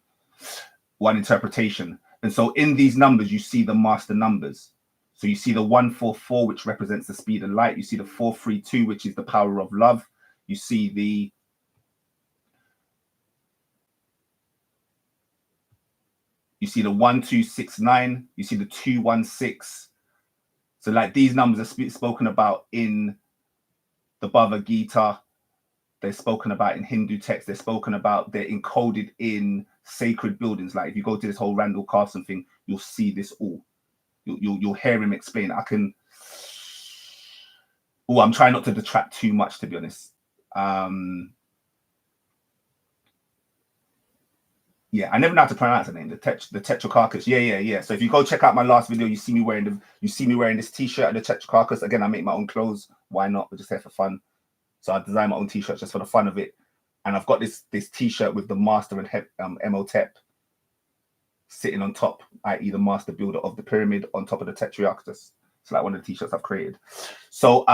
one interpretation. And so in these numbers, you see the master numbers. So you see the 144, which represents the speed of light. You see the 432, which is the power of love. You see the You see the 1269. You see the 216. So like, these numbers are spoken about in the Bhagavad Gita. They're spoken about in Hindu texts. They're spoken about. They're encoded in sacred buildings. Like, if you go to this whole Randall Carlson thing, you'll see this all. You'll hear him explain. I'm trying not to detract too much, to be honest. Yeah, I never know how to pronounce the name. The Tetrarchus. Yeah. So if you go check out my last video, you see me wearing this T-shirt of the Tetrarchus. Again, I make my own clothes. Why not? We're just here for fun. So I design my own T-shirts just for the fun of it. and I've got this T-shirt with the master and Imhotep sitting on top, i.e. the master builder of the pyramid on top of the Tetrarchus. It's like one of the T-shirts I've created. So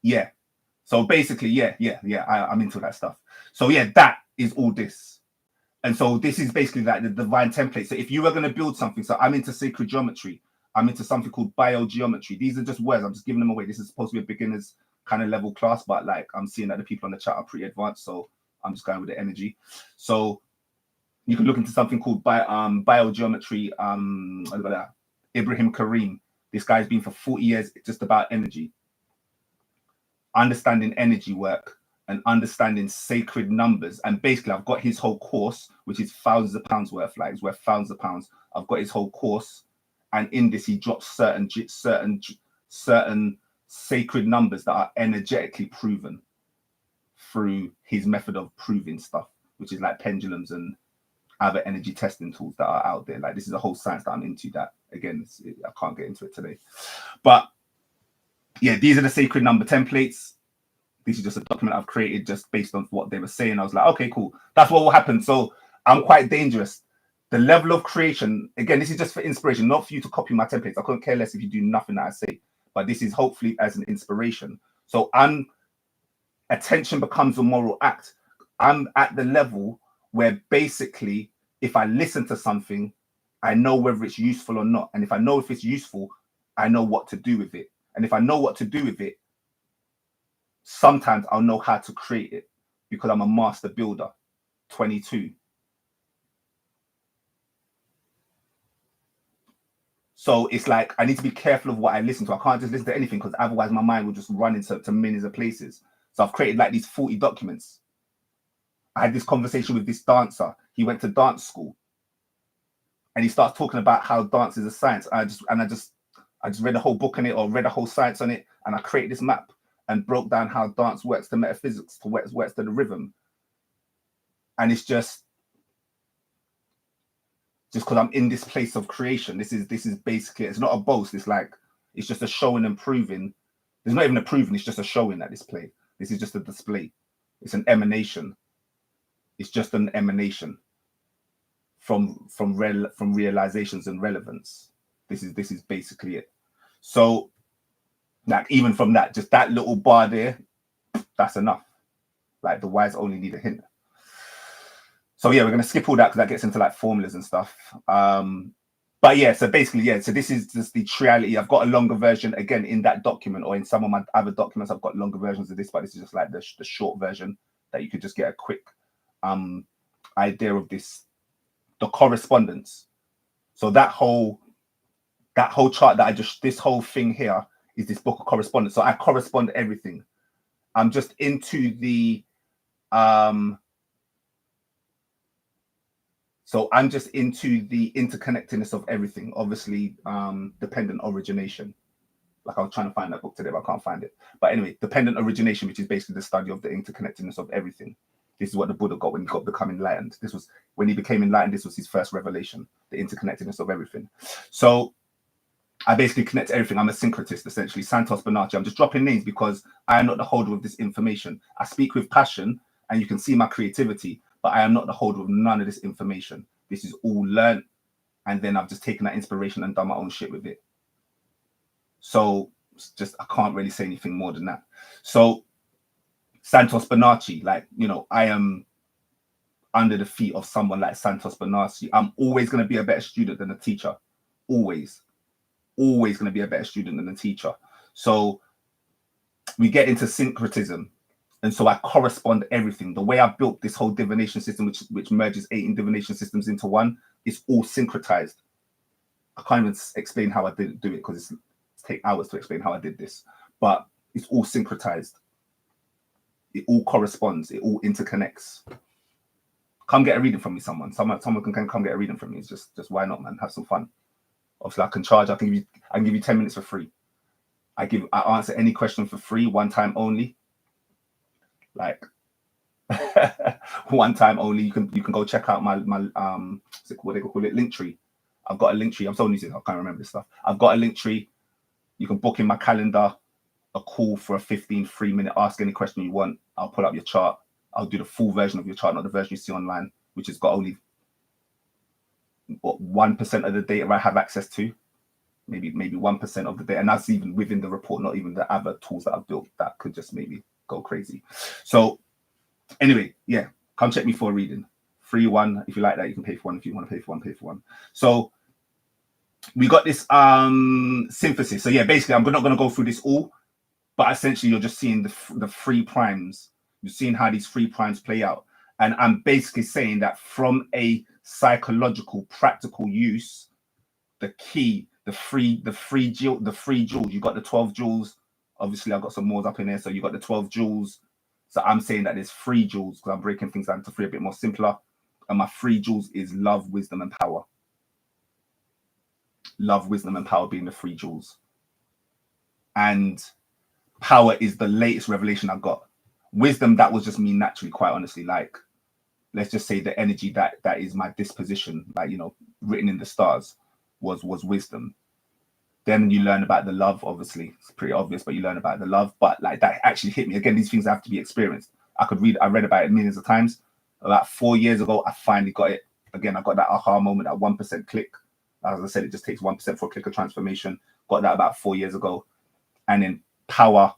yeah. So basically, I'm into that stuff. So yeah, that is all this. And so this is basically like the divine template. So if you were going to build something, so I'm into sacred geometry. I'm into something called biogeometry. These are just words. I'm just giving them away. This is supposed to be a beginner's kind of level class, but like I'm seeing that the people on the chat are pretty advanced. So I'm just going with the energy. So you can look into something called biogeometry. Ibrahim Karim. This guy's been for 40 years just about energy. Understanding energy work and understanding sacred numbers. And basically, I've got his whole course, which is thousands of pounds worth. Like, it's worth thousands of pounds. I've got his whole course. And in this, he drops certain sacred numbers that are energetically proven through his method of proving stuff, which is like pendulums and other energy testing tools that are out there. Like, this is a whole science that I'm into that, again, I can't get into it today. But yeah, these are the sacred number templates. This is just a document I've created just based on what they were saying. I was like, okay, cool. That's what will happen. So I'm quite dangerous. The level of creation, again, this is just for inspiration, not for you to copy my templates. I couldn't care less if you do nothing that I say, but this is hopefully as an inspiration. So attention becomes a moral act. I'm at the level where basically, if I listen to something, I know whether it's useful or not. And if I know if it's useful, I know what to do with it. And if I know what to do with it, sometimes I'll know how to create it because I'm a master builder. 22. So it's like I need to be careful of what I listen to. I can't just listen to anything because otherwise my mind will just run into millions of places. So I've created like these 40 documents. I had this conversation with this dancer. He went to dance school and he starts talking about how dance is a science. I just read a whole book on it or read a whole science on it, and I created this map and broke down how dance works to metaphysics, to works to the rhythm. And it's just because I'm in this place of creation. This is basically, it's not a boast. It's like, it's just a showing and proving. There's not even a proving, it's just a showing at this play. This is just a display. It's an emanation. It's just an emanation from realizations and relevance. This is basically it. So like, even from that, just that little bar there, that's enough. Like, the wise only need a hint. So yeah, we're going to skip all that because that gets into like formulas and stuff. But yeah, so basically, yeah, so this is just the triality. I've got a longer version again in that document, or in some of my other documents, I've got longer versions of this, but this is just like the short version that you could just get a quick idea of this, the correspondence. So that whole chart that this whole thing here is this book of correspondence. So I correspond everything. I'm just into the so I'm just into the interconnectedness of everything. Obviously, dependent origination. Like, I was trying to find that book today, but I can't find it. But anyway, dependent origination, which is basically the study of the interconnectedness of everything. This is what the Buddha got when he got become enlightened. This was when he became enlightened. This was his first revelation, the interconnectedness of everything. So I basically connect everything. I'm a syncretist, essentially. Santos Bonacci. I'm just dropping names because I am not the holder of this information. I speak with passion, and you can see my creativity, but I am not the holder of none of this information. This is all learned, and then I've just taken that inspiration and done my own shit with it. So just, I can't really say anything more than that. So Santos Bonacci, like, you know, I am under the feet of someone like Santos Bonacci. I'm always going to be a better student than a teacher. Always going to be a better student than a teacher. So we get into syncretism. And so I correspond everything. The way I built this whole divination system, which merges 18 divination systems into one, is all syncretized. I can't even explain how I did do it because it's take hours to explain how I did this. But it's all syncretized. It all corresponds. It all interconnects. Come get a reading from me, someone. Someone can come get a reading from me. It's just why not, man? Have some fun. Obviously, I can charge. I can give you 10 minutes for free. I answer any question for free, one time only. Like one time only. You can go check out my what they call it, link tree. I've got a link tree. I'm so new to it, I can't remember this stuff. I've got a link tree. You can book in my calendar a call for a 15 free minute ask any question you want. I'll pull up your chart. I'll do the full version of your chart, not the version you see online, which has got only 1% of the data I have access to, maybe 1% of the data, and that's even within the report, not even the other tools that I've built that could just maybe go crazy. So anyway, yeah, come check me for a reading. Free one. If you like that, you can pay for one. If you want to pay for one, pay for one. So we got this synthesis. So yeah, basically I'm not going to go through this all, but essentially you're just seeing the three primes. You're seeing how these three primes play out. And I'm basically saying that from a psychological, practical use, the key, the free jewels, you got the 12 jewels. Obviously, I've got some more up in there. So you got the 12 jewels. So I'm saying that there's 3 jewels because I'm breaking things down to 3 a bit more simpler. And my 3 jewels is love, wisdom, and power. Love, wisdom, and power being the 3 jewels. And power is the latest revelation I've got. Wisdom, that was just me naturally, quite honestly. Like, let's just say the energy that is my disposition, like, you know, written in the stars, was wisdom. Then you learn about the love, obviously. It's pretty obvious, but you learn about the love. But like that actually hit me. Again, these things have to be experienced. I read about it millions of times. About 4 years ago, I finally got it. Again, I got that aha moment, that 1% click. As I said, it just takes 1% for a click of transformation. Got that about 4 years ago. And then power,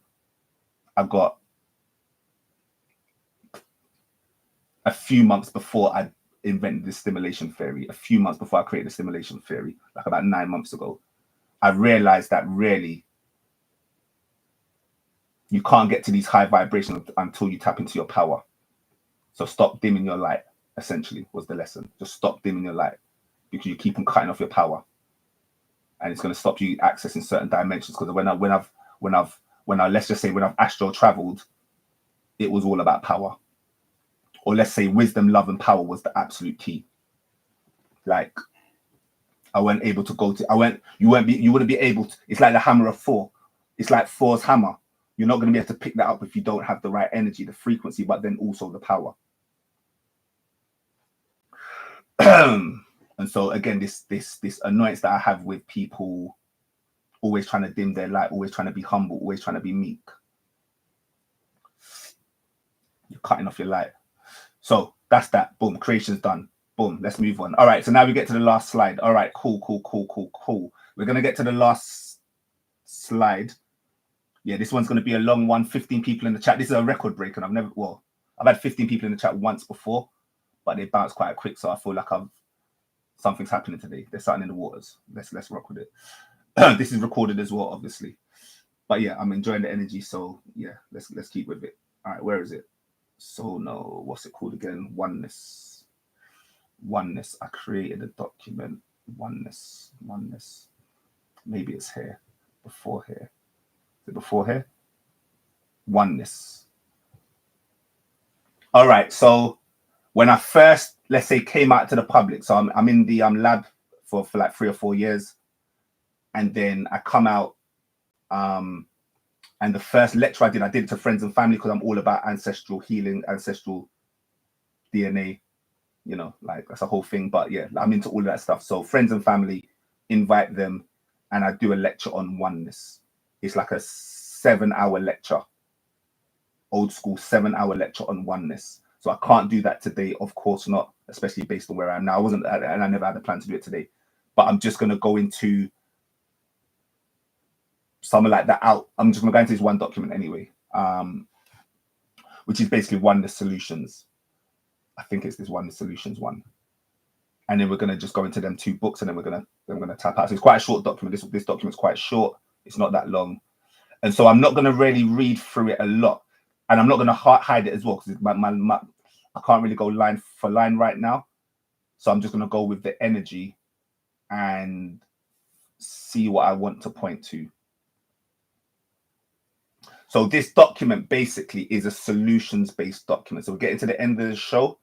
I got a few months before I invented the stimulation theory. A few months before I created the stimulation theory, like about 9 months ago. I realized that really you can't get to these high vibrations until you tap into your power. So stop dimming your light, essentially, was the lesson. Just stop dimming your light because you keep on cutting off your power. And it's going to stop you accessing certain dimensions. Because when I've let's just say when I've astral traveled, it was all about power. Or let's say wisdom, love, and power was the absolute key. Like, I weren't able to go to, you wouldn't be able to, it's like the hammer of Thor. It's like Thor's hammer. You're not going to be able to pick that up if you don't have the right energy, the frequency, but then also the power. And so again, this annoyance that I have with people always trying to dim their light, always trying to be humble, always trying to be meek. You're cutting off your light. So that's that. Boom. Creation's done. Boom. Let's move on. All right. So now we get to the last slide. All right. Cool. We're going to get to the last slide. Yeah, this one's going to be a long one. 15 people in the chat. This is a record break, and I've had 15 people in the chat once before, but they bounce quite quick. So I feel like something's happening today. There's something in the waters. Let's rock with it. This is recorded as well, obviously. But yeah, I'm enjoying the energy. So yeah, let's keep with it. All right, where is it? So no, what's it called again? Oneness. I created a document. Oneness. Maybe it's here. Before here. Is it before here? Oneness. All right. So when I first, let's say, came out to the public, so I'm in the lab for like 3 or 4 years, and then I come out, and the first lecture I did it to friends and family because I'm all about ancestral healing, ancestral DNA, you know, like that's a whole thing. But yeah, I'm into all of that stuff. So friends and family, invite them, and I do a lecture on oneness. It's like a 7-hour lecture, old school 7-hour lecture on oneness. So I can't do that today, of course not, especially based on where I am now. And I never had a plan to do it today. But I'm just going to go into something like that out. I'm just going to go into this one document anyway, which is basically Oneness Solutions. I think it's this Oneness Solutions one. And then we're going to just go into them 2 books, and then we're going to tap out. So it's quite a short document. This document's quite short. It's not that long. And so I'm not going to really read through it a lot. And I'm not going to hide it as well, because I can't really go line for line right now. So I'm just going to go with the energy and see what I want to point to. So this document basically is a solutions-based document. So we're getting to the end of the show,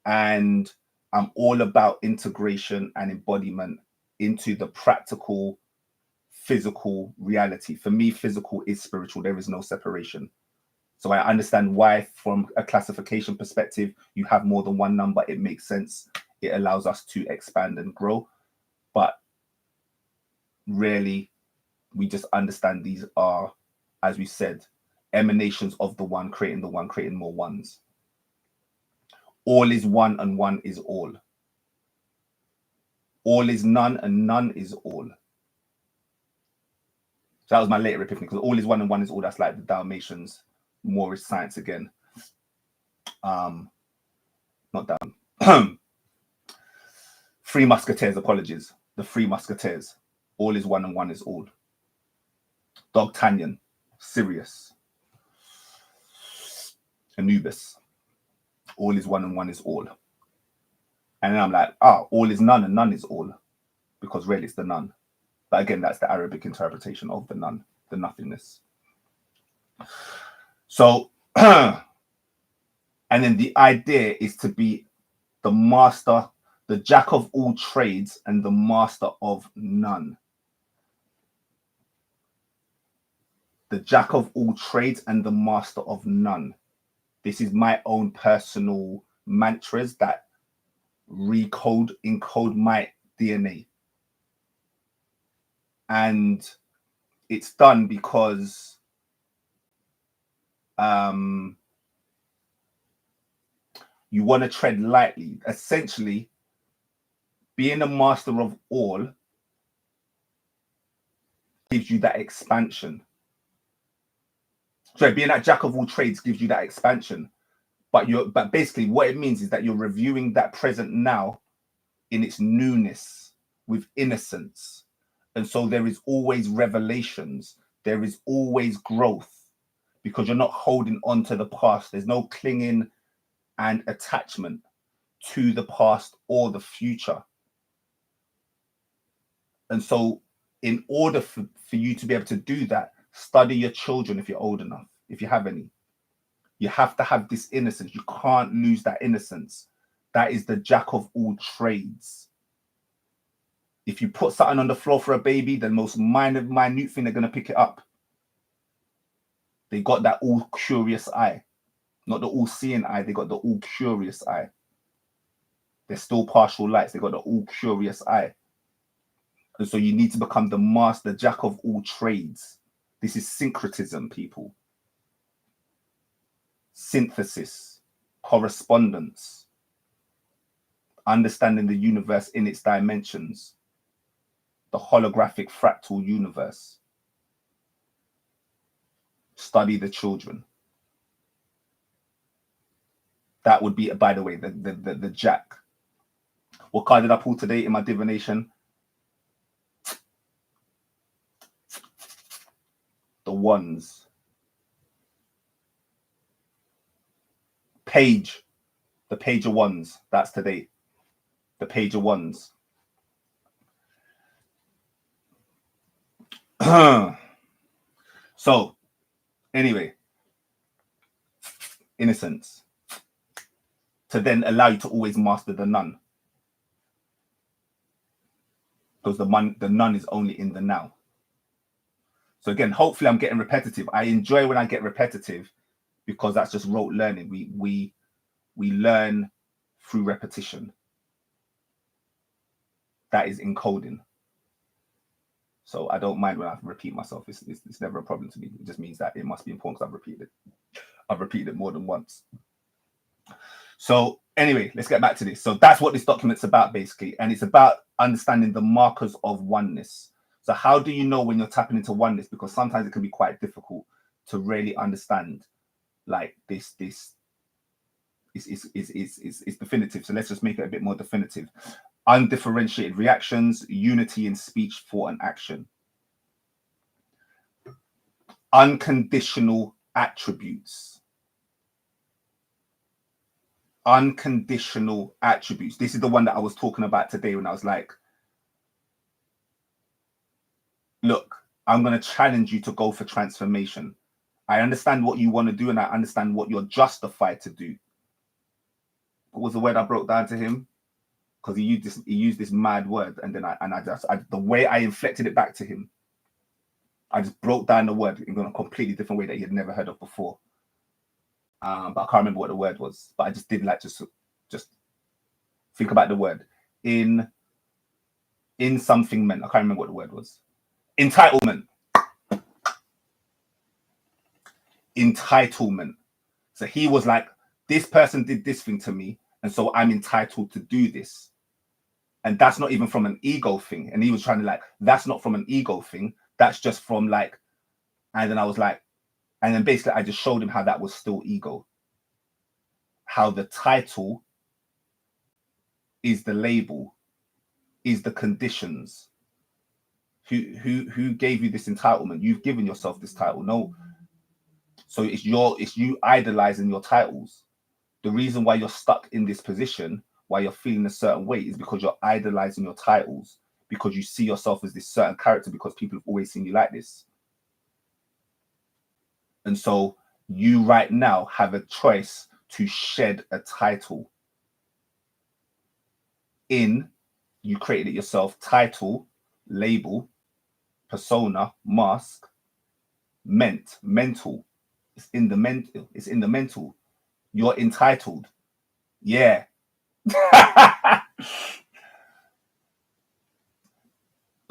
and I'm all about integration and embodiment into the practical, physical reality. For me, physical is spiritual. There is no separation. So I understand why, from a classification perspective, you have more than one number. It makes sense. It allows us to expand and grow. But really, we just understand these are, as we said, emanations of the one, creating more ones. All is one and one is all. All is none and none is all. So that was my later epiphany, because all is one and one is all. That's like the Dalmatians, Moorish science again. Not down. Three Musketeers, apologies. The Three Musketeers. All is one and one is all. D'Artagnan, Sirius, Anubis. All is one and one is all. And then I'm like, all is none and none is all, because really it's the none. But again, that's the Arabic interpretation of the none, the nothingness. So, and then the idea is to be the master, the jack of all trades and the master of none. The jack of all trades and the master of none. This is my own personal mantras that encode my DNA. And it's done because you want to tread lightly. Essentially, being a master of all gives you that expansion. So being that jack of all trades gives you that expansion. But basically what it means is that you're reviewing that present now in its newness with innocence. And so there is always revelations. There is always growth, because you're not holding on to the past. There's no clinging and attachment to the past or the future. And so in order for you to be able to do that, study your children if you're old enough, if you have any. You have to have this innocence. You can't lose that innocence. That is the jack of all trades. If you put something on the floor for a baby, the most minute thing, they're going to pick it up. They got that all curious eye, not the all seeing eye. They got the all curious eye. They're still partial lights. They got the all curious eye. And so you need to become the master, jack of all trades. This is syncretism, people. Synthesis, correspondence, understanding the universe in its dimensions, the holographic fractal universe. Study the children. That would be, by the way, the jack. What card did I pull today in my divination? The wands. Page. The page of wands. That's today. The page of wands. So, anyway, innocence. To then allow you to always master the none. Because the none is only in the now. So again, hopefully I'm getting repetitive. I enjoy when I get repetitive, because that's just rote learning. We learn through repetition. That is encoding. So I don't mind when I repeat myself. It's never a problem to me. It just means that it must be important because I've repeated it more than once. So anyway, let's get back to this. So that's what this document's about, basically. And it's about understanding the markers of oneness. So how do you know when you're tapping into oneness? Because sometimes it can be quite difficult to really understand, like, this is definitive. So let's just make it a bit more definitive. Undifferentiated reactions, unity in speech, thought, and action. Unconditional attributes. Unconditional attributes. This is the one that I was talking about today when I was like, look, I'm going to challenge you to go for transformation. I understand what you want to do, and I understand what you're justified to do. What was the word I broke down to him? Because he used this mad word, and then the way I inflected it back to him, I just broke down the word in a completely different way that he had never heard of before. But I can't remember what the word was. But I just did like just think about the word in something meant. I can't remember what the word was. Entitlement. Entitlement. So he was like, this person did this thing to me, And so I'm entitled to do this. And that's not even from an ego thing. And he was trying to like, that's not from an ego thing. That's just from like, and then I was like, and then basically I just showed him how that was still ego. How the title is the label, is the conditions. Who gave you this entitlement? You've given yourself this title. No. So it's you idolizing your titles. The reason why you're stuck in this position, why you're feeling a certain way, is because you're idolizing your titles, because you see yourself as this certain character, because people have always seen you like this. And so you right now have a choice to shed a title. You created it yourself. Title, label, persona, mask, mental. It's in the mental. It's in the mental. You're entitled. Yeah.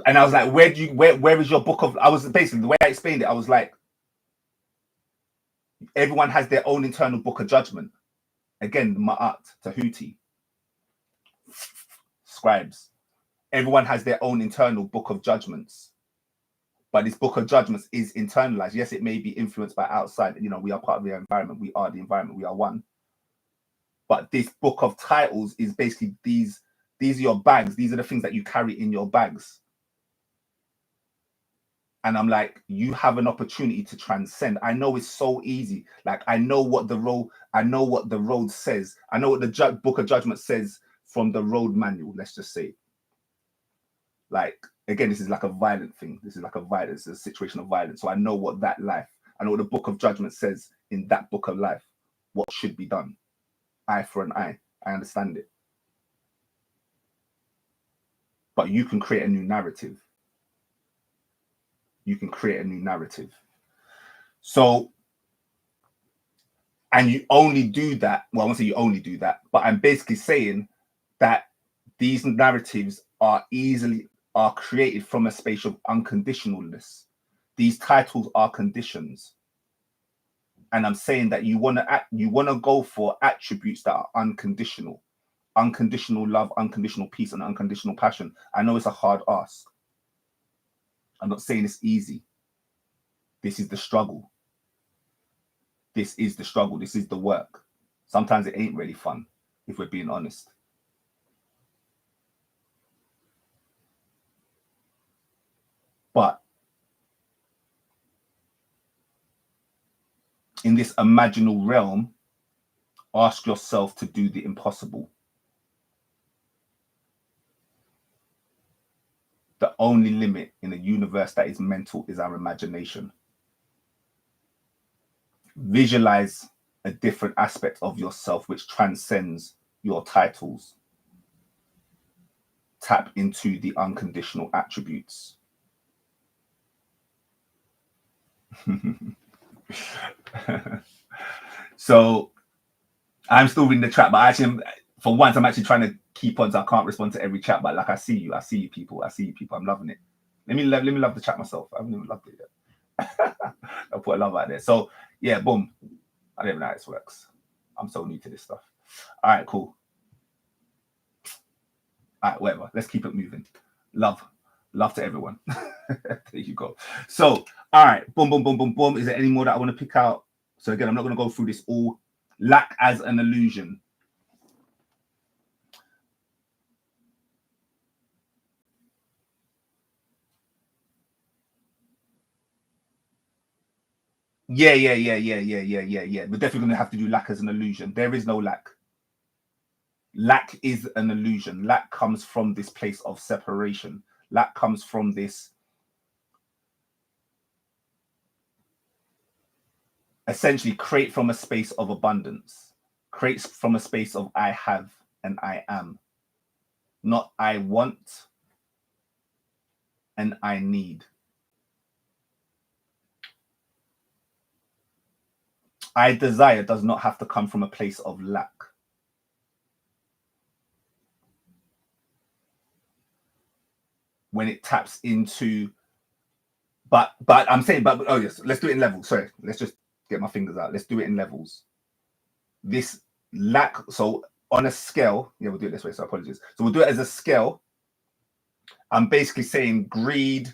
And I was like, where is your book of, I was basically, the way I explained it, I was like, everyone has their own internal book of judgment. Again, Ma'at, Tahuti, scribes. Everyone has their own internal book of judgments. But this book of judgments is internalized. Yes, it may be influenced by outside. You know, we are part of the environment. We are the environment. We are one. But this book of titles is basically these are your bags. These are the things that you carry in your bags. And I'm like, you have an opportunity to transcend. I know it's so easy. Like, I know what the road says. I know what the book of judgment says from the road manual, let's just say. Like, again, this is like a violent thing. This is like a situation of violence. So I know what that life, I know what the book of judgment says in that book of life, what should be done. Eye for an eye. I understand it. But you can create a new narrative. You can create a new narrative. So, and you only do that. Well, I won't say you only do that, but I'm basically saying that these narratives are created from a space of unconditionalness. These titles are conditions. And I'm saying that you want to go for attributes that are unconditional. Unconditional love, unconditional peace, and unconditional passion. I know it's a hard ask. I'm not saying it's easy. This is the struggle. This is the struggle. This is the work. Sometimes it ain't really fun, if we're being honest. But in this imaginal realm, ask yourself to do the impossible. The only limit in a universe that is mental is our imagination. Visualize a different aspect of yourself which transcends your titles. Tap into the unconditional attributes. So I'm still reading the chat, but actually, for once, I'm actually trying to keep on, so I can't respond to every chat. But like, I see you people. I'm loving it. Let me love the chat myself. I haven't even loved it yet. I'll put a love out there. So yeah, boom. I don't even know how this works. I'm so new to this stuff. All right, cool. All right, whatever. Let's keep it moving. Love to everyone. There you go. So, all right, boom, boom, boom, boom, boom. Is there any more that I want to pick out? So again, I'm not going to go through this all. Lack as an illusion. Yeah. We're definitely going to have to do lack as an illusion. There is no lack. Lack is an illusion. Lack comes from this place of separation. Lack comes from this essentially create from a space of abundance, creates from a space of I have and I am, not I want and I need. I desire does not have to come from a place of lack. When it taps into, but I'm saying, but oh yes, let's do it in levels. Sorry, let's just get my fingers out. Let's do it in levels. This lack, so on a scale, yeah, we'll do it this way, so apologies. So we'll do it as a scale. I'm basically saying greed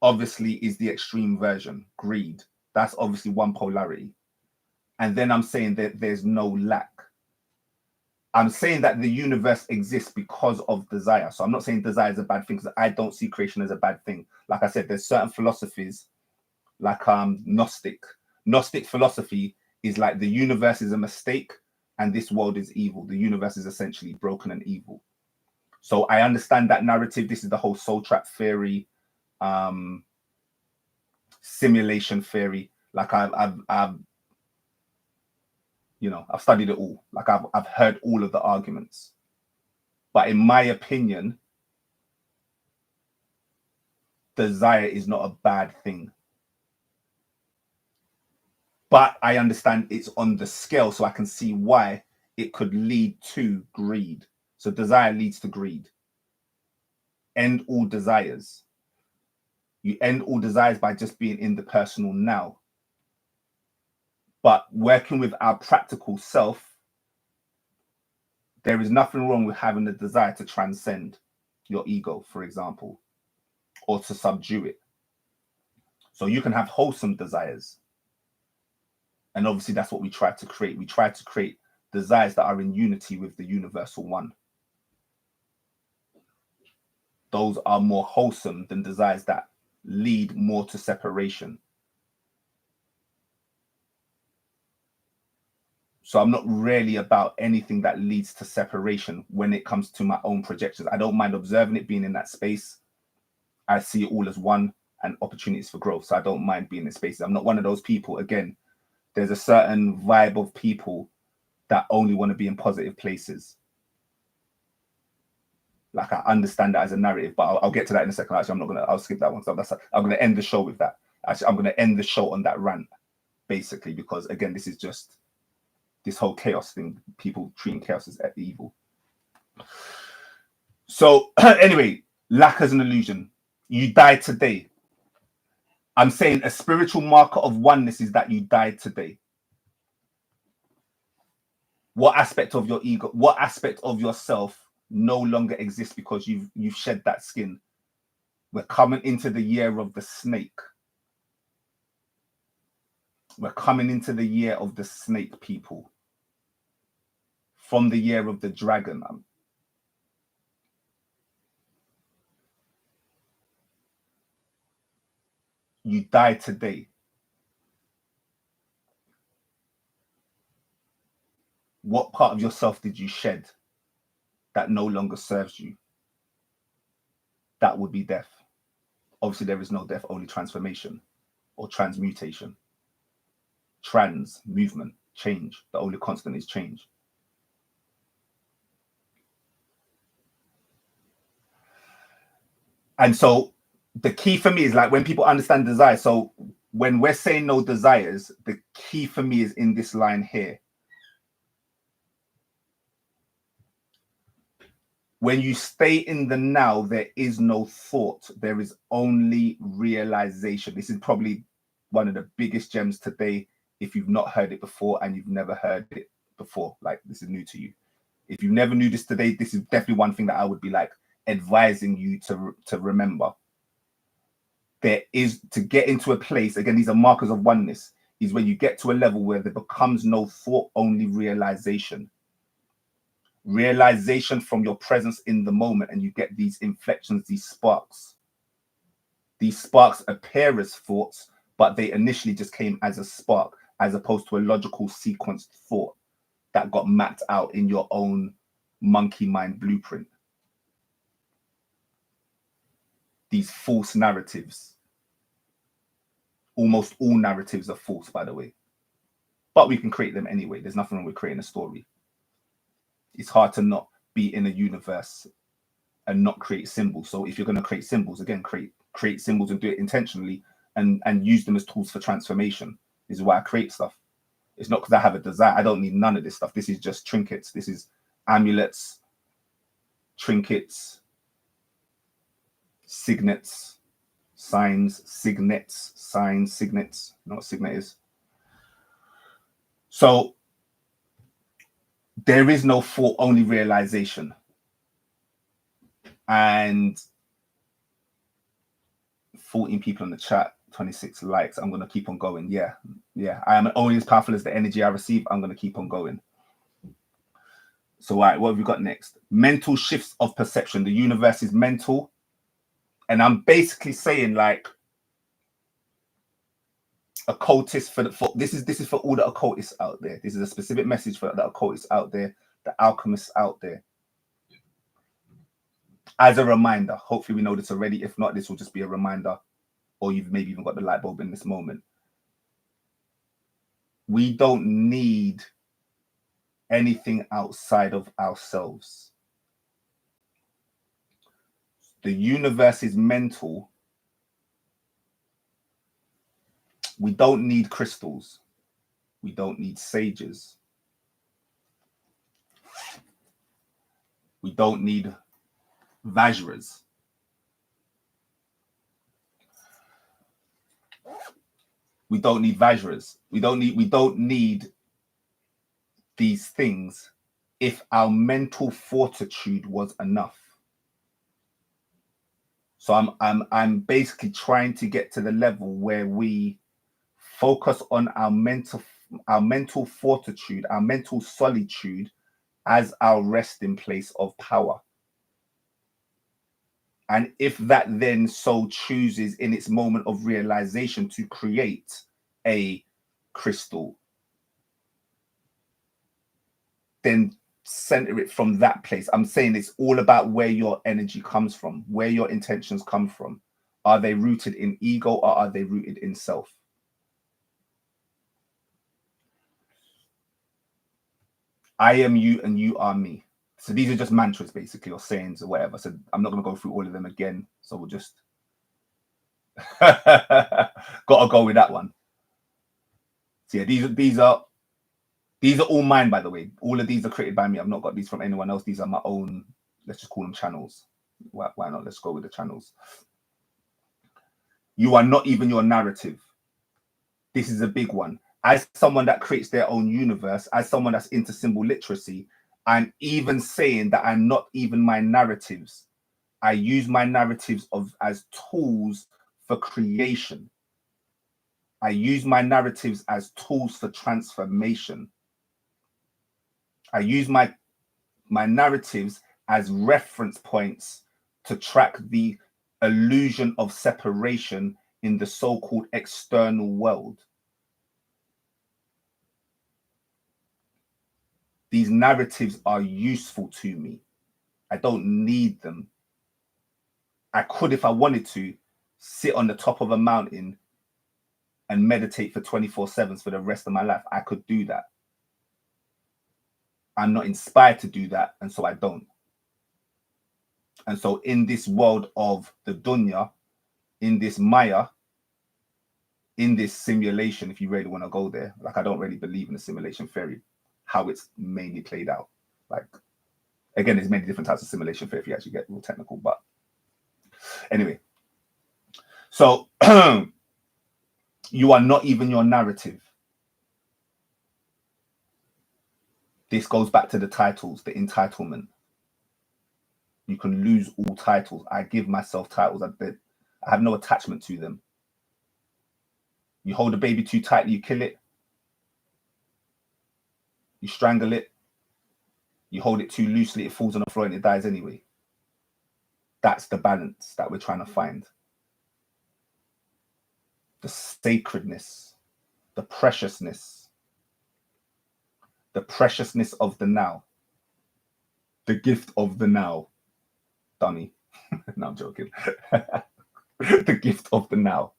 obviously is the extreme version. Greed, that's obviously one polarity. And then I'm saying that there's no lack. I'm saying that the universe exists because of desire. So I'm not saying desire is a bad thing, because I don't see creation as a bad thing. Like I said, there's certain philosophies like Gnostic philosophy is like the universe is a mistake and this world is evil. The universe is essentially broken and evil. So I understand that narrative. This is the whole soul trap theory, simulation theory. Like I've you know, I've studied it all. Like I've heard all of the arguments. But in my opinion, desire is not a bad thing. But I understand it's on the scale, so I can see why it could lead to greed. So desire leads to greed. End all desires. You end all desires by just being in the personal now. But working with our practical self, there is nothing wrong with having the desire to transcend your ego, for example, or to subdue it. So you can have wholesome desires. And obviously that's what we try to create. We try to create desires that are in unity with the universal one. Those are more wholesome than desires that lead more to separation. So I'm not really about anything that leads to separation when it comes to my own projections. I don't mind observing it, being in that space. I see it all as one and opportunities for growth. So I don't mind being in spaces. I'm not one of those people. Again, there's a certain vibe of people that only want to be in positive places. Like I understand that as a narrative, but I'll get to that in a second. Actually, I'll skip that one. So I'm going to end the show with that. Actually, I'm going to end the show on that rant, basically, because again, this is just this whole chaos thing, people treating chaos as evil. So anyway, lack as an illusion. You died today. I'm saying a spiritual marker of oneness is that you died today. What aspect of your ego, what aspect of yourself no longer exists because you've shed that skin? We're coming into the year of the snake. We're coming into the year of the snake, people. From the year of the dragon. You died today. What part of yourself did you shed that no longer serves you? That would be death. Obviously, there is no death, only transformation or transmutation. Trans, movement, change. The only constant is change. And so the key for me is like when people understand desire. So when we're saying no desires, the key for me is in this line here. When you stay in the now, there is no thought. There is only realization. This is probably one of the biggest gems today. If you've not heard it before and you've never heard it before, like this is new to you. If you never knew this today, this is definitely one thing that I would be like advising you to remember. There is, to get into a place, again, these are markers of oneness, is when you get to a level where there becomes no thought, only realization. Realization from your presence in the moment, and you get these inflections, these sparks. These sparks appear as thoughts, but they initially just came as a spark, as opposed to a logical sequenced thought that got mapped out in your own monkey mind blueprint. These false narratives. Almost all narratives are false, by the way. But we can create them anyway. There's nothing wrong with creating a story. It's hard to not be in a universe and not create symbols. So if you're going to create symbols, again, create symbols and do it intentionally and use them as tools for transformation. This is why I create stuff. It's not because I have a desire. I don't need none of this stuff. This is just trinkets. This is amulets, trinkets, signets, signs, signets, signs, signets. You know what signet is? So There is no thought, only realization. And 14 people in the chat, 26 likes. I'm going to keep on going. Yeah. I am only as powerful as the energy I receive. I'm going to keep on going. So, all right, what have we got next? Mental shifts of perception. The universe is mental. And I'm basically saying, like, occultists this is for all the occultists out there. This is a specific message for the occultists out there, the alchemists out there. As a reminder, hopefully we know this already. If not, this will just be a reminder, or you've maybe even got the light bulb in this moment. We don't need anything outside of ourselves. The universe is mental. We don't need crystals. We don't need sages. We don't need Vajras. We don't need Vajras. We don't need these things if our mental fortitude was enough. So I'm basically trying to get to the level where we focus on our mental fortitude, our mental solitude as our resting place of power. And if that then so chooses in its moment of realization to create a crystal, then center it from that place. I'm saying it's all about where your energy comes from, where your intentions come from. Are they rooted in ego or are they rooted in self? I am you and you are me. So these are just mantras basically, or sayings or whatever. So I'm not going to go through all of them again. So we'll just gotta go with that one. So yeah, these are all mine, by the way. All of these are created by me. I've not got these from anyone else. These are my own, let's just call them channels. Why not? Let's go with the channels. You are not even your narrative. This is a big one. As someone that creates their own universe, as someone that's into symbol literacy, I'm even saying that I'm not even my narratives. I use my narratives as tools for creation. I use my narratives as tools for transformation. I use my narratives as reference points to track the illusion of separation in the so-called external world. These narratives are useful to me. I don't need them. I could, if I wanted to, sit on the top of a mountain and meditate for 24/7 for the rest of my life. I could do that. I'm not inspired to do that, and so I don't. And so in this world of the dunya, in this Maya, in this simulation, if you really want to go there, like I don't really believe in the simulation theory, how it's mainly played out. Like, again, there's many different types of simulation theory if you actually get real technical, but anyway. So you are not even your narrative. This goes back to the titles, the entitlement. You can lose all titles. I give myself titles. I have no attachment to them. You hold a baby too tightly, you kill it. You strangle it. You hold it too loosely, it falls on the floor and it dies anyway. That's the balance that we're trying to find. The sacredness, the preciousness of the now, the gift of the now. Dummy. No, I'm joking. The gift of the now.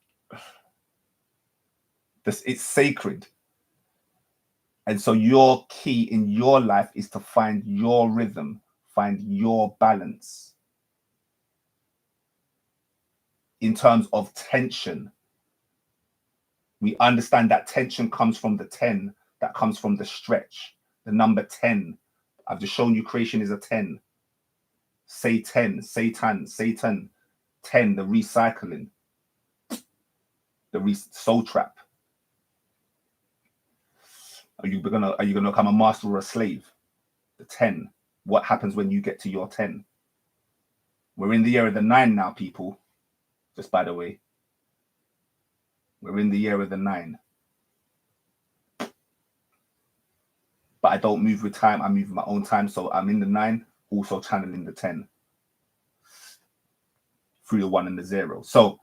It's sacred. And so your key in your life is to find your rhythm, find your balance in terms of tension. We understand that tension comes from the 10, that comes from the stretch, the number 10. I've just shown you creation is a 10. Say 10, Satan, 10, the recycling, the soul trap. Are you gonna become a master or a slave? The 10. What happens when you get to your 10? We're in the year of the 9 now, people. Just by the way. We're in the year of the 9. But I don't move with time. I move with my own time. So I'm in the 9, also channeling the 10. Through the 1 and the 0. So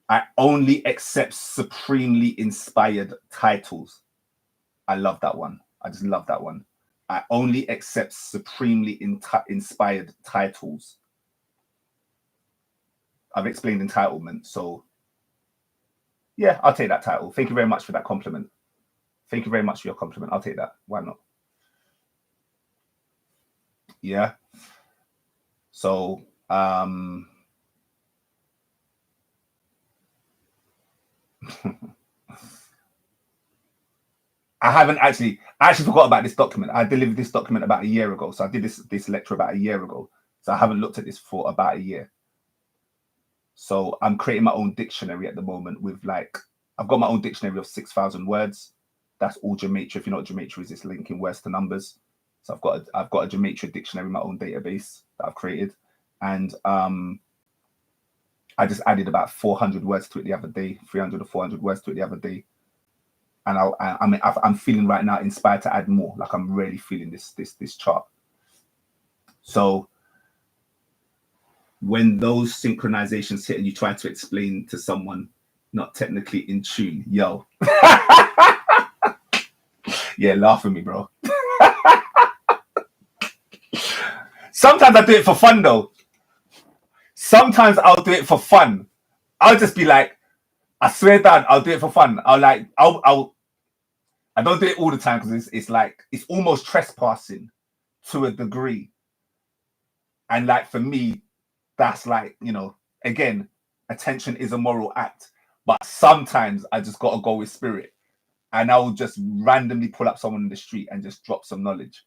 I only accept supremely inspired titles. I love that one. I just love that one. I only accept supremely inspired titles. I've explained entitlement. So yeah, I'll take that title. Thank you very much for that compliment. Thank you very much for your compliment. I'll take that. Why not? Yeah. So, I actually forgot about this document. I delivered this document about a year ago. So I did this lecture about a year ago. So I haven't looked at this for about a year. So I'm creating my own dictionary at the moment with I've got my own dictionary of 6,000 words. That's all gematria. If you know what gematria is, it's linking words to numbers. So I've got a gematria dictionary, my own database that I've created. And I just added about 400 words to it the other day, 300 or 400 words to it the other day. And I'm feeling right now inspired to add more. Like I'm really feeling this chart. So when those synchronizations hit and you try to explain to someone not technically in tune, yo. Yeah, laugh at me, bro. Sometimes I do it for fun though. Sometimes I'll do it for fun. I'll just be like, I swear down, I'll do it for fun. I don't do it all the time because it's almost trespassing to a degree. And for me, that's again, attention is a moral act. But sometimes I just got to go with spirit. And I will just randomly pull up someone in the street and just drop some knowledge.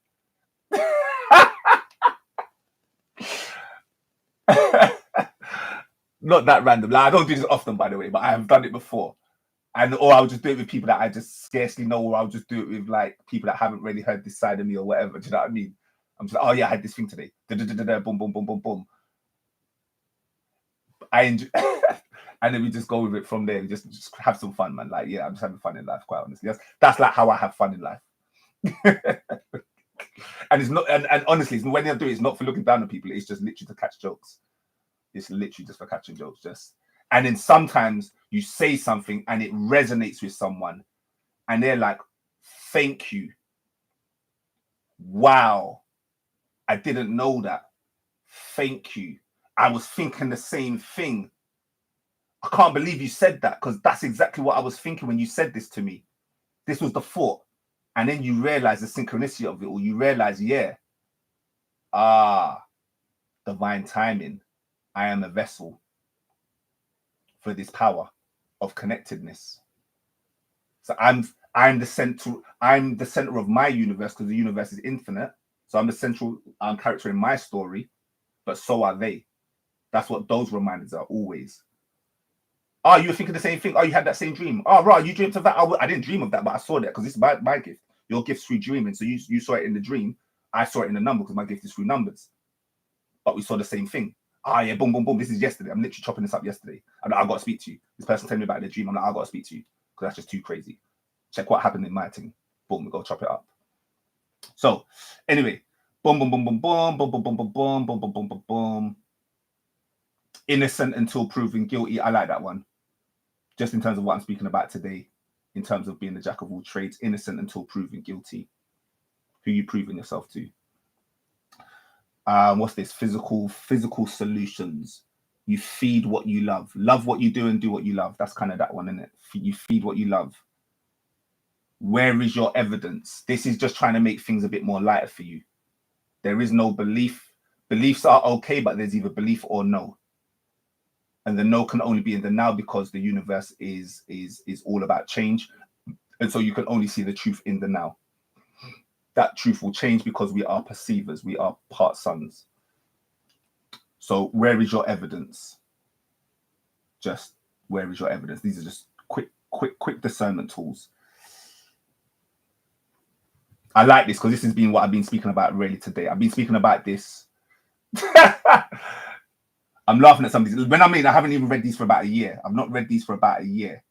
Not that random. I don't do this often, by the way, but I have done it before. Or I'll just do it with people that I just scarcely know, or I'll just do it with people that haven't really heard this side of me or whatever. Do you know what I mean? I'm just like, oh yeah, I had this thing today. Boom, boom, boom, boom, boom. I enjoy, and then we just go with it from there. We just have some fun, man. I'm just having fun in life, quite honestly. That's how I have fun in life. And it's not, and honestly, when I do it, it's not for looking down on people. It's just literally to catch jokes. It's literally just for catching jokes. And then sometimes you say something and it resonates with someone, and they're like, "Thank you. Wow, I didn't know that. Thank you. I was thinking the same thing. I can't believe you said that because that's exactly what I was thinking when you said this to me. This was the thought." And then you realize the synchronicity of it, or you realize, divine timing. I am a vessel for this power of connectedness. So I'm the center of my universe because the universe is infinite. So I'm the central character in my story, but so are they. That's what those reminders are always. Oh, you were thinking the same thing. Oh, you had that same dream. Oh, right, you dreamt of that. I didn't dream of that, but I saw that because this is my gift. Your gift's through dreaming. So you saw it in the dream. I saw it in the number because my gift is through numbers. But we saw the same thing. Ah, yeah, boom, boom, boom. This is yesterday. I'm literally chopping this up yesterday. I've got to speak to you. This person told me about their dream. I'm like, I've got to speak to you because that's just too crazy. Check what happened in my thing. Boom, we go chop it up. So, anyway, boom, boom, boom, boom, boom, boom, boom, boom, boom, boom, boom, boom, boom, boom, boom. Innocent until proven guilty. I like that one. Just in terms of what I'm speaking about today, in terms of being the jack of all trades, innocent until proven guilty. Who you proving yourself to? What's this? Physical solutions. You feed what you love. Love what you do and do what you love. That's kind of that one, isn't it? You feed what you love. Where is your evidence? This is just trying to make things a bit more lighter for you. There is no belief. Beliefs are okay, but there's either belief or no. And the no can only be in the now because the universe is all about change. And so you can only see the truth in the now. That truth will change because we are perceivers. We are part sons. So where is your evidence? Just where is your evidence? These are just quick discernment tools. I like this because this has been what I've been speaking about really today. I've been speaking about this. I'm laughing at some of these. When I mean, I haven't even read these for about a year. I've not read these for about a year.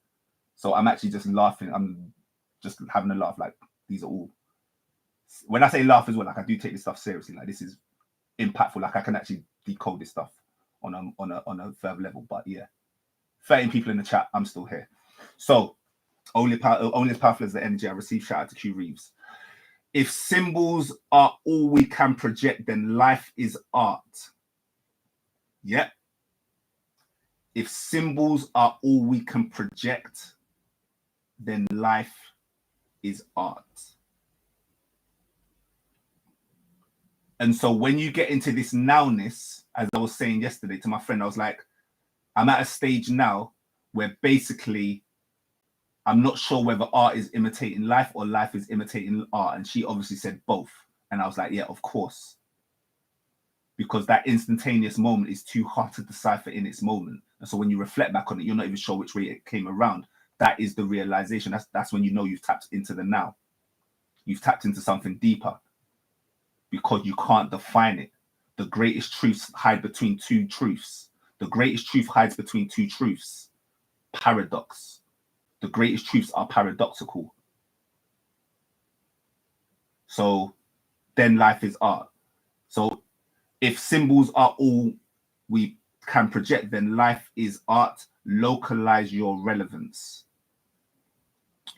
So I'm actually just laughing. I'm just having a laugh. Like, these are all, when I say laugh as well, like, I do take this stuff seriously. Like, this is impactful. Like, I can actually decode this stuff on a further level. But yeah, 13 people in the chat. I'm still here. So only as powerful as the energy I receive. Shout out to Q Reeves. If symbols are all we can project, then life is art. Yep. If symbols are all we can project, then life is art. And so when you get into this nowness, as I was saying yesterday to my friend, I was like, I'm at a stage now where basically I'm not sure whether art is imitating life or life is imitating art. And she obviously said both. And I was like, yeah, of course. Because that instantaneous moment is too hard to decipher in its moment. And so when you reflect back on it, you're not even sure which way it came around. That is the realization. That's when you know you've tapped into the now. You've tapped into something deeper because you can't define it. The greatest truths hide between two truths. The greatest truth hides between two truths. Paradox. The greatest truths are paradoxical. So then life is art. So if symbols are all we can project, then life is art. Localize your relevance.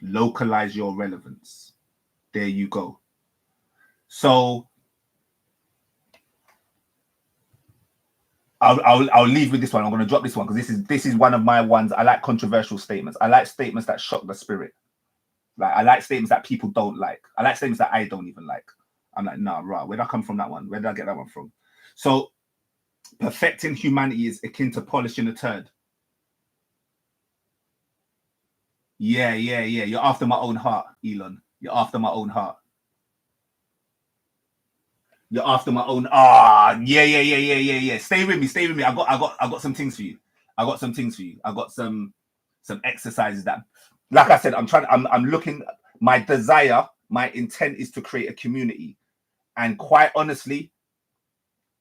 Localize your relevance. There you go. So I'll leave with this one. I'm going to drop this one because this is one of my ones. I like controversial statements. I like statements that shock the spirit. Like, I like statements that people don't like. I like statements that I don't even like. I'm like, nah, right. Where did I come from that one? Where did I get that one from? So perfecting humanity is akin to polishing a turd. Yeah. You're after my own heart, Elon. You're after my own heart. You're after my own. Yeah. Stay with me. I got some things for you. I got some exercises that, like I said, I'm looking. My desire, my intent is to create a community, and quite honestly,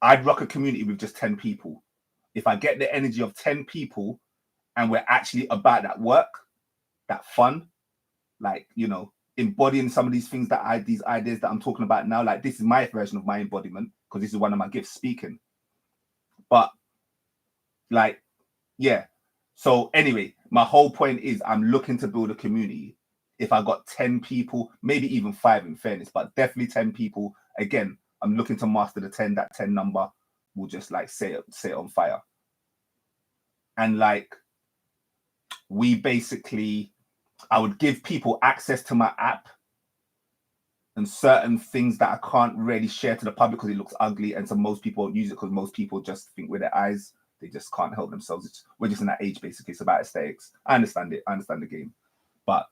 I'd rock a community with just 10 people. If I get the energy of 10 people, and we're actually about that work, that fun, like, you know, embodying some of these things these ideas that I'm talking about now. Like, this is my version of my embodiment because this is one of my gifts, speaking. But like, yeah. So anyway, my whole point is I'm looking to build a community. If I got 10 people, maybe even 5 in fairness, but definitely 10 people. Again, I'm looking to master the 10. That 10 number will just like set it on fire. And like, we basically, I would give people access to my app and certain things that I can't really share to the public because it looks ugly. And so most people won't use it because most people just think with their eyes. They just can't help themselves. We're just in that age, basically. It's about aesthetics. I understand it. I understand the game. But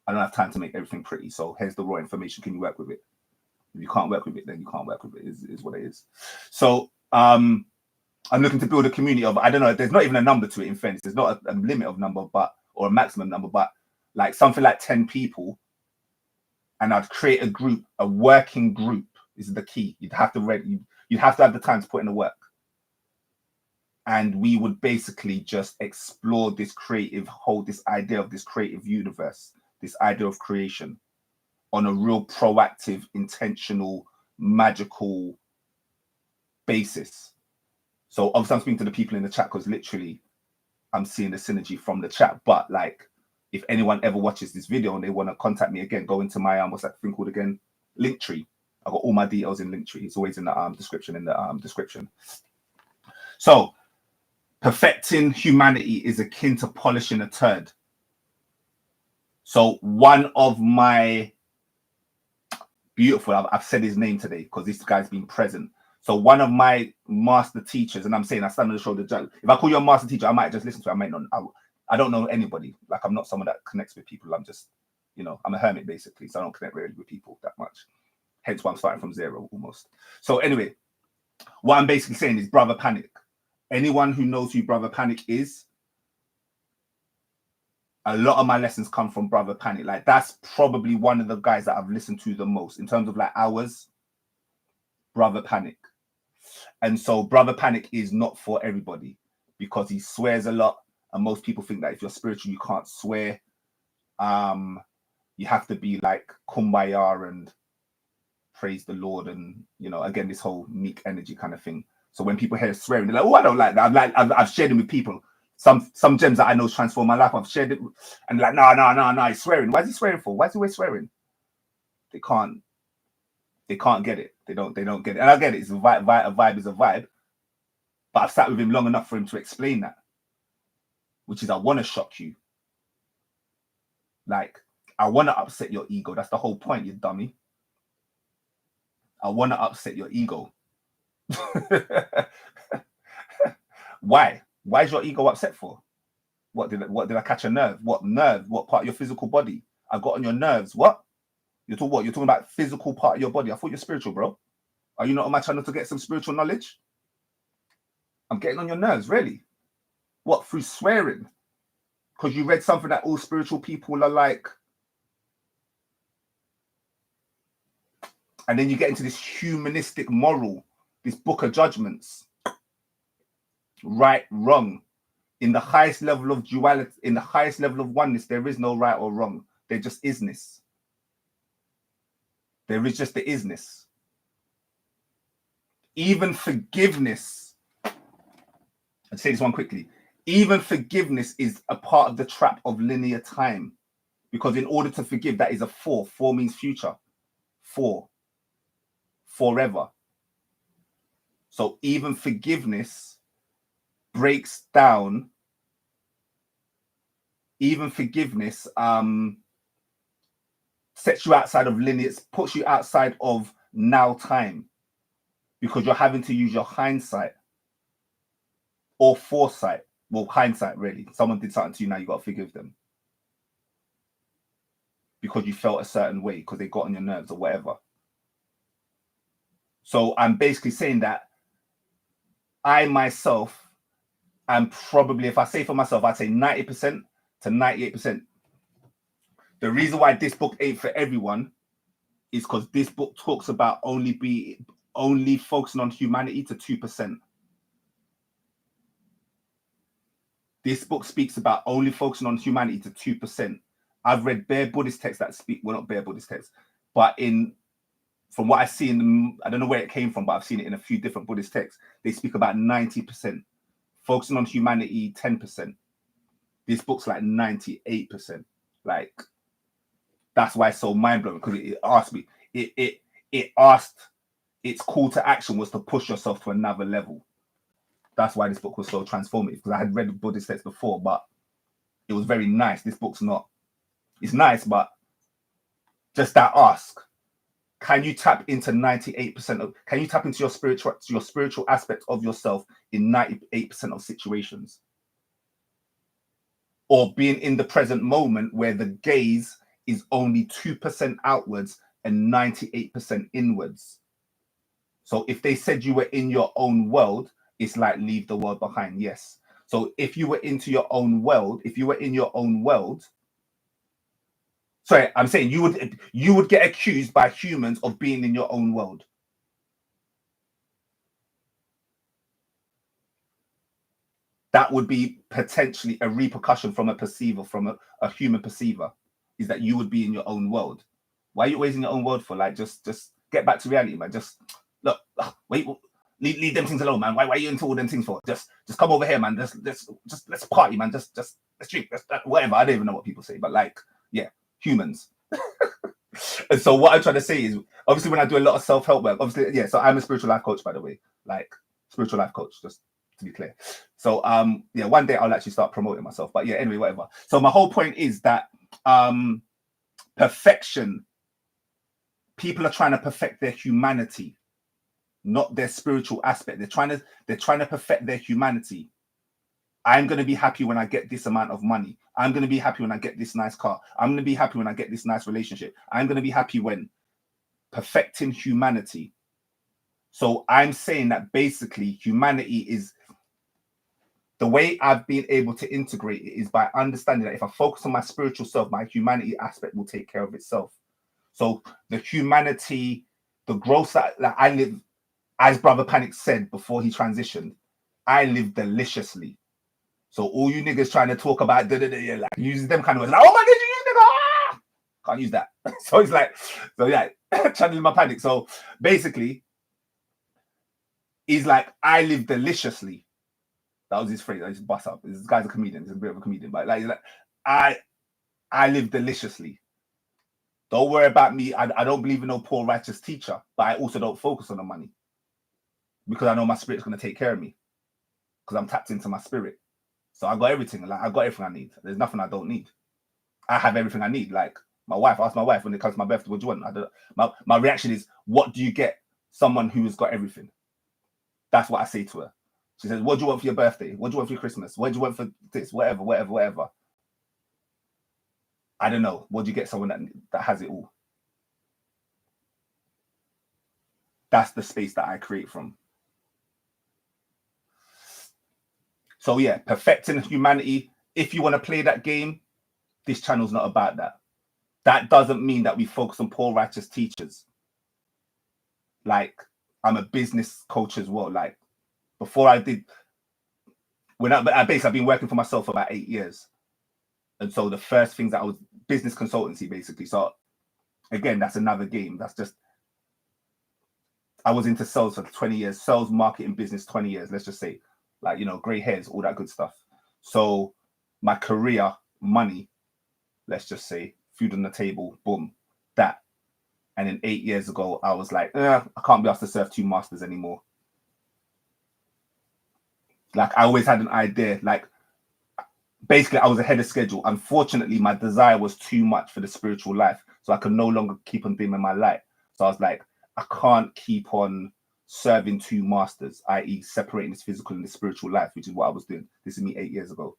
I don't have time to make everything pretty. So here's the raw information. Can you work with it? If you can't work with it, then you can't work with it, is what it is. So I'm looking to build a community of, I don't know, there's not even a number to it, in fairness. There's not a limit of number, or a maximum number, but like something like 10 people. And I'd create a group, a working group. This is the key. You'd have to have the time to put in the work. And we would basically just explore this this idea of this creative universe, this idea of creation on a real proactive, intentional, magical basis. So obviously I'm speaking to the people in the chat because literally I'm seeing the synergy from the chat. But like, if anyone ever watches this video and they want to contact me again, go into my, what's that thing called again? Linktree. I've got all my details in Linktree. It's always in the description. So, perfecting humanity is akin to polishing a turd. So one of my beautiful, I've said his name today because this guy's been present. So one of my master teachers, and I'm saying I stand on the shoulder. If I call you a master teacher, I might just listen to it. I might not. I don't know anybody. Like, I'm not someone that connects with people. I'm just, you know, I'm a hermit basically. So I don't connect really with people that much. Hence why I'm starting from zero almost. So anyway, what I'm basically saying is Brother Panic. Anyone who knows who Brother Panic is, a lot of my lessons come from Brother Panic. Like, that's probably one of the guys that I've listened to the most in terms of like hours. Brother Panic. And so Brother Panic is not for everybody because he swears a lot, and most people think that if you're spiritual you can't swear. You have to be like kumbaya and praise the Lord, and you know, again, this whole meek energy kind of thing. So when people hear swearing, they're like, "Oh, I don't like that." I've shared it with people. Some gems that I know transform my life. I've shared it, and like, no, he's swearing. Why is he swearing for? Why is he always swearing? They can't get it. They don't get it. And I get it. It's a vibe is a vibe. But I've sat with him long enough for him to explain that, which is I want to shock you. Like, I want to upset your ego. That's the whole point, you dummy. I want to upset your ego. Why? Why is your ego upset for? What did I catch a nerve? What nerve? What part of your physical body? I got on your nerves. What? You're talking what? You're talking about physical part of your body. I thought you're spiritual, bro. Are you not on my channel to get some spiritual knowledge? I'm getting on your nerves, really. What, through swearing? Because you read something that all spiritual people are like. And then you get into this humanistic moral, this book of judgments. Right, wrong. In the highest level of duality, in the highest level of oneness, there is no right or wrong. There just isness. There is just the isness. Even forgiveness, I'll say this one quickly. Even forgiveness is a part of the trap of linear time. Because in order to forgive, that is a 4. 4 means future. 4. Forever. So even forgiveness breaks down. Even forgiveness sets you outside of linear, puts you outside of now time. Because you're having to use your hindsight or foresight. Well, hindsight, really. Someone did something to you, now you got to forgive them. Because you felt a certain way, because they got on your nerves or whatever. So I'm basically saying that I myself am probably, if I say for myself, I'd say 90% to 98%. The reason why this book ain't for everyone is because this book talks about only focusing on humanity to 2%. This book speaks about only focusing on humanity to 2%. I've read bare Buddhist texts that speak, well, not bare Buddhist texts, but from what I see I don't know where it came from, but I've seen it in a few different Buddhist texts. They speak about 90%. Focusing on humanity, 10%. This book's like 98%. Like, that's why it's so mind-blowing, because it asked me, it asked, its call to action was to push yourself to another level. That's why this book was so transformative, because I had read Buddhist texts before, but it was very nice. This book's not, it's nice, but just that ask, can you tap into 98% of, can you tap into your spiritual aspect of yourself in 98% of situations? Or being in the present moment where the gaze is only 2% outwards and 98% inwards. So if they said you were in your own world, it's like leave the world behind. Yes. So if you were into your own world, if you were in your own world, sorry, I'm saying you would get accused by humans of being in your own world. That would be potentially a repercussion from a perceiver, from a human perceiver, is that you would be in your own world. Why are you always in your own world for? Like, just get back to reality, man. Just look, wait, leave them things alone, man. Why are you into all them things for? Just come over here, man. Let's party, man. Just let's drink, whatever. I don't even know what people say, but like, yeah, humans. And so what I'm trying to say is, obviously, when I do a lot of self-help work, obviously, yeah. So I'm a spiritual life coach, by the way, like spiritual life coach, just to be clear. So yeah, one day I'll actually start promoting myself. But yeah, anyway, whatever. So my whole point is that perfection, people are trying to perfect their humanity, not their spiritual aspect. They're trying to perfect their humanity. I'm going to be happy when I get this amount of money. I'm going to be happy when I get this nice car. I'm going to be happy when I get this nice relationship. I'm going to be happy when perfecting humanity. So I'm saying that basically humanity is the way I've been able to integrate it is by understanding that if I focus on my spiritual self, my humanity aspect will take care of itself. So the humanity, the growth that I live, as Brother Panic said before he transitioned, I live deliciously. So all you niggas trying to talk about like using them kind of words, like, oh my god, you nigga, can't use that. So it's like, so yeah, channeling my panic. So basically, he's like, I live deliciously. That was his phrase. I just bust up. This guy's a comedian. He's a bit of a comedian, but like I live deliciously. Don't worry about me. I don't believe in no poor righteous teacher, but I also don't focus on the money because I know my spirit's going to take care of me because I'm tapped into my spirit. So I got everything. Like I got everything I need. There's nothing I don't need. I have everything I need. Like my wife, I asked my wife when it comes to my birthday, what do you want? My reaction is, what do you get someone who has got everything? That's what I say to her. She says, what do you want for your birthday? What do you want for your Christmas? What do you want for this? Whatever. I don't know. What do you get someone that has it all? That's the space that I create from. So yeah, perfecting humanity. If you want to play that game, this channel's not about that. That doesn't mean that we focus on poor righteous teachers. Like, I'm a business coach as well. Like, before I did, I've been working for myself for about 8 years. And so the first things that I was business consultancy, basically. So again, that's another game. That's just, I was into sales for 20 years, sales, marketing, business, 20 years, let's just say, like, you know, gray hairs, all that good stuff. So my career, money, let's just say, food on the table, boom, that. And then 8 years ago, I was like, I can't be asked to serve 2 masters anymore. Like, I always had an idea, like, basically, I was ahead of schedule. Unfortunately, my desire was too much for the spiritual life. So I could no longer keep on dimming my light. So I was like, I can't keep on serving 2 masters, i.e. separating this physical and the spiritual life, which is what I was doing. This is me 8 years ago.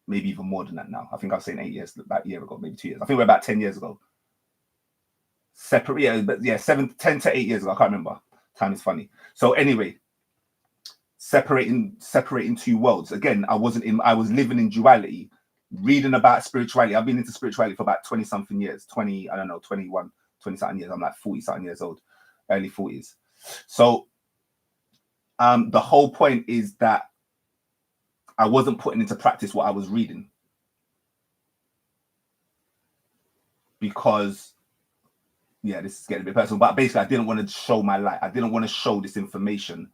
Maybe even more than that now. I think I was saying 8 years, about a year ago, maybe 2 years. I think we're about 10 years ago. Separate, yeah, but yeah, 10 to 8 years ago. I can't remember. Time is funny. So anyway, separating 2 worlds. Again, I was living in duality, reading about spirituality. I've been into spirituality for about 20 something years, 20, I don't know, 21, 20 something years. I'm like 40 something years old, early 40s. So the whole point is that I wasn't putting into practice what I was reading, because yeah, this is getting a bit personal, but basically I didn't want to show my light. I didn't want to show this information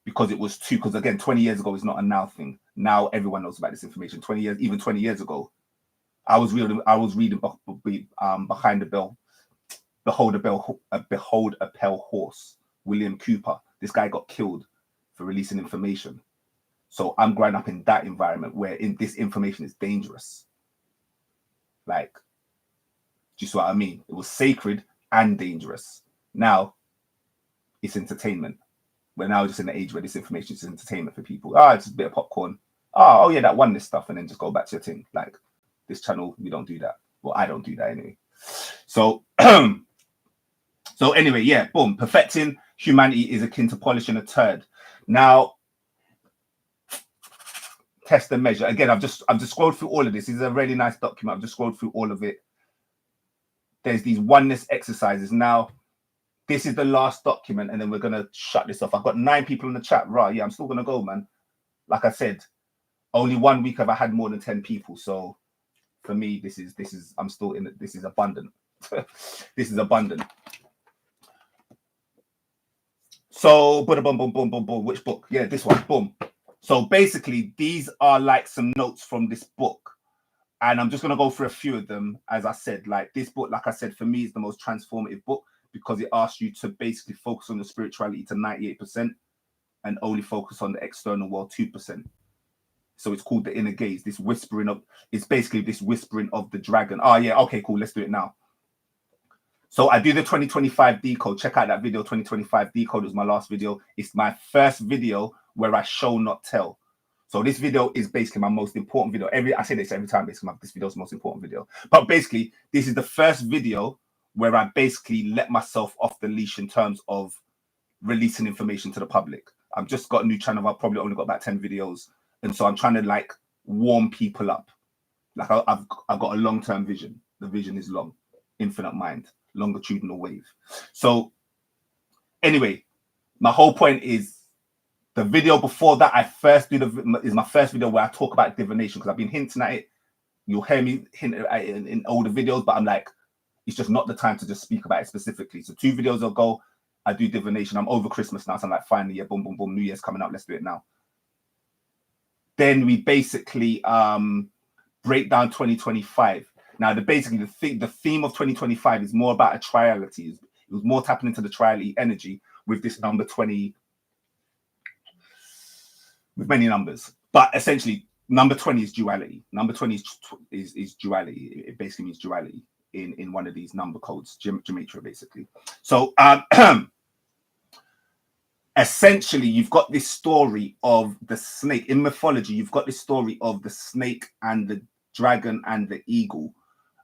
because it was too, because again, 20 years ago is not a now thing. Now everyone knows about this information. 20 years, even 20 years ago, I was reading Behind the Bell, Behold a Pale Horse, William Cooper. This guy got killed for releasing information. So I'm growing up in that environment where this information is dangerous. Like, do you see what I mean? It was sacred and dangerous. Now it's entertainment. We're now just in the age where this information is entertainment for people. It's just a bit of popcorn. Oh yeah, that Oneness stuff, and then just go back to your thing. Like, this channel, we don't do that. Well, I don't do that anyway. So, so anyway, yeah, boom. Perfecting humanity is akin to polishing a turd. Now, test and measure. Again, I've just scrolled through all of this. This is a really nice document. I've just scrolled through all of it. There's these oneness exercises. Now, this is the last document, and then we're gonna shut this off. I've got 9 people in the chat. Right, yeah, I'm still gonna go, man. Like I said, only 1 week have I had more than 10 people. So for me, this is I'm still in it. This is abundant. This is abundant. So boom, boom, boom, boom, boom, boom. Which book? Yeah, this one. Boom. So basically, these are like some notes from this book. And I'm just going to go through a few of them. As I said, like this book, like I said, for me, is the most transformative book because it asks you to basically focus on the spirituality to 98% and only focus on the external world 2%. So it's called the inner gaze. This whispering of, it's basically this whispering of the dragon. Oh yeah, okay, cool. Let's do it now. So I do the 2025 decode. Check out that video. 2025 decode is my last video. It's my first video where I show not tell. So this video is basically my most important video. I say this every time, basically, this video is the most important video. But basically, this is the first video where I basically let myself off the leash in terms of releasing information to the public. I've just got a new channel. I've probably only got about 10 videos. And so I'm trying to like warm people up. Like I've got a long-term vision. The vision is long, infinite mind, longitudinal wave. So anyway, my whole point is the video before that I first do is my first video where I talk about divination, because I've been hinting at it. You'll hear me hint at it in older videos, but I'm like, it's just not the time to just speak about it specifically. So 2 videos ago, I do divination. I'm over Christmas now, so I'm like, finally, yeah, boom, boom, boom, New Year's coming up, let's do it now. Then we basically break down 2025. Now, the theme of 2025 is more about a triality. It was more tapping into the triality energy with this number 20, with many numbers, but essentially number 20 is duality. Number 20 is duality. It basically means duality in one of these number codes, gematria, basically. So essentially, you've got this story of the snake. In mythology, you've got this story of the snake and the dragon and the eagle.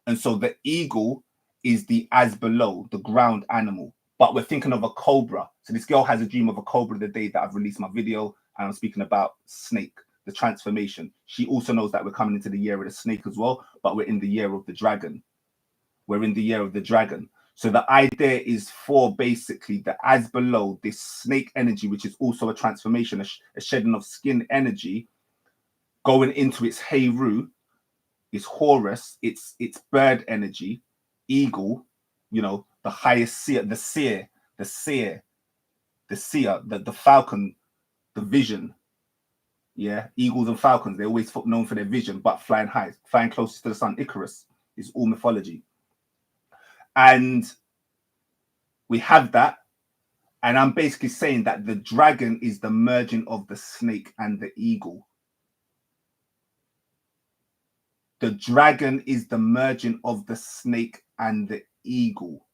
And so the eagle is the as below, the ground animal. But we're thinking of a cobra. So this girl has a dream of a cobra the day that I've released my video. And I'm speaking about snake, the transformation. She also knows that we're coming into the year of the snake as well, but we're in the year of the dragon. We're in the year of the dragon. So the idea is for basically the as below, this snake energy, which is also a transformation, a shedding of skin energy, going into its Heru, its Horus, its bird energy, eagle, you know, the highest seer, the seer, the falcon, the vision. Yeah, eagles and falcons, they're always known for their vision, but flying high, flying closest to the sun. Icarus is all mythology. And we have that. And I'm basically saying that the dragon is the merging of the snake and the eagle. The dragon is the merging of the snake and the eagle.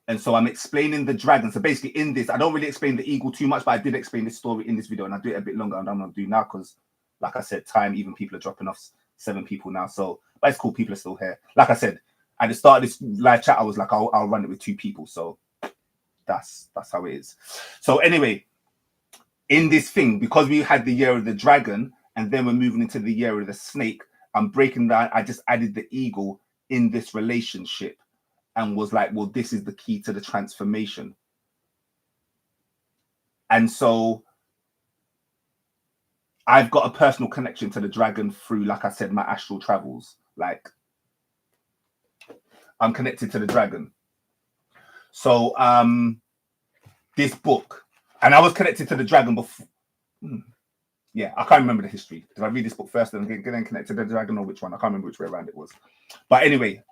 And so I'm explaining the dragon. So basically in this, I don't really explain the eagle too much, but I did explain this story in this video, and I do it a bit longer than I'm going to do now because, like I said, time, even people are dropping off, 7 people now. So, but it's cool, people are still here. Like I said, at the start of this live chat, I was like, I'll run it with 2 people. So that's how it is. So anyway, in this thing, because we had the year of the dragon, and then we're moving into the year of the snake, I'm breaking down, I just added the eagle in this relationship. And was like, well, this is the key to the transformation. And so I've got a personal connection to the dragon through, like I said, my astral travels. Like, I'm connected to the dragon. So this book, and I was connected to the dragon before. Yeah, I can't remember the history. Did I read this book first and then connect to the dragon, or which one? I can't remember which way around it was. But anyway,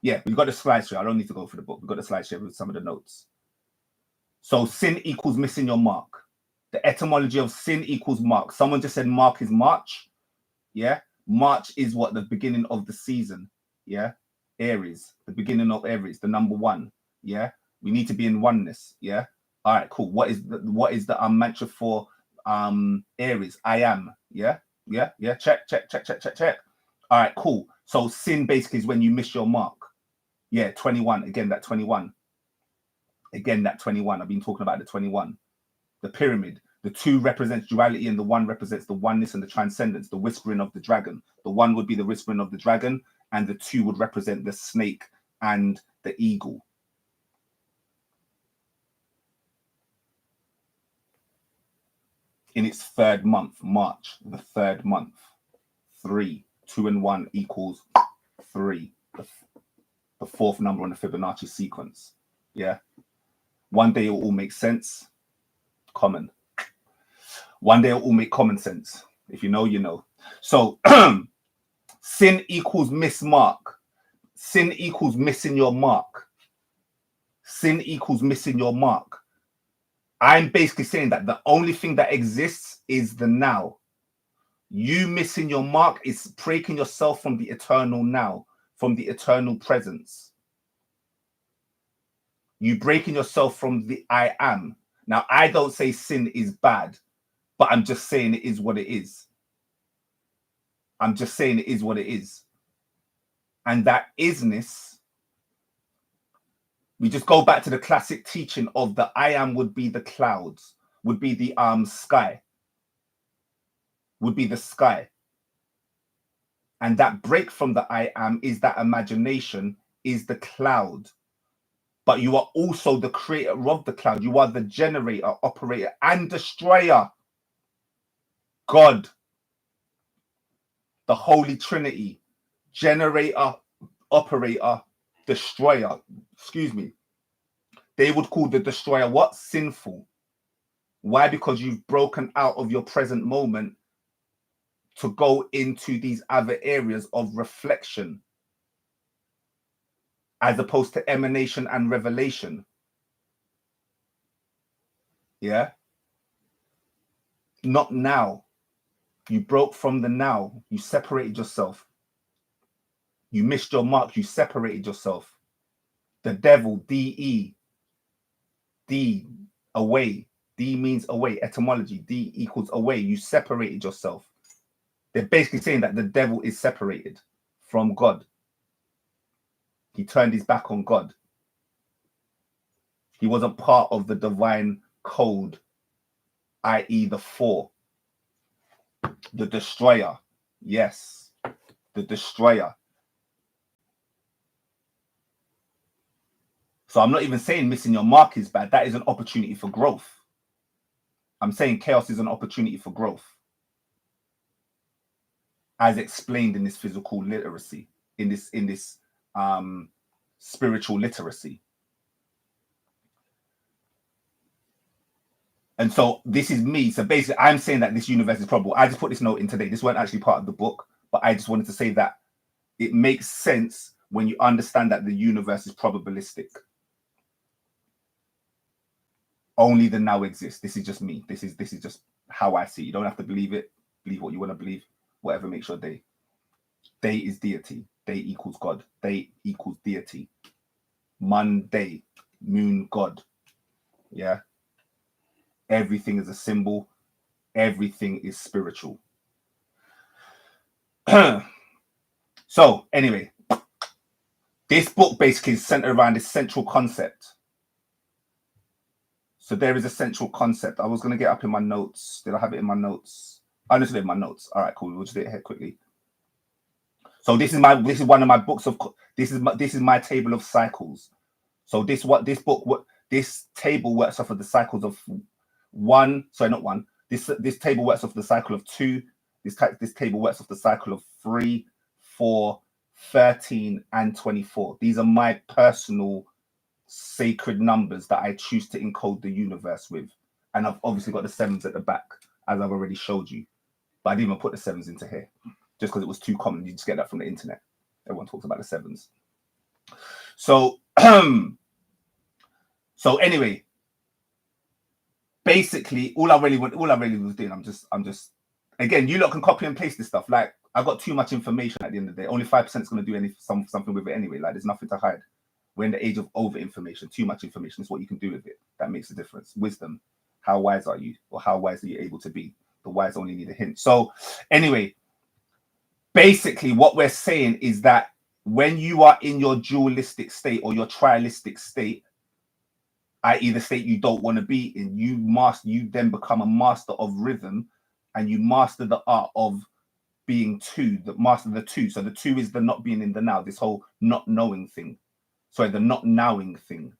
yeah, we've got the slideshow. I don't need to go for the book. We've got the slideshow with some of the notes. So sin equals missing your mark. The etymology of sin equals mark. Someone just said mark is March. Yeah. March is what? The beginning of the season. Yeah. Aries. The beginning of Aries. The number 1. Yeah. We need to be in oneness. Yeah. All right, cool. What is the mantra for Aries? I am. Yeah. Yeah. Yeah. Check. All right, cool. So sin basically is when you miss your mark. Yeah, 21. Again, that 21. Again, that 21. I've been talking about the 21. The pyramid. The 2 represents duality and the 1 represents the oneness and the transcendence, the whispering of the dragon. The 1 would be the whispering of the dragon, and the 2 would represent the snake and the eagle. In its 3rd month, March, the 3rd month. 3. 2 and 1 equals 3. The 4th number on the Fibonacci sequence. Yeah. One day it will all make sense. Common. One day it will all make common sense. If you know, you know. So sin equals miss mark. Sin equals missing your mark. Sin equals missing your mark. I'm basically saying that the only thing that exists is the now. You missing your mark is breaking yourself from the eternal now, from the eternal presence. You breaking yourself from the I am. Now, I don't say sin is bad, but I'm just saying it is what it is. I'm just saying it is what it is. And that isness, We just go back to the classic teaching of the I am would be the clouds, would be the sky, would be the sky. And that break from the I am is that imagination, is the cloud. But you are also the creator of the cloud. You are the generator, operator, and destroyer. God, the Holy Trinity, generator, operator, destroyer. Excuse me. They would call the destroyer what? Sinful. Why? Because you've broken out of your present moment to go into these other areas of reflection, as opposed to emanation and revelation. Yeah. Not now. You broke from the now. You separated yourself. You missed your mark. You separated yourself. The devil, D-E, D, away. D means away. Etymology, D equals away. You separated yourself. They're basically saying that the devil is separated from God. He turned his back on God. He wasn't part of the divine code, i.e. the four. The destroyer. Yes, the destroyer. So I'm not even saying missing your mark is bad. That is an opportunity for growth. I'm saying chaos is an opportunity for growth, as explained in this physical literacy, in this spiritual literacy. And so this is me. So basically, I'm saying that this universe is probable. I just put this note in today. This weren't actually part of the book, but I just wanted to say that it makes sense when you understand that the universe is probabilistic. Only the now exists. This is just me. This is just how I see it. You don't have to believe it. Believe what you want to believe. Whatever makes your day. Day is deity. Day equals God. Day equals deity. Monday, moon, God. Yeah. Everything is a symbol. Everything is spiritual. So anyway, this book basically is centered around this central concept. So there is a central concept. I was going to get up in my notes. Did I have it in my notes? I just did in my notes. All right, cool. We'll just do it here quickly. So this is one of my books of this is my table of cycles. So this table works off of the cycles of one. Sorry, not one. This table works off the cycle of 2. This table works off the cycle of 3, 4, 13, and 24. These are my personal sacred numbers that I choose to encode the universe with. And I've obviously got the 7s at the back, as I've already showed you. But I didn't even put the 7s into here, just because it was too common. You just get that from the internet. Everyone talks about the 7s. So, so anyway, basically, all I really was doing, I'm just, again, you lot can copy and paste this stuff. Like, I've got too much information at the end of the day. Only 5% is going to do something with it anyway. Like, there's nothing to hide. We're in the age of over information. Too much information is what you can do with it. That makes a difference. Wisdom. How wise are you? Or how wise are you able to be? The wise only need a hint. So anyway, basically what we're saying is that when you are in your dualistic state or your trialistic state, i.e. the state you don't want to be in, you then become a master of rhythm, and you master the art of being master the 2. So the 2 is the not being in the now, this whole not knowing thing. Sorry, the not knowing thing.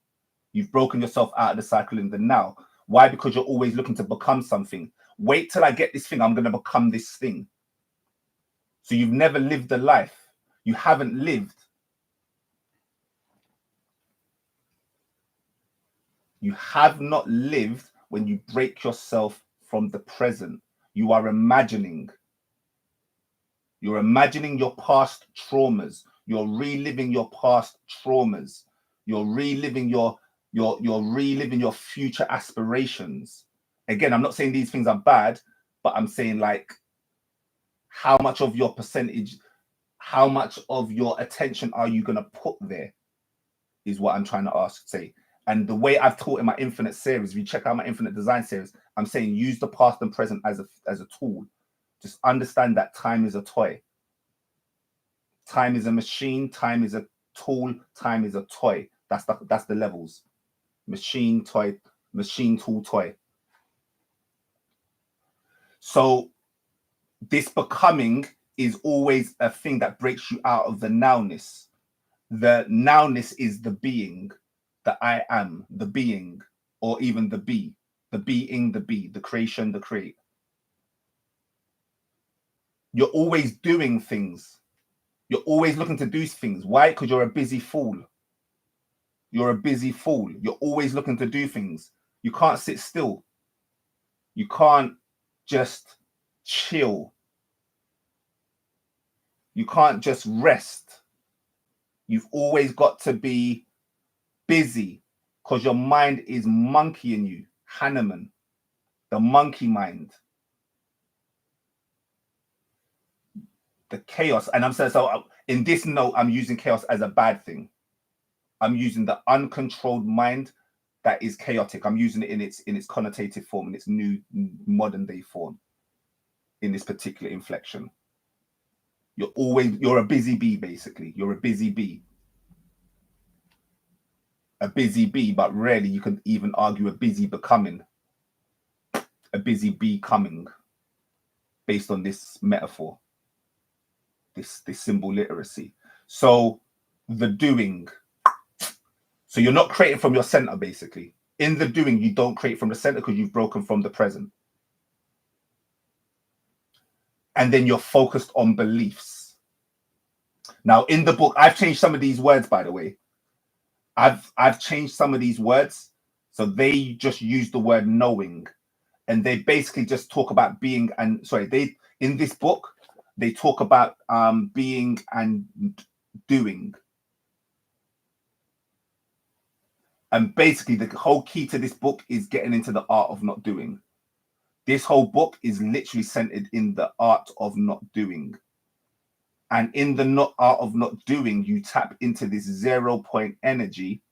You've broken yourself out of the cycle in the now. Why? Because you're always looking to become something. Wait till I get this thing, I'm going to become this thing. So you've never lived a life. You haven't lived. You have not lived when you break yourself from the present. You are imagining. You're imagining your past traumas. You're reliving your past traumas. You're reliving your future aspirations. Again, I'm not saying these things are bad, but I'm saying, like, how much of your percentage, how much of your attention are you going to put there is what I'm trying to say. And the way I've taught in my Infinite series, if you check out my Infinite Design series, I'm saying use the past and present as a tool. Just understand that time is a toy. Time is a machine. Time is a tool. Time is a toy. That's the levels. Machine, toy, machine, tool, toy. So this becoming is always a thing that breaks you out of the nowness. The nowness is the being, the I am, the being, or even the be, the being, the be, the creation, the create. You're always doing things. You're always looking to do things. Why? Because you're a busy fool. You're a busy fool. You're always looking to do things. You can't sit still. You can't just chill. You can't just rest. You've always got to be busy because your mind is monkeying you. Hahnemann, the monkey mind. The chaos. And I'm saying, so in this note, I'm using chaos as a bad thing. I'm using the uncontrolled mind that is chaotic. I'm using it in its connotative form, in its new modern day form, in this particular inflection. You're a busy bee, basically. You're a busy bee. A busy bee, but rarely you can even argue a busy becoming. A busy bee coming, based on this metaphor, this symbol literacy. So the doing. So you're not creating from your center, basically. In the doing, you don't create from the center because you've broken from the present. And then you're focused on beliefs. Now, in the book, I've changed some of these words, by the way. I've changed some of these words. So they just use the word knowing. And they basically just talk about being and in this book, they talk about being and doing. And basically the whole key to this book is getting into the art of not doing. This whole book is literally centered in the art of not doing. And in the art of not doing, you tap into this 0 point energy.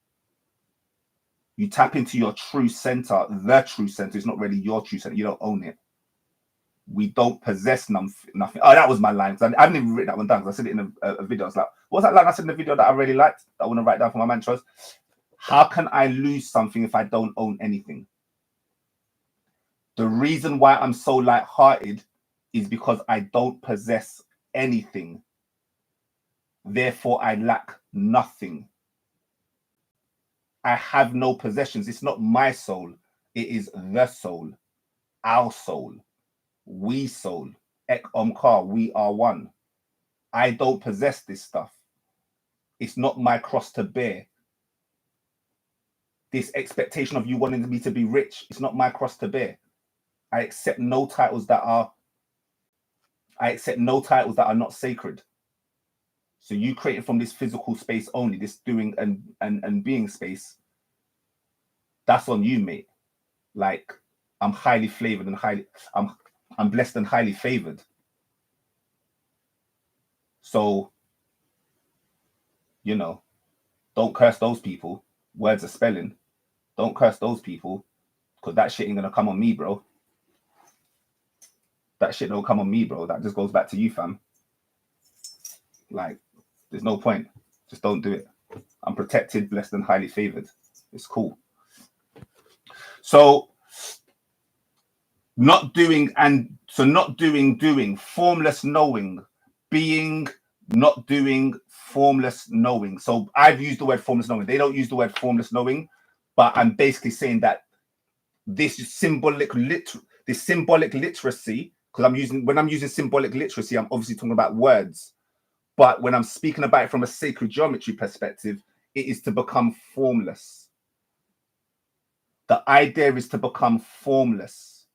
You tap into your true center, the true center. It's not really your true center. You don't own it. We don't possess nothing. Oh, that was my line. I haven't even written that one down because I said it in a video. I was like, what was that line I said in the video that I really liked? That I want to write down for my mantras. How can I lose something if I don't own anything? The reason why I'm so light-hearted is because I don't possess anything. Therefore, I lack nothing. I have no possessions. It's not my soul. It is the soul, our soul, we soul, Ek Omkar, we are one. I don't possess this stuff. It's not my cross to bear. This expectation of you wanting me to be rich, it's not my cross to bear. I accept no titles that are not sacred. So you created from this physical space only, this doing and being space. That's on you, mate. Like, I'm highly flavored and I'm blessed and highly favored. So, you know, don't curse those people. Words are spelling. Don't curse those people, because that shit ain't gonna come on me, bro. That shit don't come on me, bro. That just goes back to you, fam. Like, there's no point. Just don't do it. I'm protected, blessed, and highly favored. It's cool. So not doing, formless knowing, being, not doing, formless knowing. So I've used the word formless knowing. They don't use the word formless knowing, but I'm basically saying that this symbolic literacy, because when I'm using symbolic literacy, I'm obviously talking about words. But when I'm speaking about it from a sacred geometry perspective, it is to become formless. The idea is to become formless.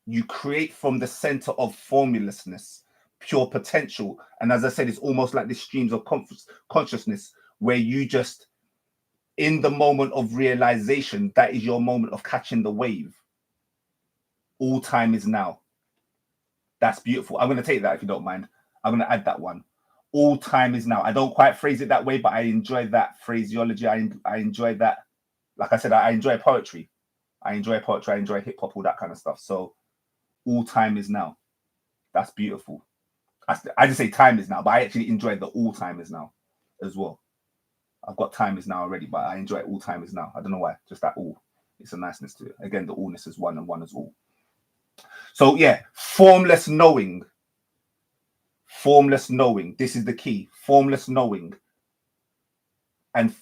You create from the center of formlessness, pure potential. And as I said, it's almost like these streams of consciousness where you just, in the moment of realization, that is your moment of catching the wave. All time is now. That's beautiful. I'm going to take that if you don't mind. I'm going to add that one. All time is now. I don't quite phrase it that way, but I enjoy that phraseology. I enjoy that. Like I said, I enjoy poetry. I enjoy hip hop, all that kind of stuff. So all time is now. That's beautiful. I just say time is now, but I actually enjoy the all time is now as well. I've got timers now already, but I enjoy all timers now. I don't know why, just that all. It's a niceness to it. Again, the allness is one and one is all. So yeah, formless knowing. Formless knowing. This is the key. Formless knowing. And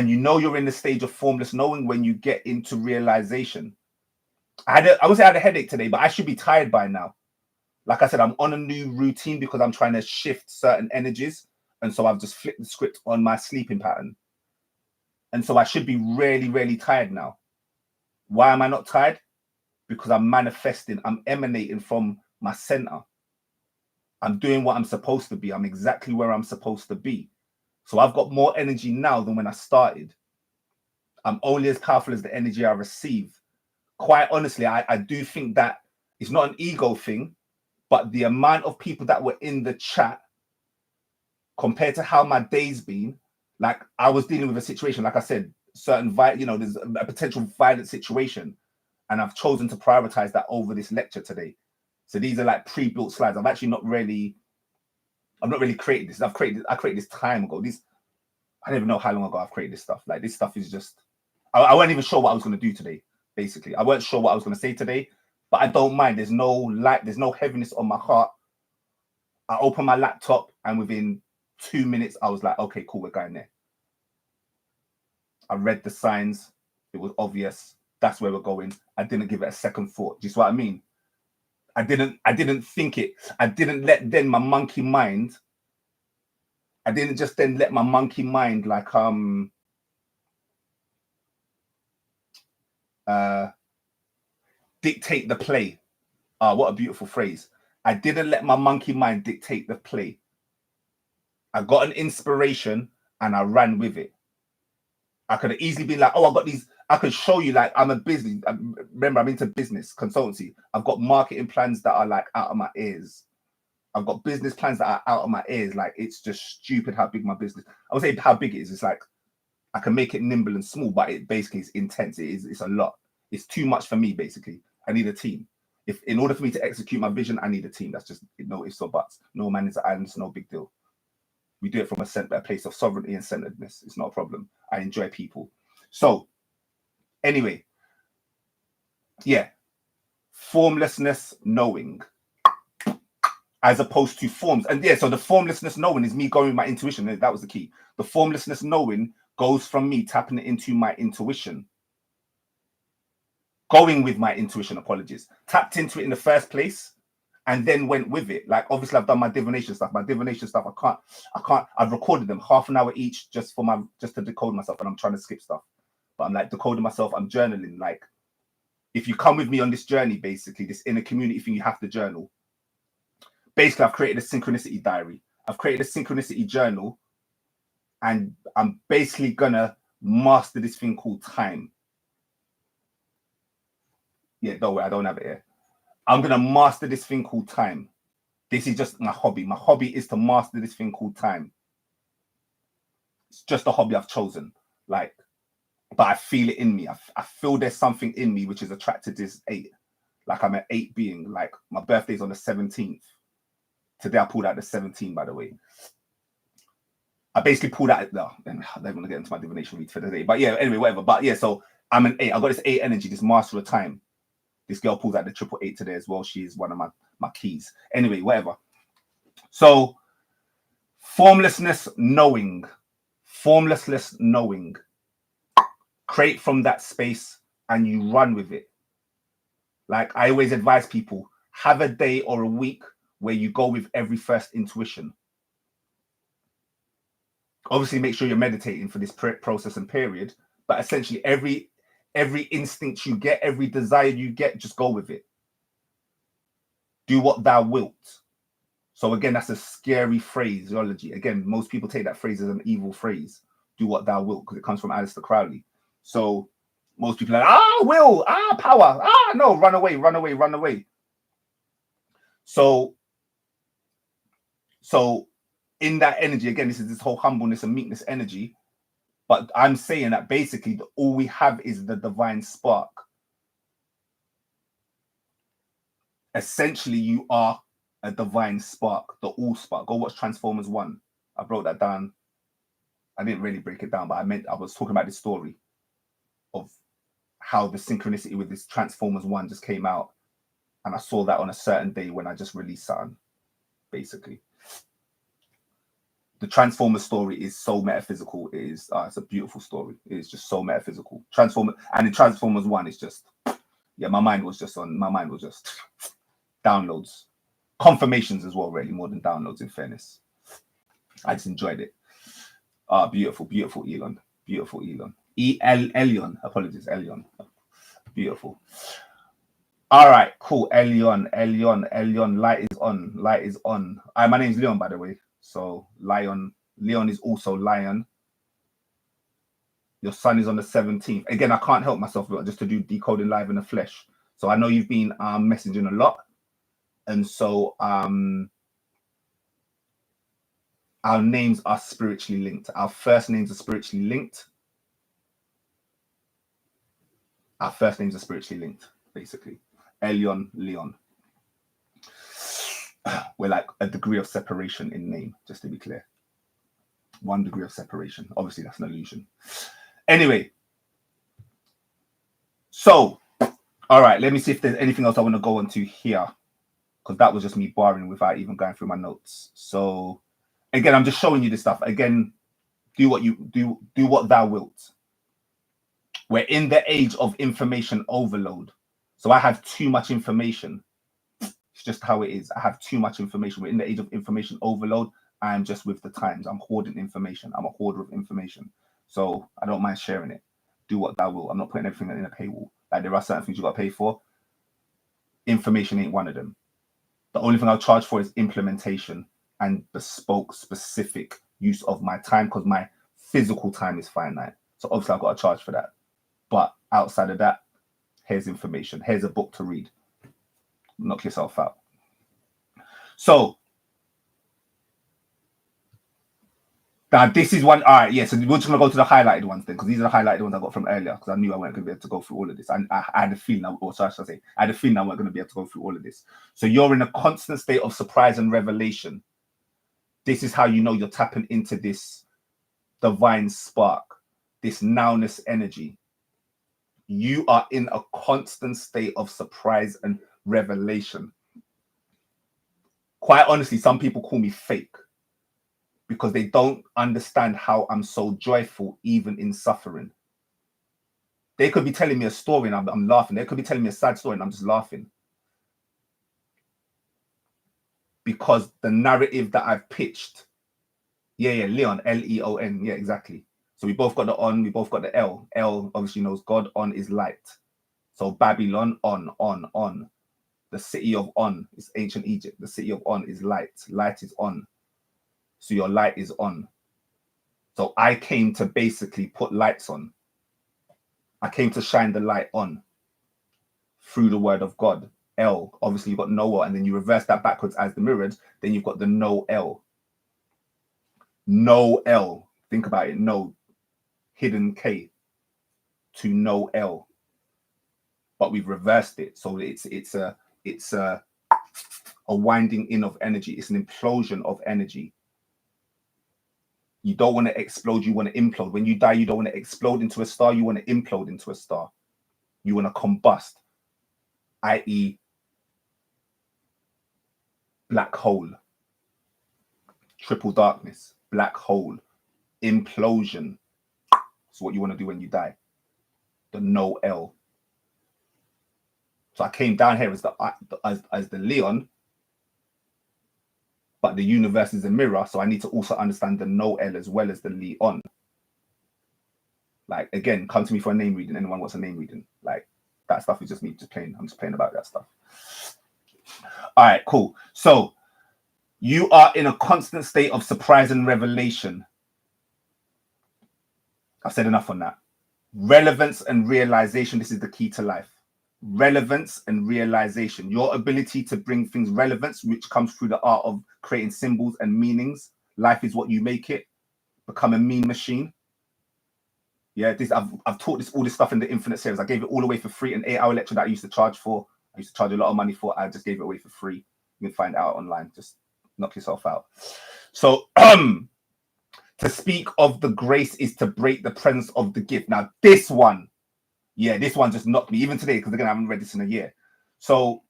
you know you're in the stage of formless knowing when you get into realization. I would say I had a headache today, but I should be tired by now. Like I said, I'm on a new routine because I'm trying to shift certain energies. And so I've just flipped the script on my sleeping pattern. And so I should be really, really tired now. Why am I not tired? Because I'm manifesting, I'm emanating from my center. I'm doing what I'm supposed to be. I'm exactly where I'm supposed to be. So I've got more energy now than when I started. I'm only as powerful as the energy I receive. Quite honestly, I do think that it's not an ego thing, but the amount of people that were in the chat compared to how my day's been, like I was dealing with a situation, like I said, certain, there's a potential violent situation, and I've chosen to prioritize that over this lecture today. So these are like pre-built slides. I've not really created this. I created this time ago. I don't even know how long ago I've created this stuff. Like this stuff is just, I wasn't even sure what I was going to do today. Basically, I weren't sure what I was going to say today, but I don't mind. There's no light. There's no heaviness on my heart. I opened my laptop and within 2 minutes, I was like, okay, cool, we're going there. I read the signs. It was obvious. That's where we're going. I didn't give it a second thought. Do you see what I mean? I didn't think it. I didn't let then my monkey mind. I didn't just then let my monkey mind like dictate the play. What a beautiful phrase. I didn't let my monkey mind dictate the play. I got an inspiration and I ran with it. I could have easily been like, oh, I've got these. I could show you like I'm a business. Remember, I'm into business consultancy. I've got marketing plans that are like out of my ears. I've got business plans that are out of my ears. Like it's just stupid how big my business. I would say how big it is. It's like I can make it nimble and small, but it basically is intense. It's a lot. It's too much for me. Basically, I need a team. If in order for me to execute my vision, I need a team. That's just no ifs or buts. No man is an island. It's no big deal. We do it from a place of sovereignty and centeredness. It's not a problem. I enjoy people. So anyway, yeah, formlessness knowing as opposed to forms. And yeah, so the formlessness knowing is me going with my intuition. That was the key. The formlessness knowing goes from me tapping into my intuition. Going with my intuition, apologies. Tapped into it in the first place and then went with it. Like obviously I've done my divination stuff. I've recorded them half an hour each just to decode myself, and I'm trying to skip stuff. But I'm like decoding myself, I'm journaling. Like if you come with me on this journey, basically this inner community thing, you have to journal. Basically, I've created a synchronicity diary. I've created a synchronicity journal, and I'm basically gonna master this thing called time. Yeah, don't worry, I don't have it here. I'm gonna master this thing called time. This is just my hobby. My hobby is to master this thing called time. It's just a hobby I've chosen. Like, but I feel it in me. I feel there's something in me which is attracted to this 8. Like I'm an 8 being. Like my birthday's on the 17th. Today I pulled out the 17, by the way. I basically pulled out. No, I don't want to get into my divination read for the day. But yeah, anyway, whatever. But yeah, so I'm an 8. I got this 8 energy, this master of time. This girl pulls out the 888 today as well. She's one of my keys. Anyway, whatever. So formlessness knowing. Formlessness knowing. Create from that space and you run with it. Like I always advise people, have a day or a week where you go with every first intuition. Obviously, make sure you're meditating for this process and period. But essentially, every instinct you get, every desire you get, just go with it. Do what thou wilt. So again, that's a scary phraseology. Again, most people take that phrase as an evil phrase. Do what thou wilt, because it comes from Aleister Crowley. So most people are like, will, power, no, run away, run away, run away. So in that energy, again, this is this whole humbleness and meekness energy. But I'm saying that basically all we have is the divine spark. Essentially, you are a divine spark, the all spark. Go watch Transformers 1. I wrote that down. I didn't really break it down, but I was talking about this story of how the synchronicity with this Transformers 1 just came out, and I saw that on a certain day when I just released something, basically. The Transformers story is so metaphysical. It's a beautiful story. It's just so metaphysical. And in Transformers 1, it's just, yeah, my mind was just downloads. Confirmations as well, really, more than downloads, in fairness. I just enjoyed it. Beautiful, beautiful E.L.O.N. Beautiful E.L.O.N. E.L.L.I.O.N. Apologies, E.L.L.I.O.N. Beautiful. All right, cool. Leon, light is on. My name's Leon, by the way. So Leon is also lion. Your sun is on the 17th. Again, I can't help myself just to do decoding live in the flesh. So I know you've been messaging a lot, and so our names are spiritually linked. Our first names are spiritually linked. Basically. Elion, Leon. We're like a degree of separation in name, just to be clear. 1 degree of separation. Obviously, that's an illusion. Anyway, so, all right, let me see if there's anything else I want to go into here, because that was just me barring without even going through my notes. So, again, I'm just showing you this stuff. Again, do what thou wilt. We're in the age of information overload. So I have too much information. It's just how it is. I have too much information. We're in the age of information overload. I'm just with the times. I'm hoarding information. I'm a hoarder of information. So I don't mind sharing it. Do what thou will. I'm not putting everything in a paywall. Like, there are certain things you got to pay for. Information ain't one of them. The only thing I'll charge for is implementation and bespoke, specific use of my time, because my physical time is finite. So obviously I've got to charge for that. But outside of that, here's information. Here's a book to read. Knock yourself out. So now this is one. All right, yeah. So we're just gonna go to the highlighted ones then, because these are the highlighted ones I got from earlier. Because I knew I wasn't gonna be able to go through all of this. I had a feeling, I had a feeling I wasn't gonna be able to go through all of this. So you're in a constant state of surprise and revelation. This is how you know you're tapping into this divine spark, this nowness energy. You are in a constant state of surprise and revelation. Quite honestly, some people call me fake because they don't understand how I'm so joyful even in suffering. They could be telling me a story and I'm laughing. They could be telling me a sad story and I'm just laughing. Because the narrative that I've pitched, yeah, Leon, L-E-O-N, yeah, exactly. So we both got the on, we both got the L. L obviously knows God, on is light. So Babylon, on. The city of On is ancient Egypt. The city of On is light. Light is on. So your light is on. So I came to basically put lights on. I came to shine the light on through the word of God. L, obviously you've got Noah, and then you reverse that backwards as the mirrored, then you've got the no L. No L. Think about it. No. Hidden K to no L. But we've reversed it. So it's a winding in of energy. It's an implosion of energy. You don't want to explode, you want to implode. When you die, you don't want to explode into a star, you want to implode into a star. You want to combust, i.e. black hole, triple darkness, black hole, implosion. That's what you want to do when you die. The no L. So I came down here as the Leon, but the universe is a mirror, so I need to also understand the no L as well as the Leon. Like, again, come to me for a name reading. Anyone wants a name reading? Like, that stuff is just me just playing. I'm just playing about that stuff. All right, cool. So you are in a constant state of surprise and revelation. I've said enough on that. Relevance and realization. This is the key to life. Relevance and realization. Your ability to bring things relevance, which comes through the art of creating symbols and meanings. Life is what you make it. Become a mean machine. Yeah, I've taught all this stuff in the Infinite series. I gave it all away for free. An 8-hour lecture that I used to charge for. I used to charge a lot of money for. I just gave it away for free. You can find it out online. Just knock yourself out. So To speak of the grace is to break the presence of the gift. Now, this one, yeah, this one just knocked me, even today, because again, I haven't read this in a year. So,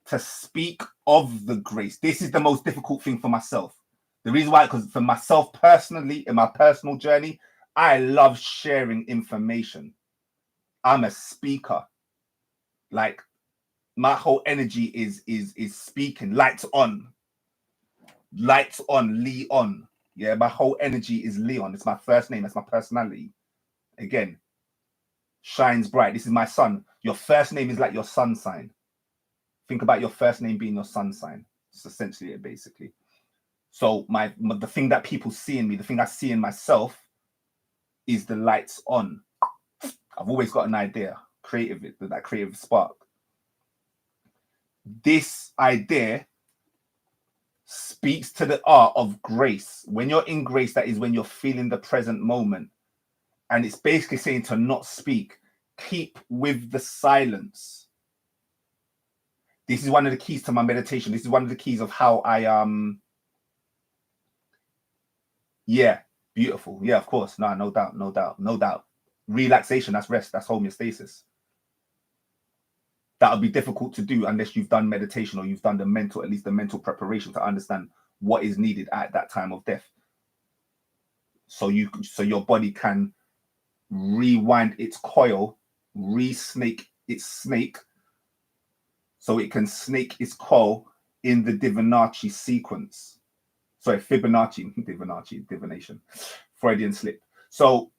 to speak of the grace, this is the most difficult thing for myself. The reason why, because for myself personally, in my personal journey, I love sharing information. I'm a speaker. Like, my whole energy is speaking. Lights on, Leon. Yeah, my whole energy is Leon. It's my first name. That's my personality. Again, shines bright. This is my sun. Your first name is like your sun sign. Think about your first name being your sun sign. It's essentially it, basically. So the thing that people see in me, the thing I see in myself, is the lights on. I've always got an idea, that creative spark. This idea speaks to the art of grace. When you're in grace, that is when you're feeling the present moment. And it's basically saying to not speak. Keep with the silence. This is one of the keys to my meditation. This is one of the keys of how I yeah, beautiful. Yeah, of course. No doubt. Relaxation, that's rest, that's homeostasis. That'll be difficult to do unless you've done meditation or you've done at least the mental preparation to understand what is needed at that time of death. So your body can rewind its coil, re-snake its snake, so it can snake its coil in the Fibonacci sequence. Sorry, Fibonacci, divination, Freudian slip. So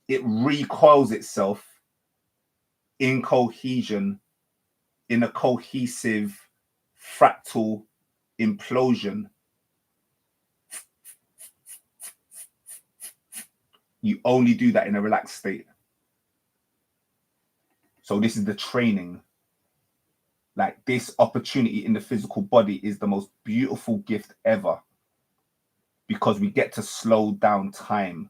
it recoils itself in cohesion, in a cohesive fractal implosion. You only do that in a relaxed state. So this is the training. Like, this opportunity in the physical body is the most beautiful gift ever, because we get to slow down time.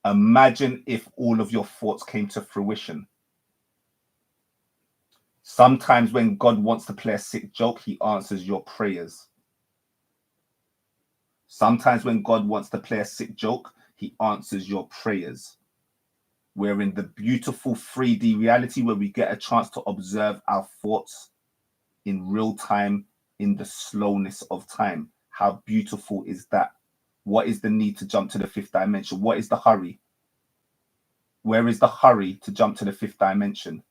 Imagine if all of your thoughts came to fruition. Sometimes when God wants to play a sick joke, he answers your prayers. Sometimes when God wants to play a sick joke, he answers your prayers. We're in the beautiful 3D reality where we get a chance to observe our thoughts in real time, in the slowness of time. How beautiful is that? What is the need to jump to the fifth dimension? What is the hurry? Where is the hurry to jump to the fifth dimension?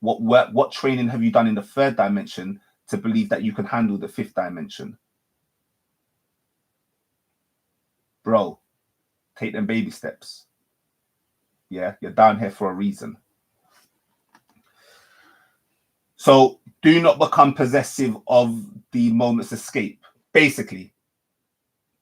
What training have you done in the third dimension to believe that you can handle the fifth dimension? Bro, take them baby steps. Yeah, you're down here for a reason. So do not become possessive of the moment's escape. Basically,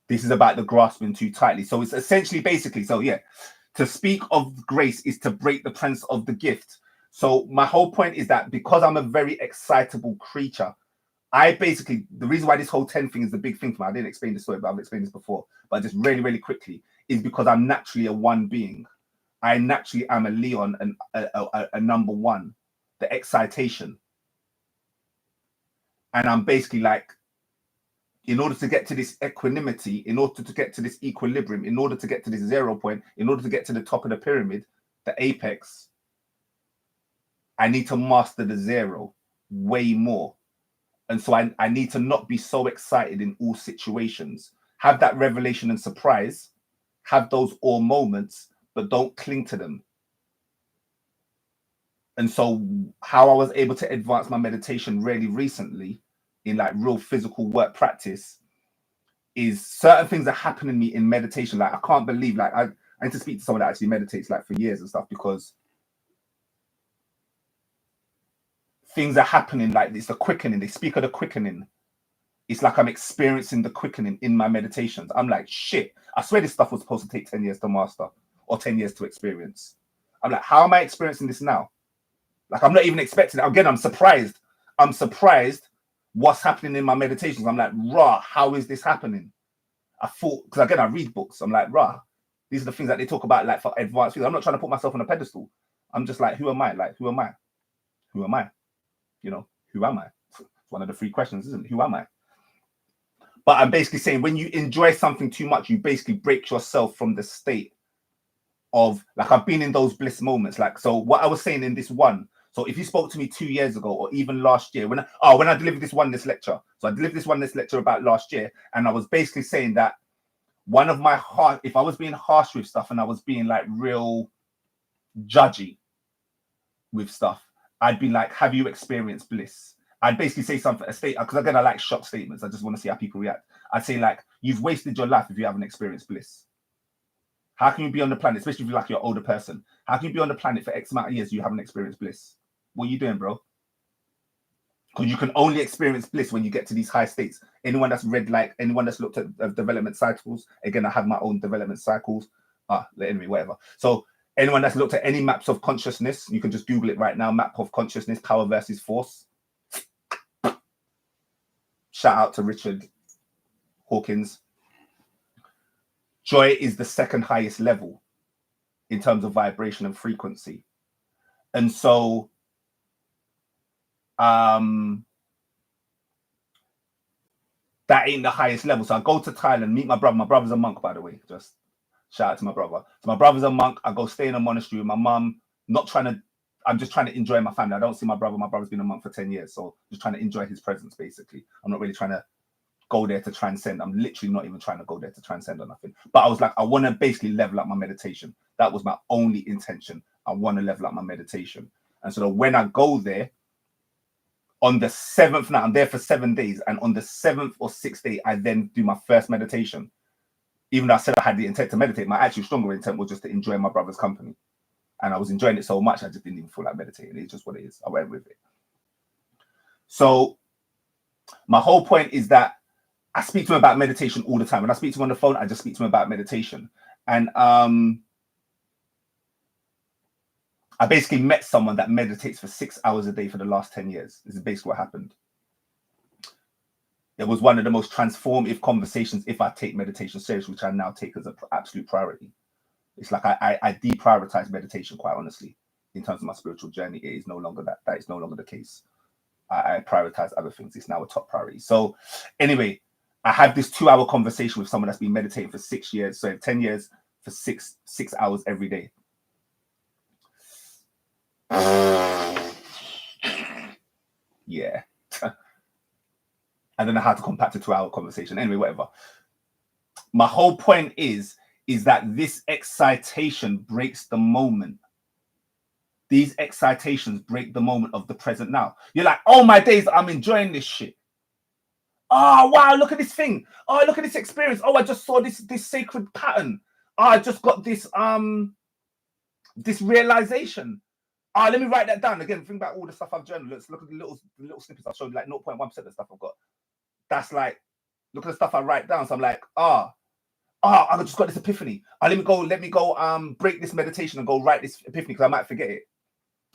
this is about the grasping too tightly. So it's essentially to speak of grace is to break the presence of the gift. So my whole point is that because I'm a very excitable creature, the reason why this whole 10 thing is the big thing for me, I didn't explain this story, but I've explained this before, but just really, really quickly, is because I'm naturally a one being. I naturally am a Leon and a number one, the excitation. And I'm basically like, in order to get to this equanimity, in order to get to this equilibrium, in order to get to this 0 point, in order to get to the top of the pyramid, the apex, I need to master the 0 way more. And so I need to not be so excited in all situations. Have that revelation and surprise, have those awe moments, but don't cling to them. And so how I was able to advance my meditation really recently in like real physical work practice is certain things that happen in me in meditation. Like, I can't believe, like, I need to speak to someone that actually meditates like for years and stuff, because things are happening, like it's the quickening. They speak of the quickening. It's like I'm experiencing the quickening in my meditations. I'm like, shit, I swear this stuff was supposed to take 10 years to master or 10 years to experience. I'm like, how am I experiencing this now? Like, I'm not even expecting it. Again, I'm surprised. I'm surprised what's happening in my meditations. I'm like, rah, how is this happening? I thought, because again, I read books. I'm like, rah, these are the things that they talk about, like for advanced people. I'm not trying to put myself on a pedestal. I'm just like, who am I? Like, who am I? Who am I? You know, who am I? It's one of the 3 questions, isn't it? Who am I? But I'm basically saying when you enjoy something too much, you basically break yourself from the state of, like, I've been in those bliss moments. Like, so what I was saying in this one, so if you spoke to me 2 years ago or even last year, when I delivered this Oneness lecture, so I delivered this Oneness lecture about last year, and I was basically saying that one of my if I was being harsh with stuff and I was being like real judgy with stuff, I'd be like, have you experienced bliss? I'd basically say something, a state, because again, I like shock statements. I just want to see how people react. I'd say like, you've wasted your life if you haven't experienced bliss. How can you be on the planet, especially if you're like you're an older person? How can you be on the planet for X amount of years you haven't experienced bliss? What are you doing, bro? Because you can only experience bliss when you get to these high states. Anyone that's read, like, anyone that's looked at development cycles, again, I have my own development cycles. Anyway, whatever. So anyone that's looked at any maps of consciousness, you can just Google it right now, map of consciousness, power versus force. Shout out to Richard Hawkins. Joy is the second highest level in terms of vibration and frequency. And so that ain't the highest level. So I go to Thailand, meet my brother. My brother's a monk, by the way. Just shout out to my brother. So my brother's a monk. I go stay in a monastery with my mum. I'm just trying to enjoy my family. I don't see my brother. My brother's been a monk for 10 years. So just trying to enjoy his presence, basically. I'm not really trying to go there to transcend. I'm literally not even trying to go there to transcend or nothing. But I was like, I want to basically level up my meditation. That was my only intention. I want to level up my meditation. And so when I go there, on the 7th night, I'm there for 7 days. And on the 7th or 6th day, I then do my first meditation. Even though I said I had the intent to meditate, my actual stronger intent was just to enjoy my brother's company. And I was enjoying it so much, I just didn't even feel like meditating. It's just what it is. I went with it. So my whole point is that I speak to him about meditation all the time. When I speak to him on the phone, I just speak to him about meditation. And I basically met someone that meditates for 6 hours a day for the last 10 years. This is basically what happened. It was one of the most transformative conversations if I take meditation seriously, which I now take as an absolute priority. It's like I deprioritize meditation, quite honestly, in terms of my spiritual journey. It is no longer that is no longer the case. I prioritize other things. It's now a top priority. So anyway, I had this 2-hour conversation with someone that's been meditating for 6 years, so 10 years, for six hours every day. Yeah. I don't know how to compact a 2-hour conversation. Anyway, whatever. My whole point is that this excitation breaks the moment. These excitations break the moment of the present now. You're like, oh my days, I'm enjoying this shit. Oh wow, look at this thing. Oh, look at this experience. Oh, I just saw this sacred pattern. Oh, I just got this this realization. Ah, let me write that down again. Think about all the stuff I've journaled. Let's look at the little snippets I've showed you, like 0.1% of the stuff I've got. That's like, look at the stuff I write down. So I'm like, I just got this epiphany. Let me go break this meditation and go write this epiphany, because I might forget it.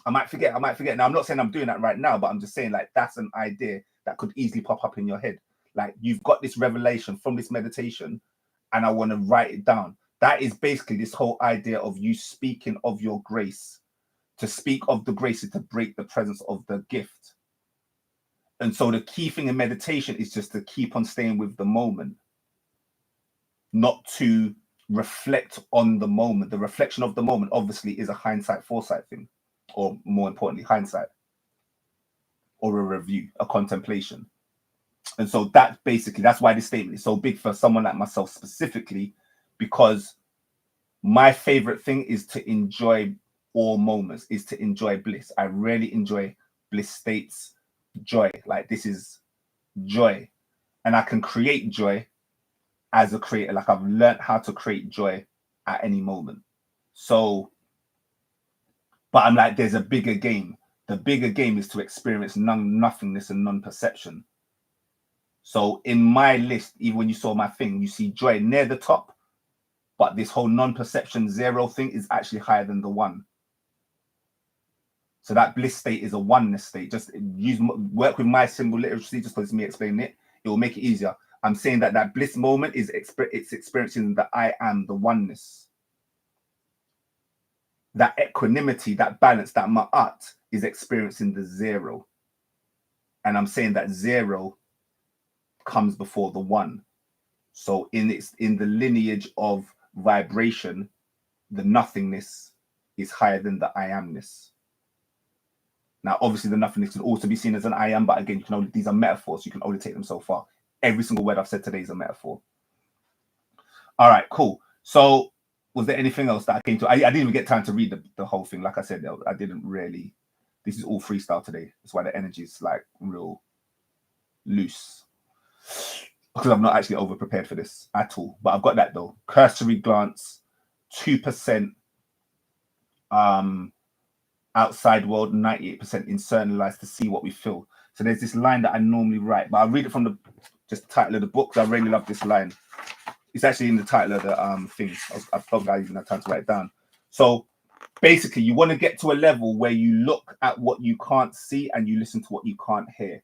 I might forget. Now I'm not saying I'm doing that right now, but I'm just saying, like, that's an idea that could easily pop up in your head. Like, you've got this revelation from this meditation and I want to write it down. That is basically this whole idea of you speaking of your grace. To speak of the grace is to break the presence of the gift. And so the key thing in meditation is just to keep on staying with the moment, not to reflect on the moment. The reflection of the moment obviously is a hindsight, foresight thing, or more importantly, hindsight, or a review, a contemplation. And so that's why this statement is so big for someone like myself specifically, because my favorite thing is to enjoy all moments, is to enjoy bliss. I really enjoy bliss states, joy. Like, this is joy. And I can create joy as a creator. Like, I've learned how to create joy at any moment. So, but I'm like, there's a bigger game. The bigger game is to experience nothingness and non-perception. So in my list, even when you saw my thing, you see joy near the top, but this whole non-perception zero thing is actually higher than the one. So that bliss state is a oneness state. Just work with my symbol literacy, just because it's me explaining it. It will make it easier. I'm saying that bliss moment is it's experiencing the I am, the oneness. That equanimity, that balance, that ma'at is experiencing the zero. And I'm saying that zero comes before the one. So in the lineage of vibration, the nothingness is higher than the I amness. Now, obviously, the nothingness can also be seen as an I am, but again, you can only, these are metaphors. You can only take them so far. Every single word I've said today is a metaphor. All right, cool. So was there anything else that I came to? I didn't even get time to read the whole thing. Like I said, I didn't really. This is all freestyle today. That's why the energy is like real loose. Because I'm not actually over prepared for this at all. But I've got that though. Cursory glance, 2% outside world, 98% internalized to see what we feel. So there's this line that I normally write, but I'll read it from just the title of the book, because I really love this line. It's actually in the title of the thing. I thought I even had time to write it down. So basically, you want to get to a level where you look at what you can't see and you listen to what you can't hear.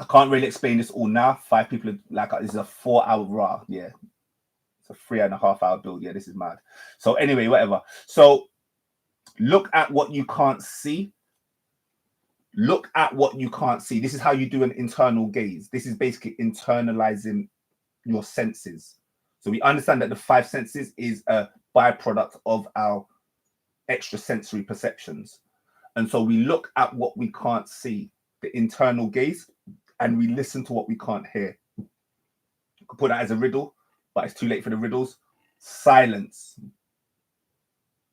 I can't really explain this all now. 5 people, like, this is a 4-hour raw. Yeah. It's a 3.5-hour build. Yeah, this is mad. So anyway, whatever. So look at what you can't see. Look at what you can't see. This is how you do an internal gaze. This is basically internalizing your senses. So we understand that the 5 senses is a byproduct of our extrasensory perceptions. And so we look at what we can't see, the internal gaze, and we listen to what we can't hear. You could put that as a riddle, but it's too late for the riddles. Silence.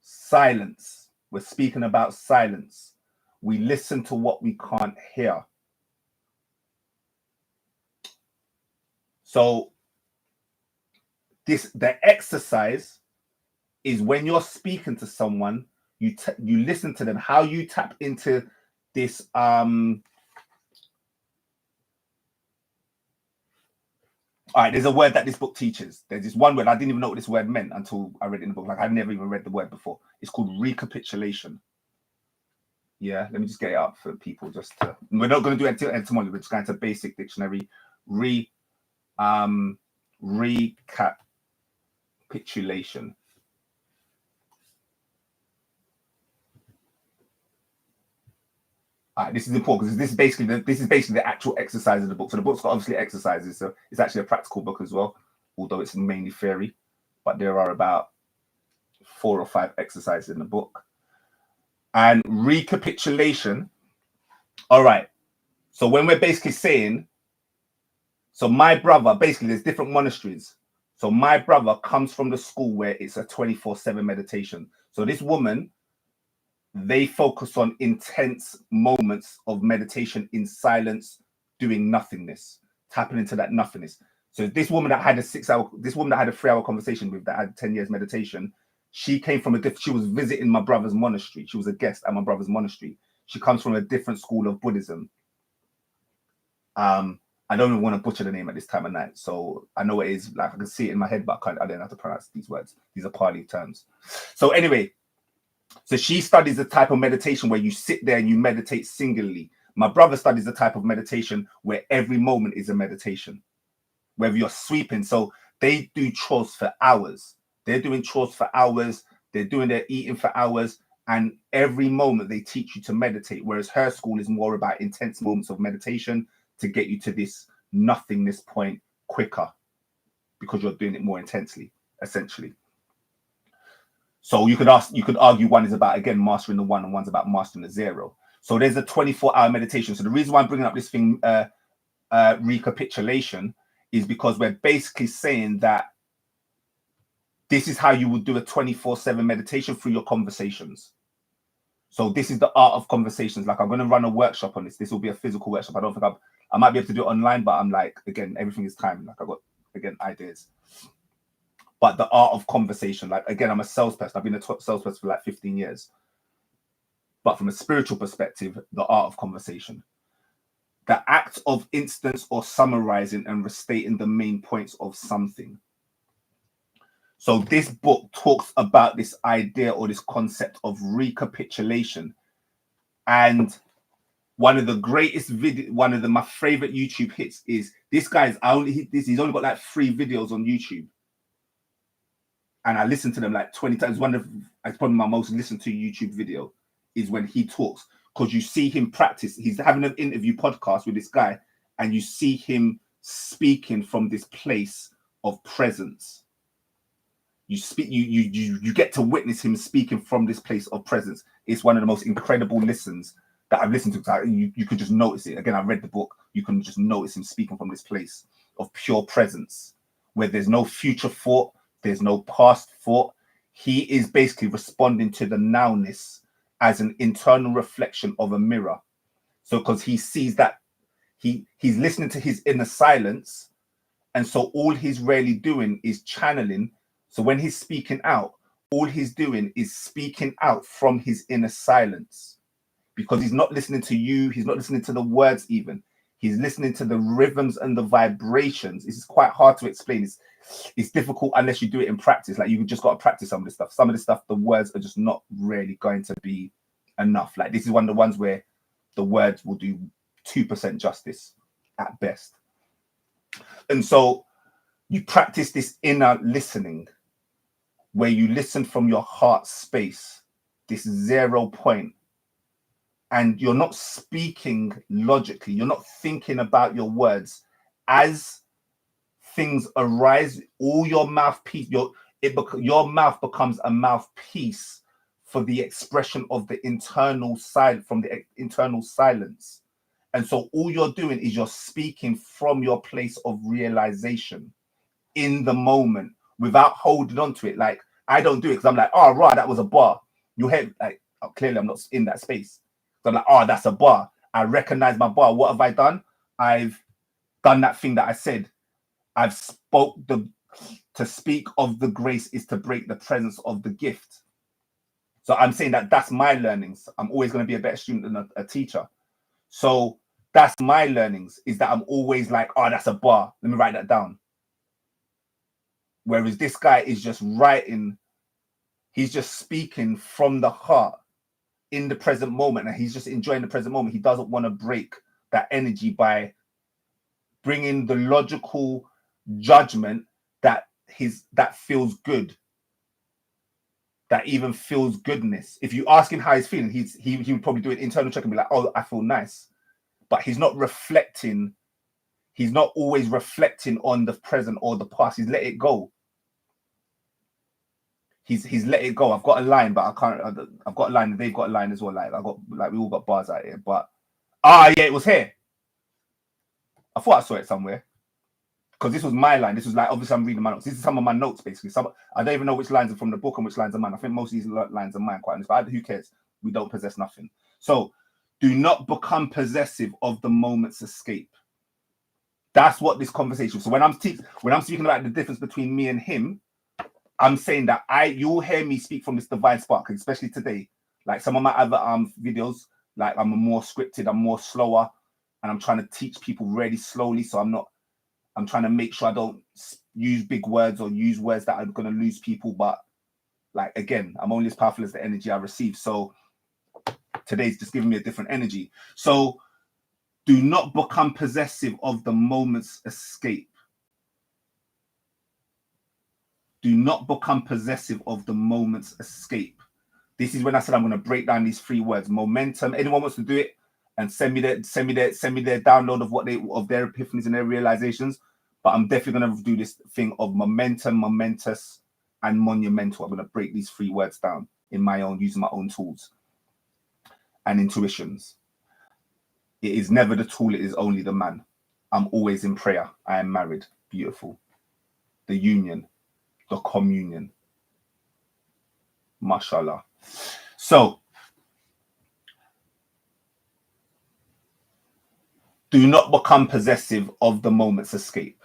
Silence. We're speaking about silence. We listen to what we can't hear. So the exercise is when you're speaking to someone, you listen to them. How you tap into this all right, there's a word that this book teaches. There's this one word, I didn't even know what this word meant until I read it in the book. Like, I'd never even read the word before. It's called recapitulation. Yeah, let me just get it up for people. We're not going to do etymology. We're just going to basic dictionary. Recapitulation. This is important because this is basically the actual exercise of the book. So the book's got obviously exercises. So it's actually a practical book as well, although it's mainly theory. But there are about 4 or 5 exercises in the book. And recapitulation. All right. So when we're basically saying, so my brother, basically there's different monasteries. So my brother comes from the school where it's a 24/7 meditation. So this woman, they focus on intense moments of meditation in silence, doing nothingness, tapping into that nothingness. So this woman that had a 3-hour conversation with, that had 10 years meditation, she came from she was visiting my brother's monastery. She was a guest at my brother's monastery. She comes from a different school of Buddhism. I don't even want to butcher the name at this time of night. So I know it is, like, I can see it in my head, but I don't have to pronounce these words. These are Pali terms. So anyway, so she studies the type of meditation where you sit there and you meditate singularly. My brother studies the type of meditation where every moment is a meditation, whether you're sweeping. So they do chores for hours. They're doing chores for hours. They're doing their eating for hours. And every moment they teach you to meditate, whereas her school is more about intense moments of meditation to get you to this nothingness point quicker because you're doing it more intensely, essentially. So you could argue one is about, again, mastering the one, and one's about mastering the zero. So there's a 24-hour meditation. So the reason why I'm bringing up this thing, recapitulation, is because we're basically saying that this is how you would do a 24/7 meditation through your conversations. So this is the art of conversations. Like, I'm going to run a workshop on this. This will be a physical workshop. I don't think I might be able to do it online, but I'm like, again, everything is time. Like, I've got, again, ideas. But the art of conversation, like, again, I'm a salesperson. I've been a salesperson for like 15 years. But from a spiritual perspective, the art of conversation. The act of instance or summarizing and restating the main points of something. So this book talks about this idea or this concept of recapitulation. And one of the greatest my favorite YouTube hits is this guy's he's only got like 3 videos on YouTube. And I listen to them like 20 times. It's probably my most listened to YouTube video is when he talks, because you see him practice. He's having an interview podcast with this guy, and you see him speaking from this place of presence. You get to witness him speaking from this place of presence. It's one of the most incredible listens that I've listened to. You could just notice it. Again, I read the book. You can just notice him speaking from this place of pure presence, where there's no future thought, there's no past thought. He is basically responding to the nowness as an internal reflection of a mirror. So because he sees that he's listening to his inner silence, and so all he's really doing is channeling. So when he's speaking out, all he's doing is speaking out from his inner silence, because he's not listening to you. He's not listening to the words even. He's listening to the rhythms and the vibrations. This is quite hard to explain. It's difficult unless you do it in practice. Like, you just got to practice some of this stuff. Some of this stuff, the words are just not really going to be enough. Like, this is one of the ones where the words will do 2% justice at best. And so you practice this inner listening, where you listen from your heart space, this 0 point, and you're not speaking logically. You're not thinking about your words. As things arise, all your mouthpiece, your mouth becomes a mouthpiece for the expression of the internal side, from the internal silence. And so all you're doing is you're speaking from your place of realization in the moment, without holding on to it. Like, I don't do it because I'm like, oh, right, that was a bar. You hear, like, oh, clearly I'm not in that space. So I'm like, oh, that's a bar. I recognize my bar. What have I done? I've done that thing that I said. I've spoke to speak of the grace is to break the presence of the gift. So I'm saying that that's my learnings. I'm always going to be a better student than a teacher. So that's my learnings, is that I'm always like, oh, that's a bar. Let me write that down. Whereas this guy is just writing, he's just speaking from the heart in the present moment, and he's just enjoying the present moment. He doesn't want to break that energy by bringing the logical judgment that feels good, that even feels goodness. If you ask him how he's feeling, he would probably do an internal check and be like, oh, I feel nice. But he's not reflecting. He's not always reflecting on the present or the past. He's let it go. He's let it go. I've got a line, but I can't. I've got a line, and they've got a line as well. Like we all got bars out here. But yeah, it was here. I thought I saw it somewhere, because this was my line. This was like, obviously I'm reading my notes. This is some of my notes basically. I don't even know which lines are from the book and which lines are mine. I think most of these lines are mine, quite honest. But who cares? We don't possess nothing. So do not become possessive of the moment's escape. That's what this conversation. So when I'm speaking about the difference between me and him, I'm saying that you'll hear me speak from this divine spark, especially today. Like some of my other videos, like I'm more scripted, I'm more slower, and I'm trying to teach people really slowly. So I'm trying to make sure I don't use big words or use words that are going to lose people. But like, again, I'm only as powerful as the energy I receive. So today's just giving me a different energy. So do not become possessive of the moment's escape. Do not become possessive of the moment's escape. This is when I said I'm going to break down these 3 words. Momentum. Anyone wants to do it, and send me their download of their epiphanies and their realizations. But I'm definitely going to do this thing of momentum, momentous, and monumental. I'm going to break these 3 words down using my own tools and intuitions. It is never the tool, it is only the man. I'm always in prayer. I am married. Beautiful. The union, the communion. Mashallah. So do not become possessive of the moment's escape.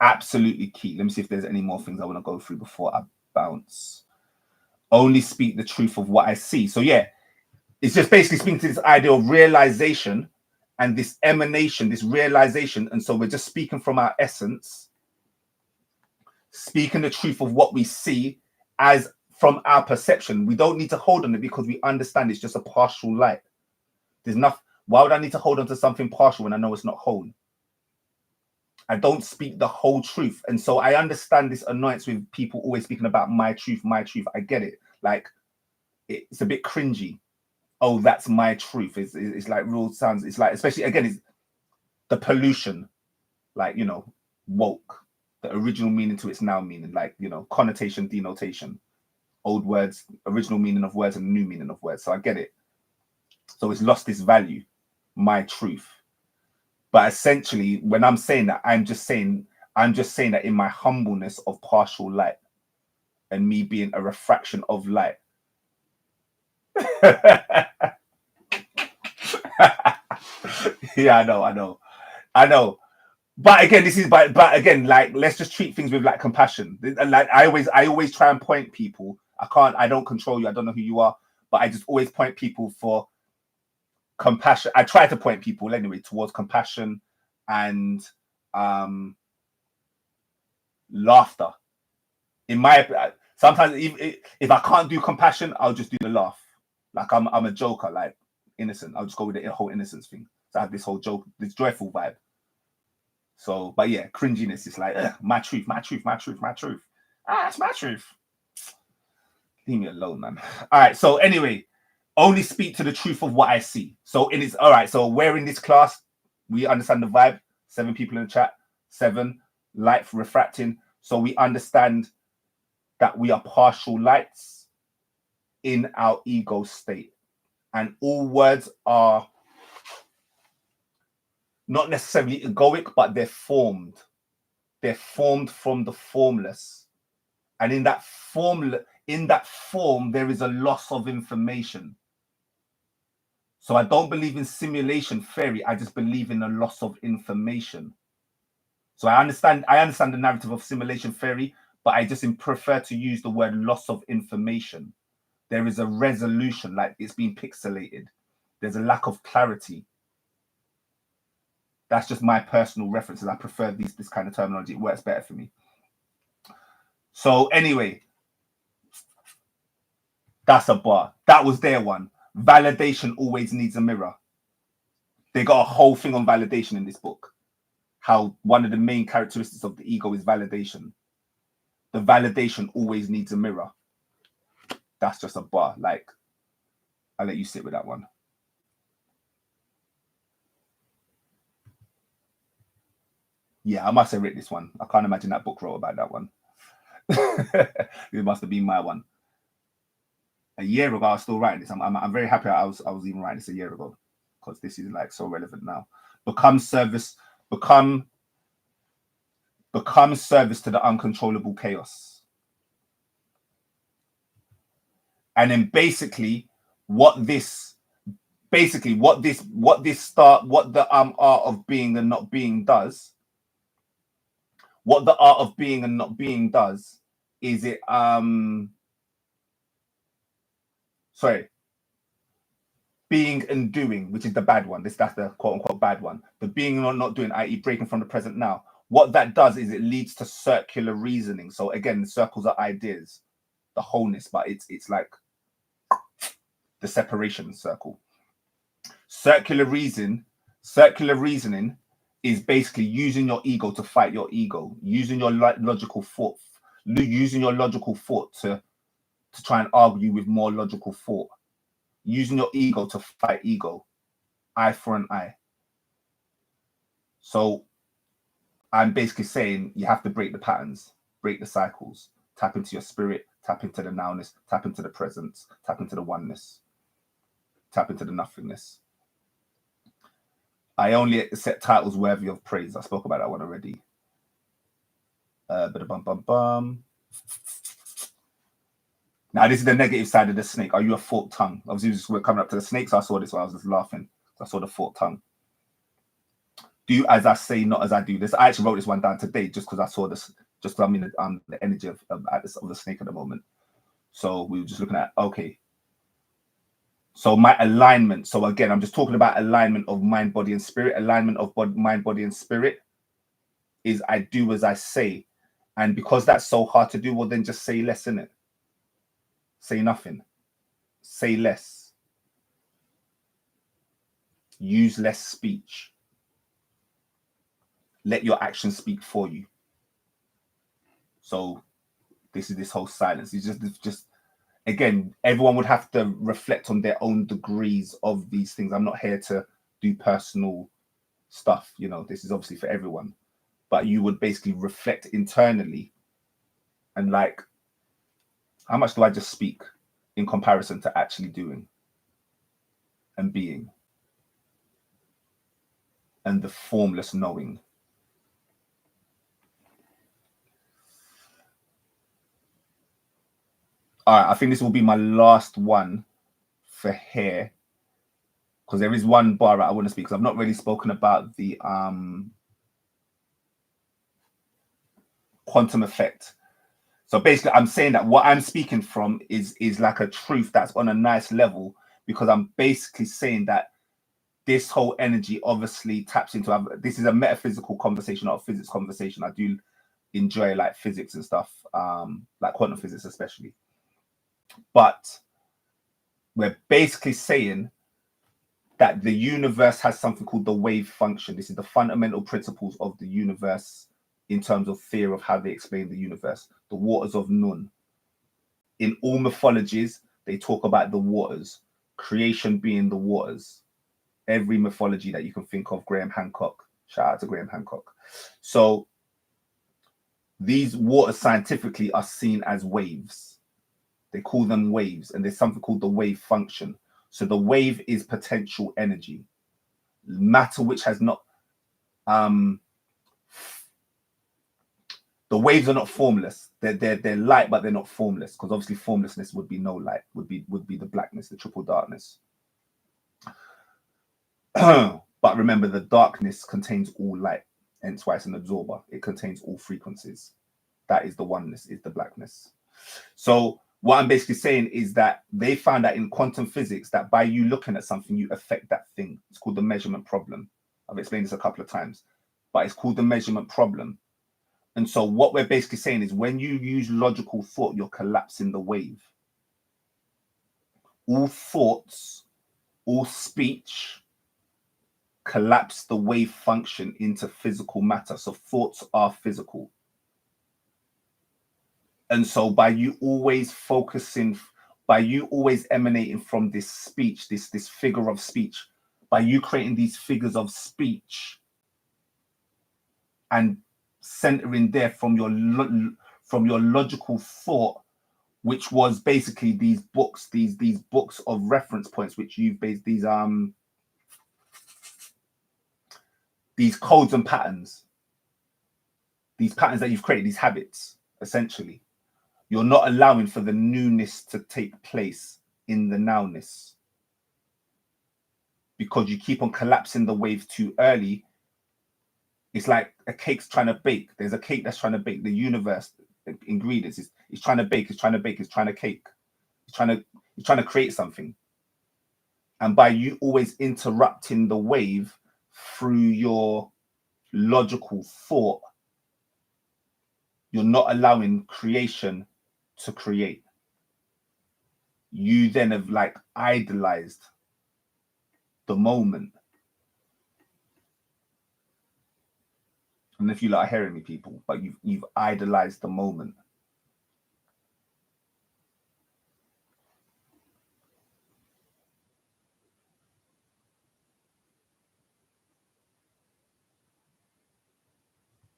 Absolutely key. Let me see if there's any more things I want to go through before I bounce. Only speak the truth of what I see. So yeah, it's just basically speaking to this idea of realization and this emanation, this realization. And so we're just speaking from our essence, speaking the truth of what we see as from our perception. We don't need to hold on it, because we understand it's just a partial light. There's nothing. Why would I need to hold on to something partial when I know it's not whole? I don't speak the whole truth. And so I understand this annoyance with people always speaking about my truth, my truth. I get it. Like, it's a bit cringy oh, that's my truth. It's like real sounds. It's like, especially again, it's the pollution, like, you know, woke, the original meaning to its now meaning, like, you know, connotation, denotation, old words, original meaning of words and new meaning of words. So I get it. So it's lost its value, my truth. But essentially, when I'm saying that, I'm just saying that in my humbleness of partial light and me being a refraction of light. Yeah, I know. But again, but again, like, let's just treat things with like compassion. And like I always try and point people. I don't control you. I don't know who you are, but I just always point people for compassion. I try to point people anyway towards compassion and laughter. In my sometimes if I can't do compassion, I'll just do the laugh. Like I'm a joker, like innocent. I'll just go with the whole innocence thing. So I have this whole joke, this joyful vibe. So, but yeah, cringiness is like, my truth. Ah, it's my truth. Leave me alone, man. All right. So anyway, only speak to the truth of what I see. So all right. So we're in this class. We understand the vibe. 7 people in the chat. 7 light refracting. So we understand that we are partial lights in our ego state, and all words are not necessarily egoic, but they're formed. They're formed from the formless, and in that form, there is a loss of information. So I don't believe in simulation theory. I just believe in a loss of information. So I understand the narrative of simulation theory, but I just prefer to use the word loss of information. There is a resolution, like it's been pixelated. There's a lack of clarity. That's just my personal references. I prefer this kind of terminology. It works better for me. So anyway, that's a bar. That was their one. Validation always needs a mirror. They got a whole thing on validation in this book. How one of the main characteristics of the ego is validation. The validation always needs a mirror. That's just a bar. Like, I'll let you sit with that one. Yeah, I must have read this one. I can't imagine that book wrote about that one. It must have been my one. A year ago, I was still writing this. I'm very happy I was even writing this a year ago, because this is like so relevant now. Become service to the uncontrollable chaos. And then basically what the art of being and not being does, what the art of being and not being does is it being and doing, which is the bad one. That's the quote unquote bad one. The being and not doing, i.e. breaking from the present now. What that does is it leads to circular reasoning. So again, the circles are ideas, the wholeness, but it's like the separation circle. Circular reasoning is basically using your ego to fight your ego, using your logical thought to try and argue with more logical thought, using your ego to fight ego, eye for an eye. So I'm basically saying you have to break the patterns, break the cycles, tap into your spirit, tap into the nowness, tap into the presence, tap into the oneness, tap into the nothingness. I only accept titles worthy of praise. I spoke about that one already. Now, this is the negative side of the snake. Are you a forked tongue? Obviously, we're coming up to the snake, so I saw this one. I was just laughing. I saw the forked tongue. Do as I say, not as I do. I actually wrote this one down today just because I saw this, just because I'm in the energy of the snake at the moment. So we were just looking at, okay. So my alignment. So again, I'm just talking about alignment of mind, body, and spirit. Alignment of mind, body, and spirit is I do as I say. And because that's so hard to do, well, then just say less, innit? Say nothing. Say less. Use less speech. Let your actions speak for you. So this is this whole silence. It's just again, everyone would have to reflect on their own degrees of these things. I'm not here to do personal stuff, you know, this is obviously for everyone, but you would basically reflect internally and like, how much do I just speak in comparison to actually doing and being and the formless knowing. All right, I think this will be my last one for here, because there is one bar that I want to speak, because I've not really spoken about the quantum effect. So basically, I'm saying that what I'm speaking from is like a truth that's on a nice level, because I'm basically saying that this whole energy obviously taps into, this is a metaphysical conversation, not a physics conversation. I do enjoy like physics and stuff, like quantum physics especially. But we're basically saying that the universe has something called the wave function. This is the fundamental principles of the universe in terms of theory of how they explain the universe, the waters of Nun. In all mythologies, they talk about the waters, creation being the waters. Every mythology that you can think of, Graham Hancock, shout out to Graham Hancock. So these waters scientifically are seen as waves. They call them waves, and there's something called the wave function. So the wave is potential energy, matter which has not, the waves are not formless. They're light, but they're not formless, because obviously formlessness would be no light, would be the blackness, the triple darkness. But remember, the darkness contains all light, hence why it's an absorber. It contains all frequencies. That is the oneness, is the blackness. So what I'm basically saying is that they found that in quantum physics, that by you looking at something, you affect that thing. It's called the measurement problem. I've explained this a couple of times, but it's called the measurement problem. And so what we're basically saying is when you use logical thought, you're collapsing the wave. All thoughts, all speech collapse the wave function into physical matter. So thoughts are physical. And so by you always focusing, by you always emanating from this speech, this figure of speech, by you creating these figures of speech and centering there from your logical thought, which was basically these books, these books of reference points, which you've based these codes and patterns, these patterns that you've created, these habits, essentially. You're not allowing for the newness to take place in the nowness, because you keep on collapsing the wave too early. It's like a cake's trying to bake. There's a cake that's trying to bake. The universe, the ingredients, is trying to bake, it's trying to bake, it's trying to cake. It's trying to create something. And by you always interrupting the wave through your logical thought, you're not allowing creation to create. You then have like idolized the moment. And if you like hearing me, people, but you've idolized the moment.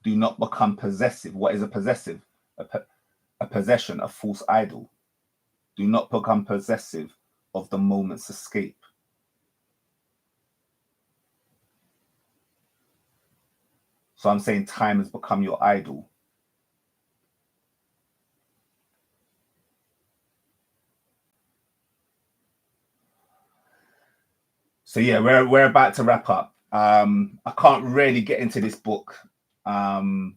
Do not become possessive. What is a possessive? A possession, a false idol. Do not become possessive of the moment's escape. So I'm saying time has become your idol. So yeah, we're about to wrap up. I can't really get into this book now.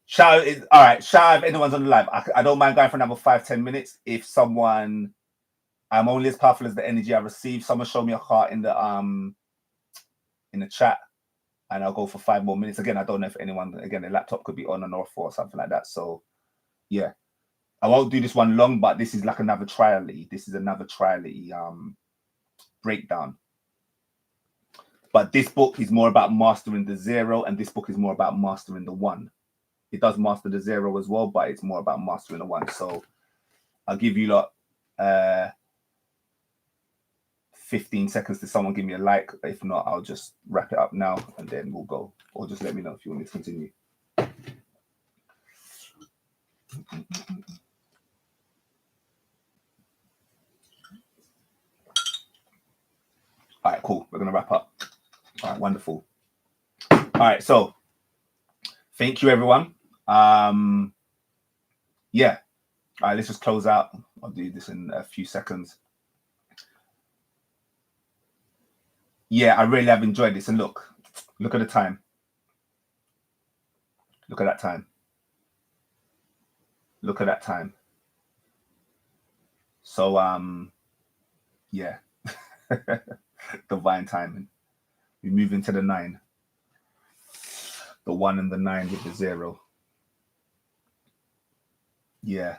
Shout is all right. Shout if anyone's on the live. I don't mind going for another 5-10 minutes. If someone, I'm only as powerful as the energy I receive. Someone show me a heart in the chat, and I'll go for 5 more minutes. Again, I don't know if anyone, again, the laptop could be on and off or something like that. So yeah, I won't do this one long, but this is like another triality. This is another triality breakdown. But this book is more about mastering the zero, and this book is more about mastering the one. It does master the 0 as well, but it's more about mastering the 1. So I'll give you lot 15 seconds to someone give me a like. If not, I'll just wrap it up now and then we'll go. Or just let me know if you want me to continue. All right, cool. We're going to wrap up. All right, wonderful. All right, so thank you, everyone. Yeah. All right, let's just close out. I'll do this in a few seconds. Yeah, I really have enjoyed this. And look at the time. Look at that time. Look at that time. So, yeah, divine timing. We move into the 9. The 1 and the 9 with the 0. Yeah.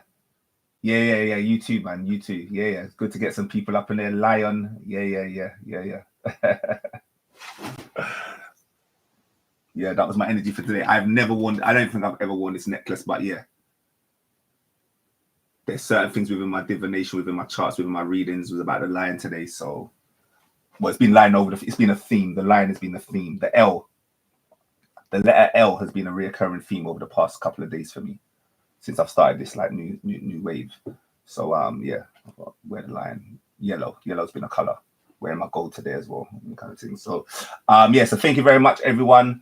Yeah. You too, man. You too. Yeah. It's good to get some people up in there. Lion. Yeah. Yeah, that was my energy for today. I've never worn, I don't think I've ever worn this necklace, but yeah. There's certain things within my divination, within my charts, within my readings was about the lion today. So, well, it's been lying over it's been a theme. The lion has been a theme. The letter L has been a reoccurring theme over the past couple of days for me since I've started this like new wave. So yeah, wear the lion. Yellow's been a color. Wearing my gold today as well, kind of thing. So yeah, so thank you very much, everyone.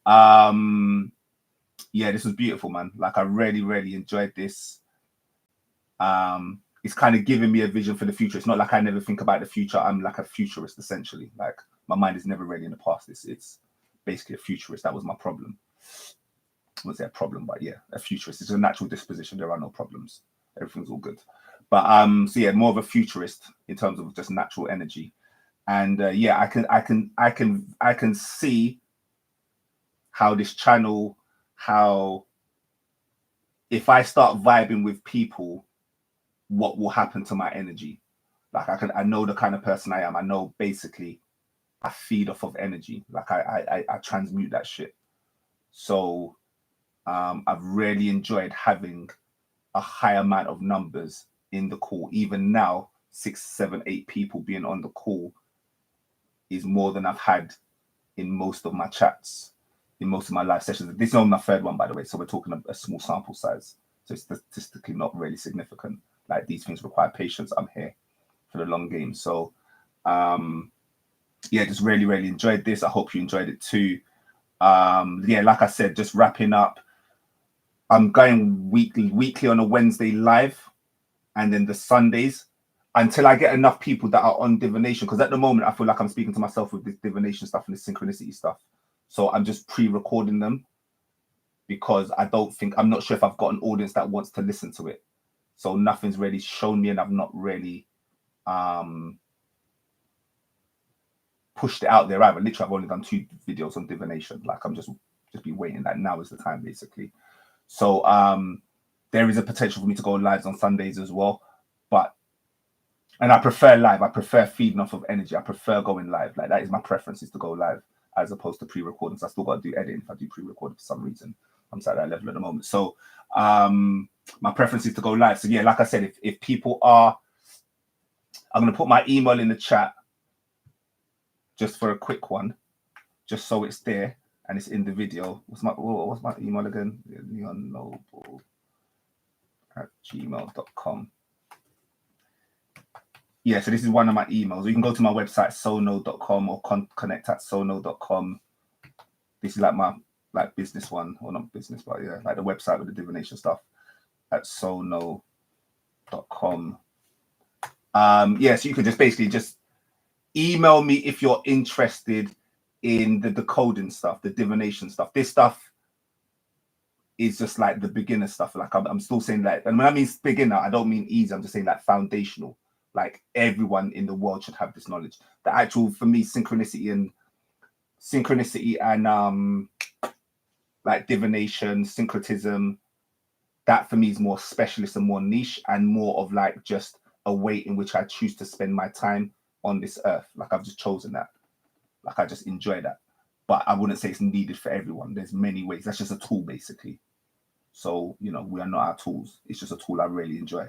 Yeah, this was beautiful, man. Like I really enjoyed this. It's kind of giving me a vision for the future. It's not like I never think about the future. I'm like a futurist essentially. Like my mind is never really in the past. It's basically a futurist. That was my problem. I wouldn't say a problem, but yeah, a futurist. It's a natural disposition. There are no problems. Everything's all good. But so yeah, more of a futurist in terms of just natural energy. And yeah, I can see how this channel, how if I start vibing with people, what will happen to my energy. Like I know the kind of person I am. I know basically I feed off of energy. Like I transmute that shit. So I've really enjoyed having a high amount of numbers in the call. Even now, 6, 7, 8 people being on the call is more than I've had in most of my chats, in most of my live sessions. This is only my 3rd one, by the way. So we're talking a small sample size. So it's statistically not really significant. Like these things require patience. I'm here for the long game. So yeah, just really enjoyed this. I hope you enjoyed it too. Yeah, like I said, just wrapping up. I'm going weekly on a Wednesday live, and then the Sundays until I get enough people that are on divination. Because at the moment, I feel like I'm speaking to myself with this divination stuff and this synchronicity stuff. So I'm just pre-recording them because I'm not sure if I've got an audience that wants to listen to it. So nothing's really shown me, and I've not really pushed it out there either. Literally, I've only done 2 videos on divination. Like I'm just be waiting. Like now is the time, basically. So there is a potential for me to go live on Sundays as well. And I prefer live. I prefer feeding off of energy. I prefer going live. Like that is my preference, is to go live as opposed to pre-recordings. I still got to do editing if I do pre-recording for some reason. I'm at that level at the moment. So my preference is to go live. So yeah, like I said, if people are, I'm going to put my email in the chat just for a quick one, just so it's there and it's in the video. What's my email again? leonnoble@gmail.com. Yeah, so this is one of my emails. You can go to my website, sono.com, or connect@sono.com. This is like my business one, or not business, but yeah, like the website with the divination stuff at sono.com. Yeah, so you could just basically just email me if you're interested in the decoding stuff, the divination stuff. This stuff is just like the beginner stuff. Like I'm still saying that, and when I mean beginner, I don't mean easy. I'm just saying like foundational. Like everyone in the world should have this knowledge. The actual, for me, synchronicity and like divination, syncretism, that for me is more specialist and more niche and more of like just a way in which I choose to spend my time on this earth. Like I've just chosen that. Like I just enjoy that. But I wouldn't say it's needed for everyone. There's many ways. That's just a tool, basically. So, you know, we are not our tools. It's just a tool I really enjoy.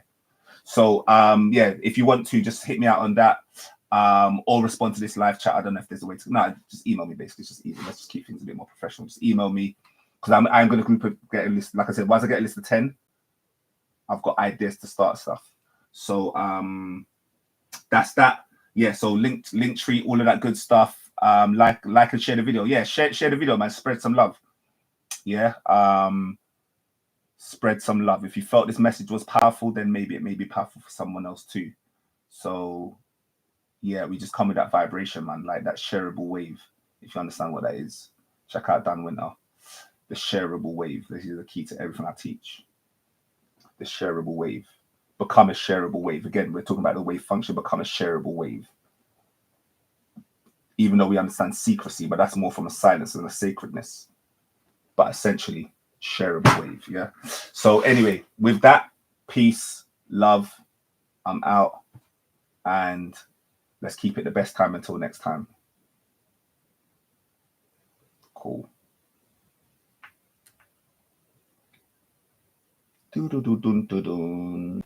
So, yeah, if you want to, just hit me out on that, or respond to this live chat. I don't know if there's a way to. No, just email me. Basically, it's just easy. Let's just keep things a bit more professional. Just email me, because I'm going to get a list. Like I said, once I get a list of 10, I've got ideas to start stuff. So, that's that. Yeah. So link tree, all of that good stuff. Like and share the video. Yeah, share the video, man. Spread some love. Yeah. Spread some love. If you felt this message was powerful, then maybe it may be powerful for someone else too. So yeah, we just come with that vibration, man, like that shareable wave. If you understand what that is, check out Dan Winter. The shareable wave. This is the key to everything I teach. The shareable wave. Become a shareable wave. Again, we're talking about the wave function. Become a shareable wave. Even though we understand secrecy, but that's more from a silence and a sacredness. But essentially, shareable wave. Yeah. So anyway, with that, peace, love. I'm out, and let's keep it the best time until next time. Cool. Do do do dun dun dun.